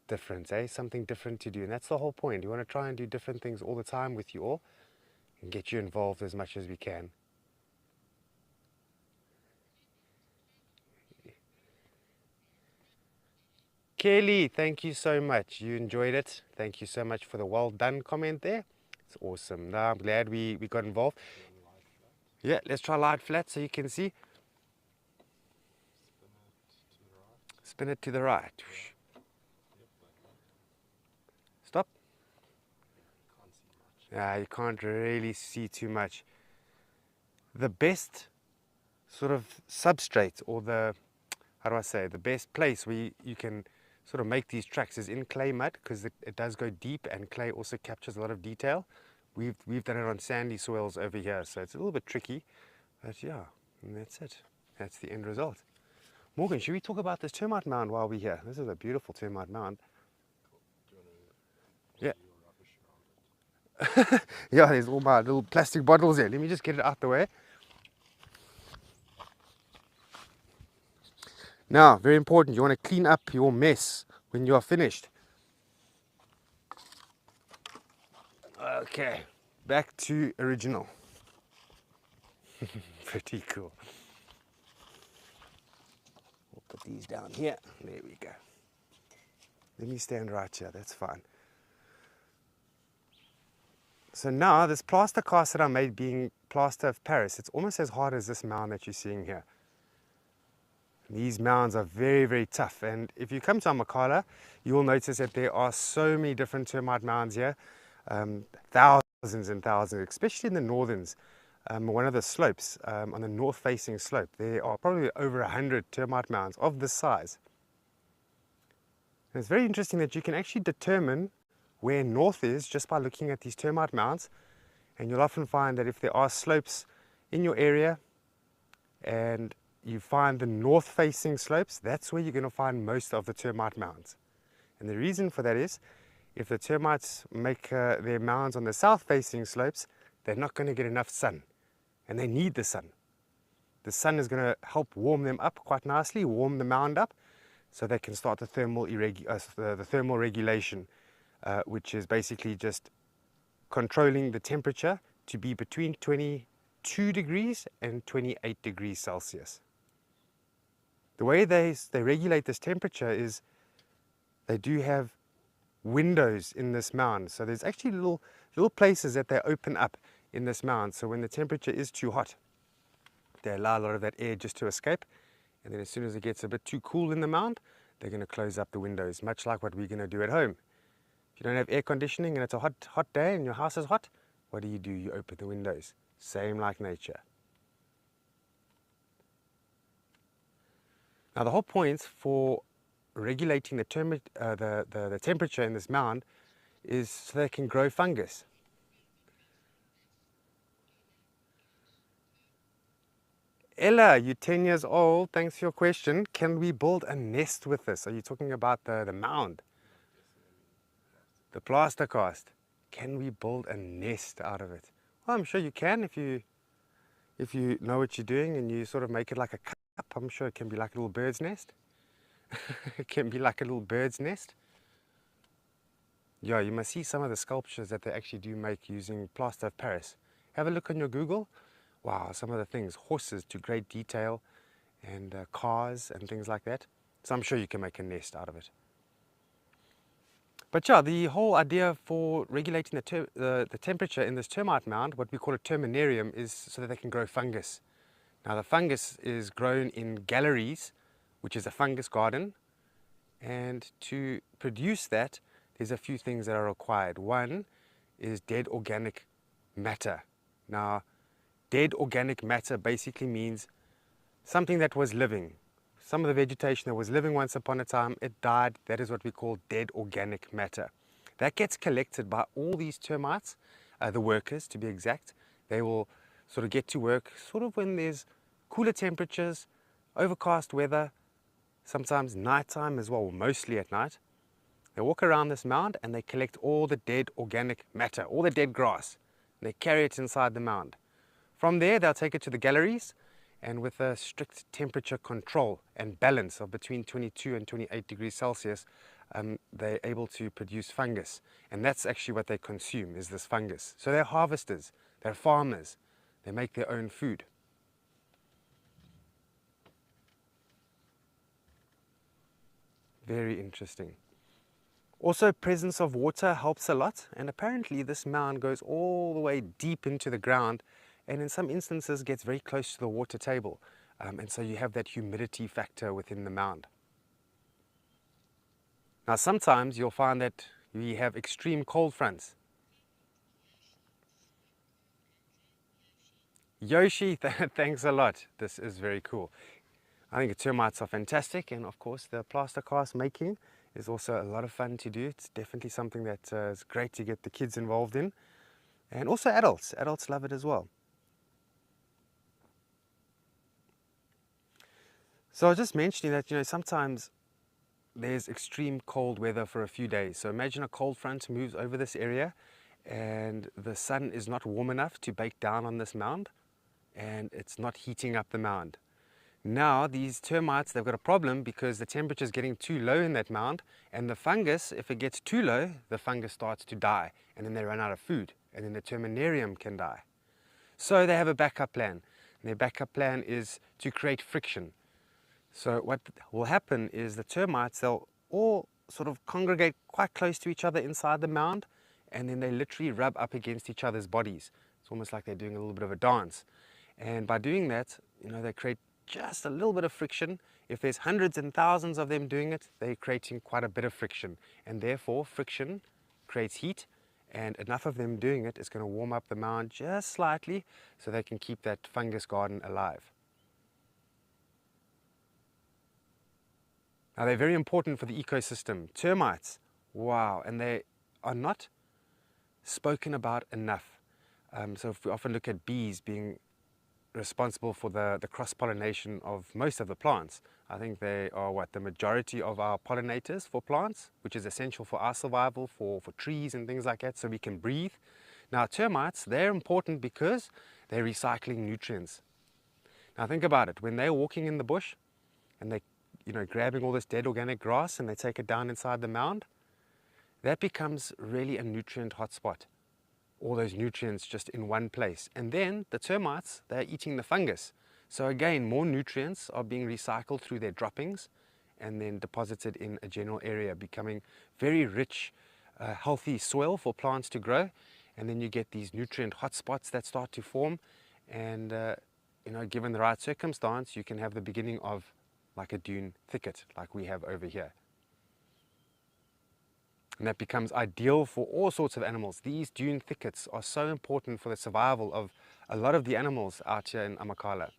Different, eh? Something different to do. And that's the whole point. You want to try and do different things all the time with you all and get you involved as much as we can. Kelly, thank you so much. You enjoyed it. Thank you so much for the well done comment there. It's awesome. Now I'm glad we got involved. Yeah, let's try lie it flat so you can see. Spin it to the right. Stop. Yeah, you can't really see too much. The best sort of substrate, or the, how do I say, the best place where you can sort of make these tracks is in clay mud, because it does go deep and clay also captures a lot of detail. We've done it on sandy soils over here, so it's a little bit tricky, but yeah, and that's it. That's the end result. Morgan, should we talk about this termite mound while we're here? This is a beautiful termite mound. Yeah. Yeah, there's all my little plastic bottles there. Let me just get it out the way. Now, very important, you want to clean up your mess when you are finished. Okay, back to original. Pretty cool. We'll put these down here. There we go. Let me stand right here, that's fine. So now, this plaster cast that I made being plaster of Paris, it's almost as hard as this mound that you're seeing here. These mounds are very, very tough, and if you come to Amakhala, you will notice that there are so many different termite mounds here, thousands and thousands, especially in the northerns. One of the slopes, on the north-facing slope, there are probably over 100 termite mounds of this size. And it's very interesting that you can actually determine where north is just by looking at these termite mounds, and you'll often find that if there are slopes in your area and you find the north-facing slopes, that's where you're going to find most of the termite mounds. And the reason for that is, if the termites make their mounds on the south-facing slopes, they're not going to get enough sun, and they need the sun. the sun is going to help warm them up quite nicely, warm the mound up, so they can start the thermal regulation, which is basically just controlling the temperature to be between 22 degrees and 28 degrees Celsius. The way they regulate this temperature is they do have windows in this mound. So there's actually little places that they open up in this mound. So when the temperature is too hot, they allow a lot of that air just to escape. And then as soon as it gets a bit too cool in the mound, they're going to close up the windows, much like what we're going to do at home. If you don't have air conditioning and it's a hot day and your house is hot, what do? You open the windows. Same like nature. Now the whole point for regulating the temperature in this mound is so they can grow fungus. Ella, you're 10 years old. Thanks for your question. Can we build a nest with this? Are you talking about the mound? The plaster cast. Can we build a nest out of it? Well, I'm sure you can if you know what you're doing and you sort of make it like a cup. I'm sure it can be like a little bird's nest. It can be like a little bird's nest. Yeah, you must see some of the sculptures that they actually do make using plaster of Paris. Have a look on your Google. Wow, some of the things, horses to great detail, and cars and things like that. So I'm sure you can make a nest out of it. But yeah, the whole idea for regulating the temperature in this termite mound, what we call a terminarium, is so that they can grow fungus. Now the fungus is grown in galleries, which is a fungus garden, and to produce that, there's a few things that are required. One is dead organic matter. Now, dead organic matter basically means something that was living. Some of the vegetation that was living once upon a time, it died. That is what we call dead organic matter. That gets collected by all these termites, the workers to be exact. They will sort of get to work sort of when there's cooler temperatures, overcast weather, sometimes nighttime as well, mostly at night. They walk around this mound and they collect all the dead organic matter, all the dead grass, and they carry it inside the mound. From there, they'll take it to the galleries, and with a strict temperature control and balance of between 22 and 28 degrees Celsius, they're able to produce fungus. And that's actually what they consume, is this fungus. So they're harvesters, they're farmers, they make their own food. Very interesting. Also, presence of water helps a lot, and apparently this mound goes all the way deep into the ground, and in some instances gets very close to the water table, and so you have that humidity factor within the mound. Now sometimes you'll find that we have extreme cold fronts. Yoshi, thanks a lot. This is very cool. I think the termites are fantastic, and of course the plaster cast making is also a lot of fun to do. It's definitely something that is great to get the kids involved in, and also adults. Adults love it as well. So I was just mentioning that, sometimes there's extreme cold weather for a few days. So imagine a cold front moves over this area and the sun is not warm enough to bake down on this mound, and it's not heating up the mound. Now these termites, they've got a problem because the temperature is getting too low in that mound, and the fungus, if it gets too low, the fungus starts to die, and then they run out of food, and then the terminarium can die. So they have a backup plan, and their backup plan is to create friction. So what will happen is the termites, they'll all sort of congregate quite close to each other inside the mound, and then they literally rub up against each other's bodies. It's almost like they're doing a little bit of a dance. And by doing that, they create just a little bit of friction. If there's hundreds and thousands of them doing it, they're creating quite a bit of friction. And therefore, friction creates heat, and enough of them doing it is going to warm up the mound just slightly so they can keep that fungus garden alive. Now, they're very important for the ecosystem. Termites, wow, and they are not spoken about enough. So if we often look at bees being responsible for the cross-pollination of most of the plants, I think they are the majority of our pollinators for plants, which is essential for our survival, for trees and things like that, so we can breathe. Now termites, they're important because they're recycling nutrients. Now think about it, when they're walking in the bush and they, grabbing all this dead organic grass and they take it down inside the mound, that becomes really a nutrient hotspot. All those nutrients just in one place. And then the termites, they're eating the fungus. So again, more nutrients are being recycled through their droppings and then deposited in a general area, becoming very rich, healthy soil for plants to grow. And then you get these nutrient hotspots that start to form. And, given the right circumstance, you can have the beginning of like a dune thicket, like we have over here. And that becomes ideal for all sorts of animals. These dune thickets are so important for the survival of a lot of the animals out here in Amakhala.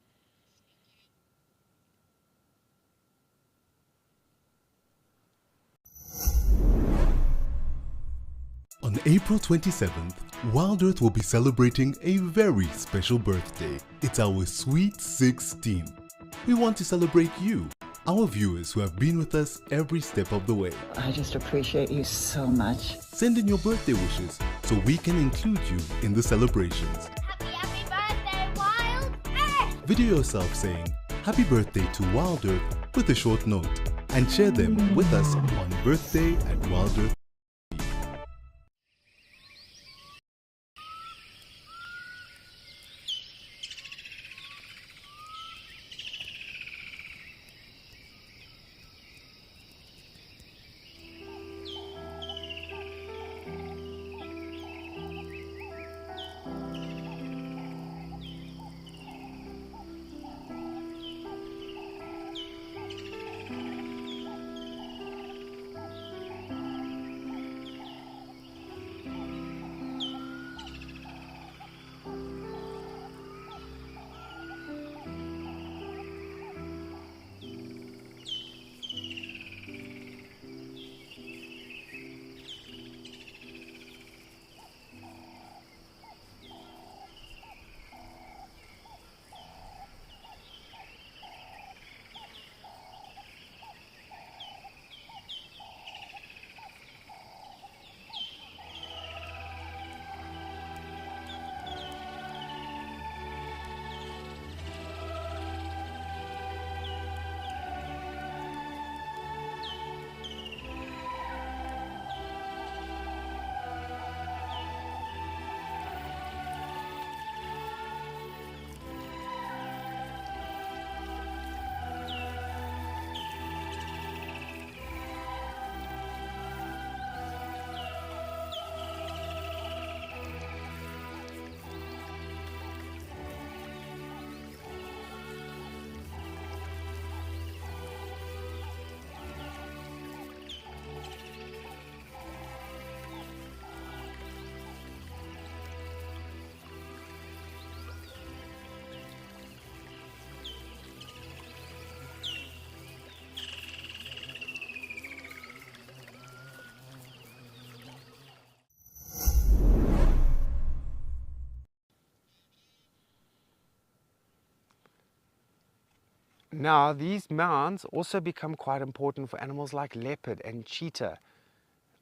On April 27th, Wild Earth will be celebrating a very special birthday. It's our Sweet 16. We want to celebrate you, our viewers who have been with us every step of the way. I just appreciate you so much. Send in your birthday wishes so we can include you in the celebrations. Happy birthday, Wild Earth! Video yourself saying happy birthday to Wild Earth with a short note and share them with us on birthday@wildearth. Now, these mounds also become quite important for animals like leopard and cheetah.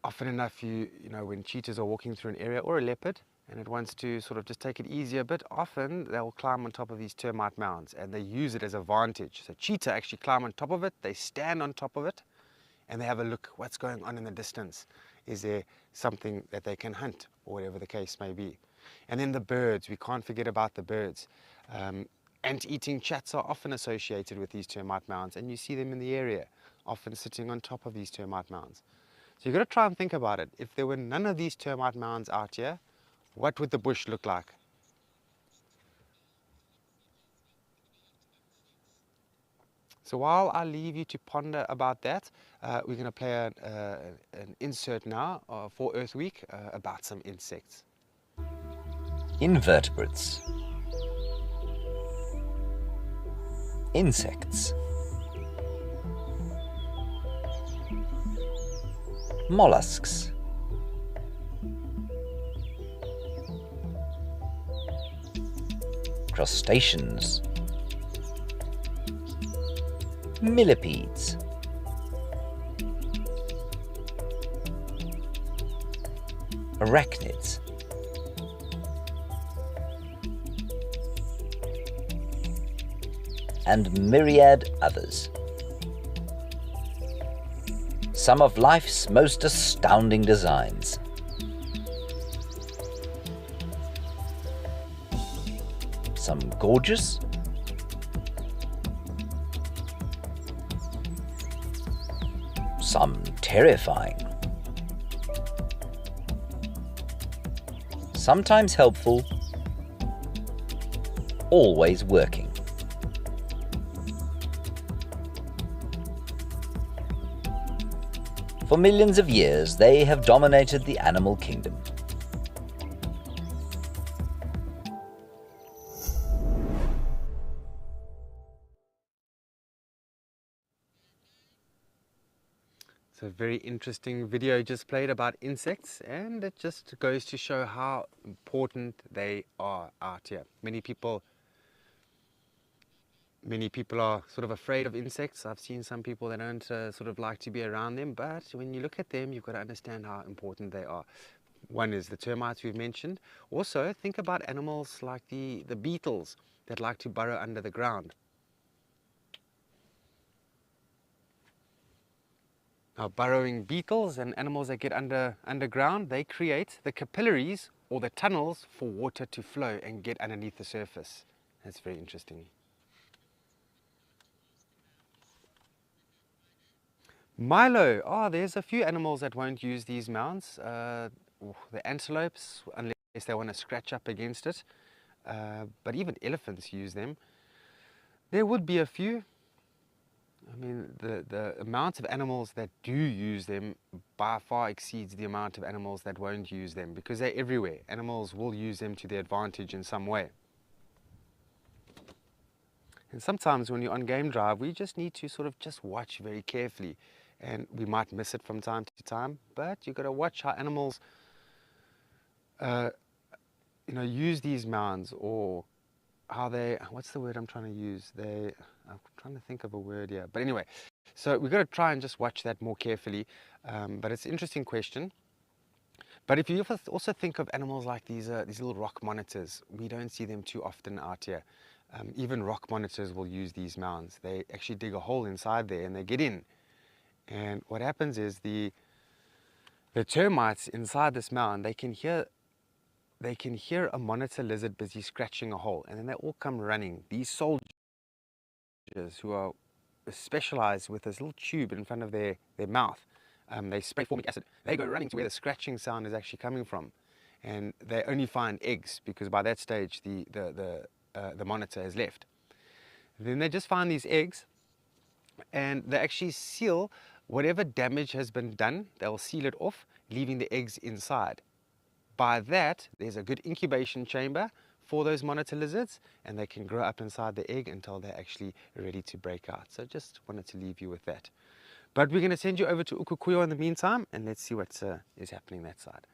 Often enough, when cheetahs are walking through an area, or a leopard, and it wants to sort of just take it easy a bit, often they'll climb on top of these termite mounds and they use it as a vantage. So cheetah actually climb on top of it, they stand on top of it, and they have a look, what's going on in the distance? Is there something that they can hunt, or whatever the case may be? And then the birds, we can't forget about the birds. Ant-eating chats are often associated with these termite mounds, and you see them in the area, often sitting on top of these termite mounds. So you've got to try and think about it. If there were none of these termite mounds out here, what would the bush look like? So while I leave you to ponder about that, we're going to play an insert now for Earth Week about some insects. Invertebrates. Insects. Mollusks. Crustaceans. Millipedes. Arachnids. and myriad others. Some of life's most astounding designs. Some gorgeous, some terrifying, sometimes helpful, always working. For millions of years, they have dominated the animal kingdom. It's a very interesting video just played about insects, and it just goes to show how important they are out here. Many people are sort of afraid of insects. I've seen some people that don't sort of like to be around them, but when you look at them, you've got to understand how important they are. One is the termites we've mentioned. Also, think about animals like the beetles that like to burrow under the ground. Now, burrowing beetles and animals that get underground, they create the capillaries or the tunnels for water to flow and get underneath the surface. That's very interesting. Milo. Oh, there's a few animals that won't use these mounds. The antelopes, unless they want to scratch up against it. But even elephants use them. There would be a few. I mean, the amount of animals that do use them by far exceeds the amount of animals that won't use them, because they're everywhere. Animals will use them to their advantage in some way. And sometimes when you're on game drive, we just need to sort of just watch very carefully. And we might miss it from time to time, but you've got to watch how animals use these mounds, or how they, what's the word I'm trying to use? I'm trying to think of a word here. But anyway, so we've got to try and just watch that more carefully. But it's an interesting question. But if you also think of animals like these little rock monitors, we don't see them too often out here. Even rock monitors will use these mounds. They actually dig a hole inside there and they get in. And what happens is the termites inside this mound, they can hear a monitor lizard busy scratching a hole, and then they all come running. These soldiers who are specialized with this little tube in front of their mouth, they spray formic acid. They go running to where the scratching sound is actually coming from, and they only find eggs, because by that stage the monitor has left. Then they just find these eggs, and they actually seal whatever damage has been done. They'll seal it off, leaving the eggs inside. By that, there's a good incubation chamber for those monitor lizards, and they can grow up inside the egg until they're actually ready to break out. So just wanted to leave you with that. But we're going to send you over to Ukukuyo in the meantime, and let's see what is happening that side.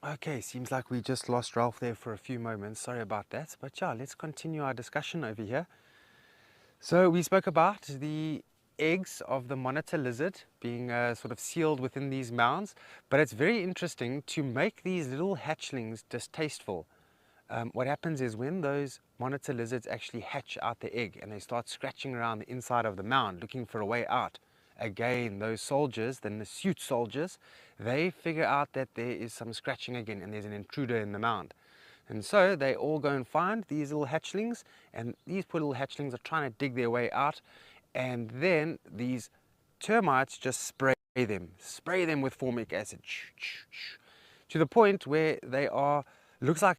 Okay, seems like we just lost Ralph there for a few moments. Sorry about that. But yeah, let's continue our discussion over here. So we spoke about the eggs of the monitor lizard being sort of sealed within these mounds, but it's very interesting to make these little hatchlings distasteful. What happens is when those monitor lizards actually hatch out the egg and they start scratching around the inside of the mound looking for a way out, again, those soldiers, the Nasute soldiers, they figure out that there is some scratching again and there's an intruder in the mound. And so they all go and find these little hatchlings, and these poor little hatchlings are trying to dig their way out, and then these termites just spray them with formic acid, to the point where they are, looks like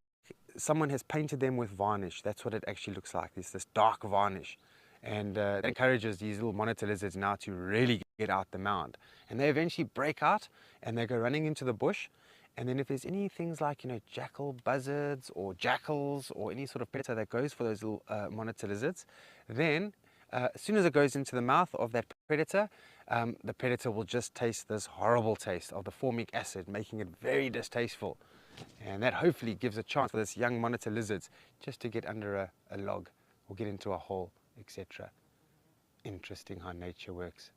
someone has painted them with varnish. That's what it actually looks like, this dark varnish. And that encourages these little monitor lizards now to really get out the mound. And they eventually break out and they go running into the bush. And then if there's any things like, jackal buzzards or jackals or any sort of predator that goes for those little monitor lizards, then as soon as it goes into the mouth of that predator, the predator will just taste this horrible taste of the formic acid, making it very distasteful. And that hopefully gives a chance for this young monitor lizards just to get under a log or get into a hole, etc. Interesting how nature works.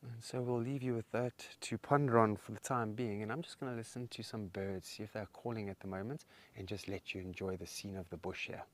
And so we'll leave you with that to ponder on for the time being, and I'm just going to listen to some birds, see if they're calling at the moment, and just let you enjoy the scene of the bush here.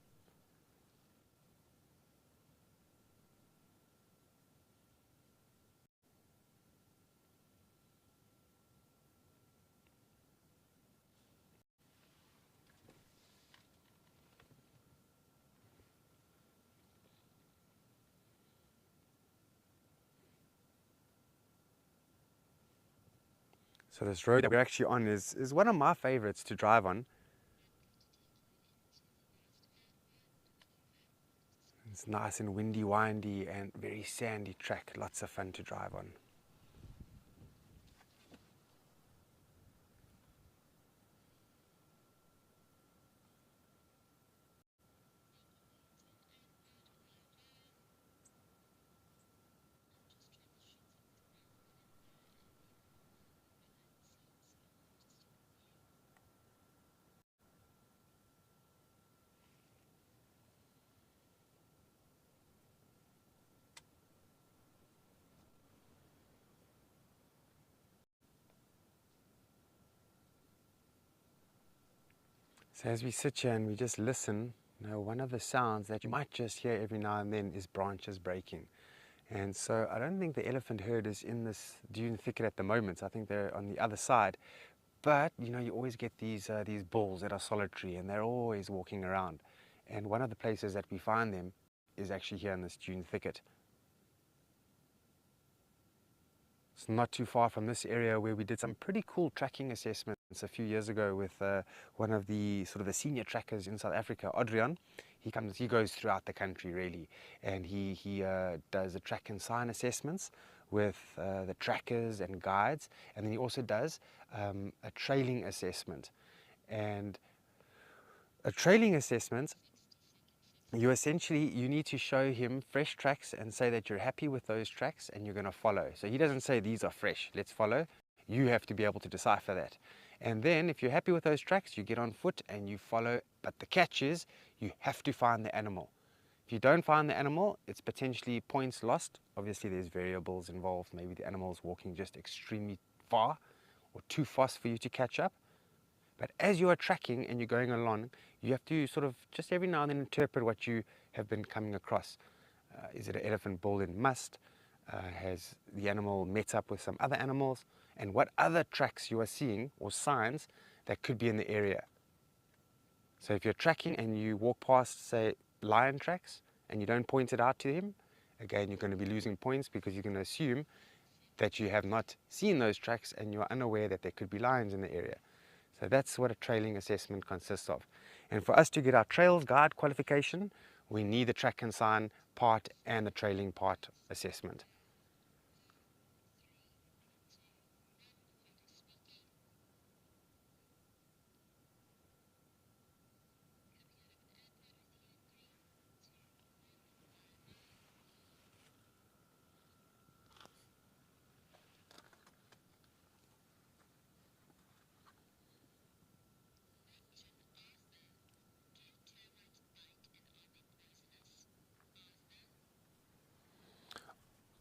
So this road that we're actually on is one of my favorites to drive on. It's nice and windy, windy, and very sandy track. Lots of fun to drive on. So as we sit here and we just listen, one of the sounds that you might just hear every now and then is branches breaking. And so I don't think the elephant herd is in this dune thicket at the moment. I think they're on the other side. But, you always get these bulls that are solitary and they're always walking around. And one of the places that we find them is actually here in this dune thicket. It's not too far from this area where we did some pretty cool tracking assessments a few years ago with one of the the senior trackers in South Africa, Adrian. He goes throughout the country really, and he does the track and sign assessments with the trackers and guides, and then he also does a trailing assessment. And a trailing assessment, you need to show him fresh tracks and say that you're happy with those tracks and you're going to follow. So he doesn't say these are fresh, let's follow. You have to be able to decipher that. And then if you're happy with those tracks, you get on foot and you follow. But the catch is you have to find the animal. If you don't find the animal, it's potentially points lost. Obviously there's variables involved. Maybe the animal's walking just extremely far or too fast for you to catch up. But as you are tracking and you're going along, you have to just every now and then interpret what you have been coming across. Is it an elephant bull in must? Has the animal met up with some other animals? And what other tracks you are seeing or signs that could be in the area. So if you're tracking and you walk past, say, lion tracks and you don't point it out to him, again, you're going to be losing points because you're going to assume that you have not seen those tracks and you're unaware that there could be lions in the area. So that's what a trailing assessment consists of. And for us to get our trails guide qualification, we need the track and sign part and the trailing part assessment.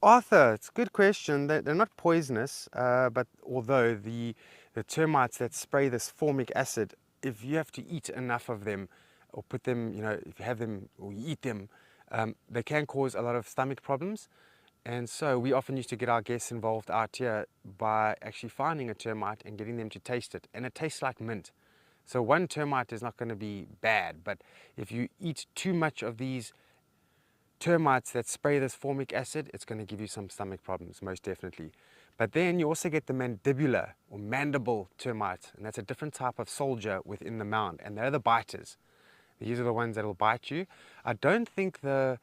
Arthur, it's a good question. They're not poisonous, but although the termites that spray this formic acid, if you have to eat enough of them or put them, if you have them or you eat them, they can cause a lot of stomach problems. And so we often used to get our guests involved out here by actually finding a termite and getting them to taste it. And it tastes like mint. So one termite is not going to be bad, but if you eat too much of these termites that spray this formic acid, it's going to give you some stomach problems, most definitely. But then you also get the mandibular or mandible termite, and that's a different type of soldier within the mound, and they're the biters. These are the ones that will bite you. I don't think the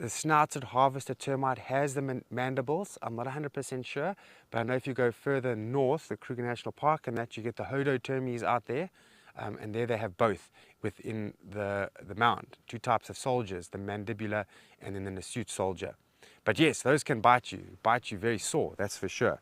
snouted harvester termite has the mandibles. I'm not 100% sure, but I know if you go further north, the Kruger National Park, and that you get the hodotermes out there, and there they have both within the mound. Two types of soldiers, the mandibular and then the hirsute soldier. But yes, those can bite you very sore, that's for sure.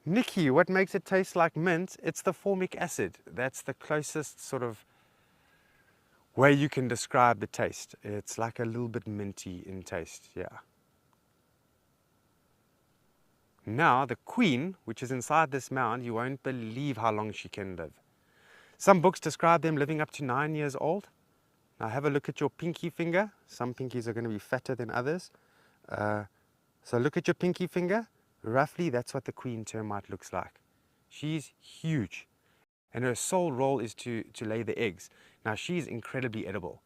Nikki, what makes it taste like mint? It's the formic acid. That's the closest sort of way you can describe the taste. It's like a little bit minty in taste, yeah. Now, the queen, which is inside this mound, you won't believe how long she can live. Some books describe them living up to 9 years old. Now, have a look at your pinky finger. Some pinkies are going to be fatter than others. So look at your pinky finger. Roughly, that's what the queen termite looks like. She's huge, and her sole role is to lay the eggs. Now, she's incredibly edible.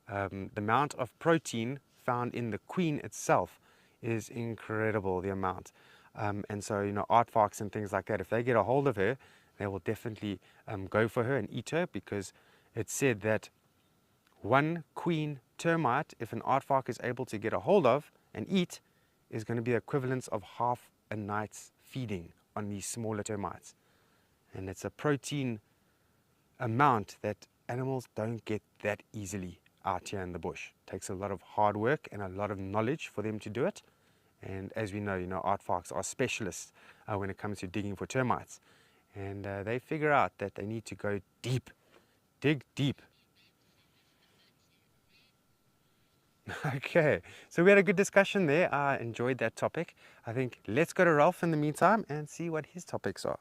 The amount of protein found in the queen itself is incredible, the amount. And so, aardvarks and things like that, if they get a hold of her, they will definitely go for her and eat her, because it's said that one queen termite, if an aardvark is able to get a hold of and eat, is going to be the equivalent of half a night's feeding on these smaller termites. And it's a protein amount that animals don't get that easily out here in the bush. It takes a lot of hard work and a lot of knowledge for them to do it. And as we know, aardvarks are specialists when it comes to digging for termites. And they figure out that they need to go deep, dig deep. Okay, so we had a good discussion there. I enjoyed that topic. I think let's go to Ralph in the meantime and see what his topics are.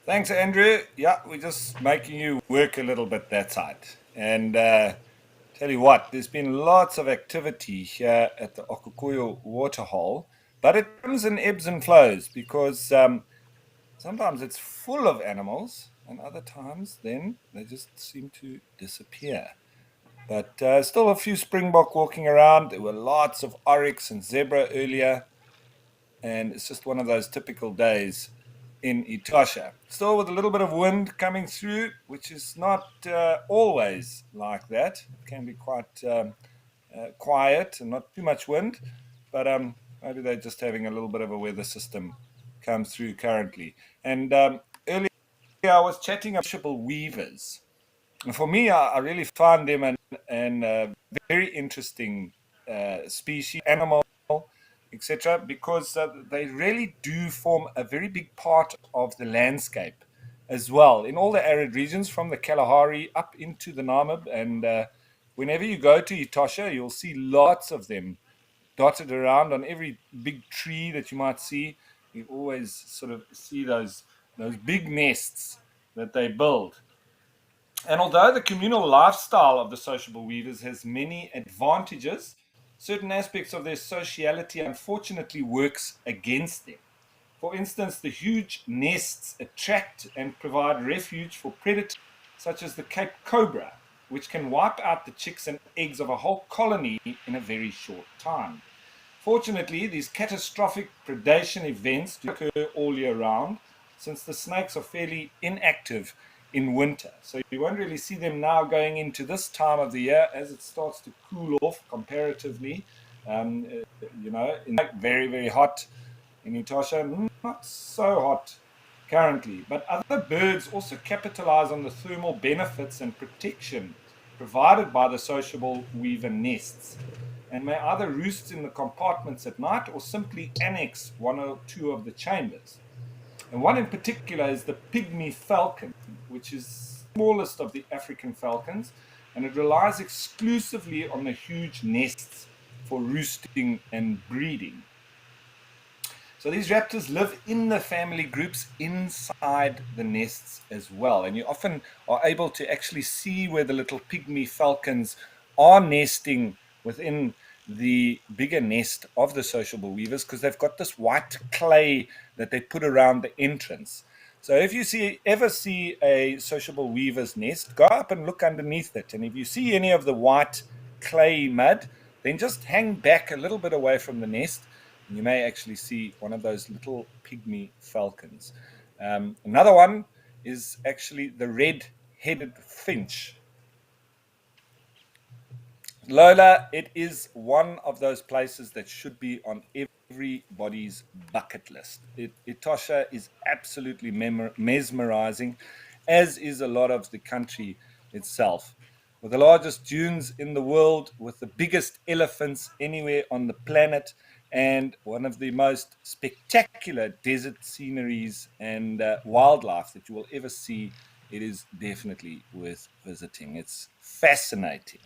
Thanks, Andrew. Yeah, we're just making you work a little bit that side. And tell you what, there's been lots of activity here at the Okukuyu waterhole, but it comes in ebbs and flows, because sometimes it's full of animals, and other times then they just seem to disappear. But still a few springbok walking around. There were lots of oryx and zebra earlier, and it's just one of those typical days in Etosha. Still with a little bit of wind coming through, which is not always like that. It can be quite quiet and not too much wind, but maybe they're just having a little bit of a weather system come through currently. And earlier I was chatting about sociable weavers. And for me, I really find them an very interesting species, animal, etc., because they really do form a very big part of the landscape as well, in all the arid regions from the Kalahari up into the Namib. And whenever you go to Etosha, you'll see lots of them dotted around on every big tree that you might see. You always sort of see those big nests that they build. And although the communal lifestyle of the sociable weavers has many advantages, certain aspects of their sociality unfortunately works against them. For instance, the huge nests attract and provide refuge for predators such as the Cape cobra, which can wipe out the chicks and eggs of a whole colony in a very short time. Fortunately, these catastrophic predation events do occur all year round, since the snakes are fairly inactive in winter. So you won't really see them now going into this time of the year as it starts to cool off comparatively. In very, very hot in Etosha. Not so hot currently, but other birds also capitalize on the thermal benefits and protection provided by the sociable weaver nests, and may either roost in the compartments at night or simply annex one or two of the chambers. And one in particular is the pygmy falcon, which is the smallest of the African falcons, and it relies exclusively on the huge nests for roosting and breeding. So these raptors live in the family groups inside the nests as well. And you often are able to actually see where the little pygmy falcons are nesting within the bigger nest of the sociable weavers, because they've got this white clay that they put around the entrance. So if you ever see a sociable weaver's nest, go up and look underneath it. And if you see any of the white clay mud, then just hang back a little bit away from the nest. You may actually see one of those little pygmy falcons. Another one is actually the red-headed finch. Lola, it is one of those places that should be on everybody's bucket list. Etosha is absolutely mesmerizing, as is a lot of the country itself. With the largest dunes in the world, with the biggest elephants anywhere on the planet, and one of the most spectacular desert sceneries and wildlife that you will ever see, it is definitely worth visiting. It's fascinating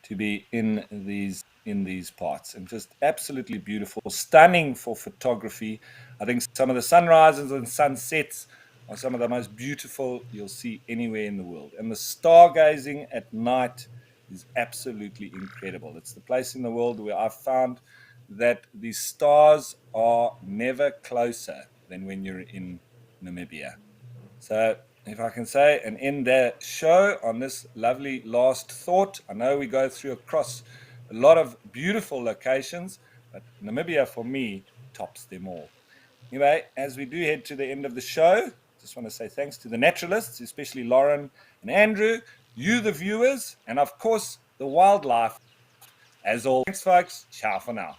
to be in these parts, and just absolutely beautiful, stunning for photography. I think some of the sunrises and sunsets are some of the most beautiful you'll see anywhere in the world. And the stargazing at night is absolutely incredible. It's the place in the world where I've found that the stars are never closer than when you're in Namibia. So if I can say and end the show on this lovely last thought, I know we go across a lot of beautiful locations, but Namibia for me tops them all. Anyway, as we do head to the end of the show, just want to say thanks to the naturalists, especially Lauren and Andrew, you the viewers, and of course the wildlife. As always, thanks folks, ciao for now.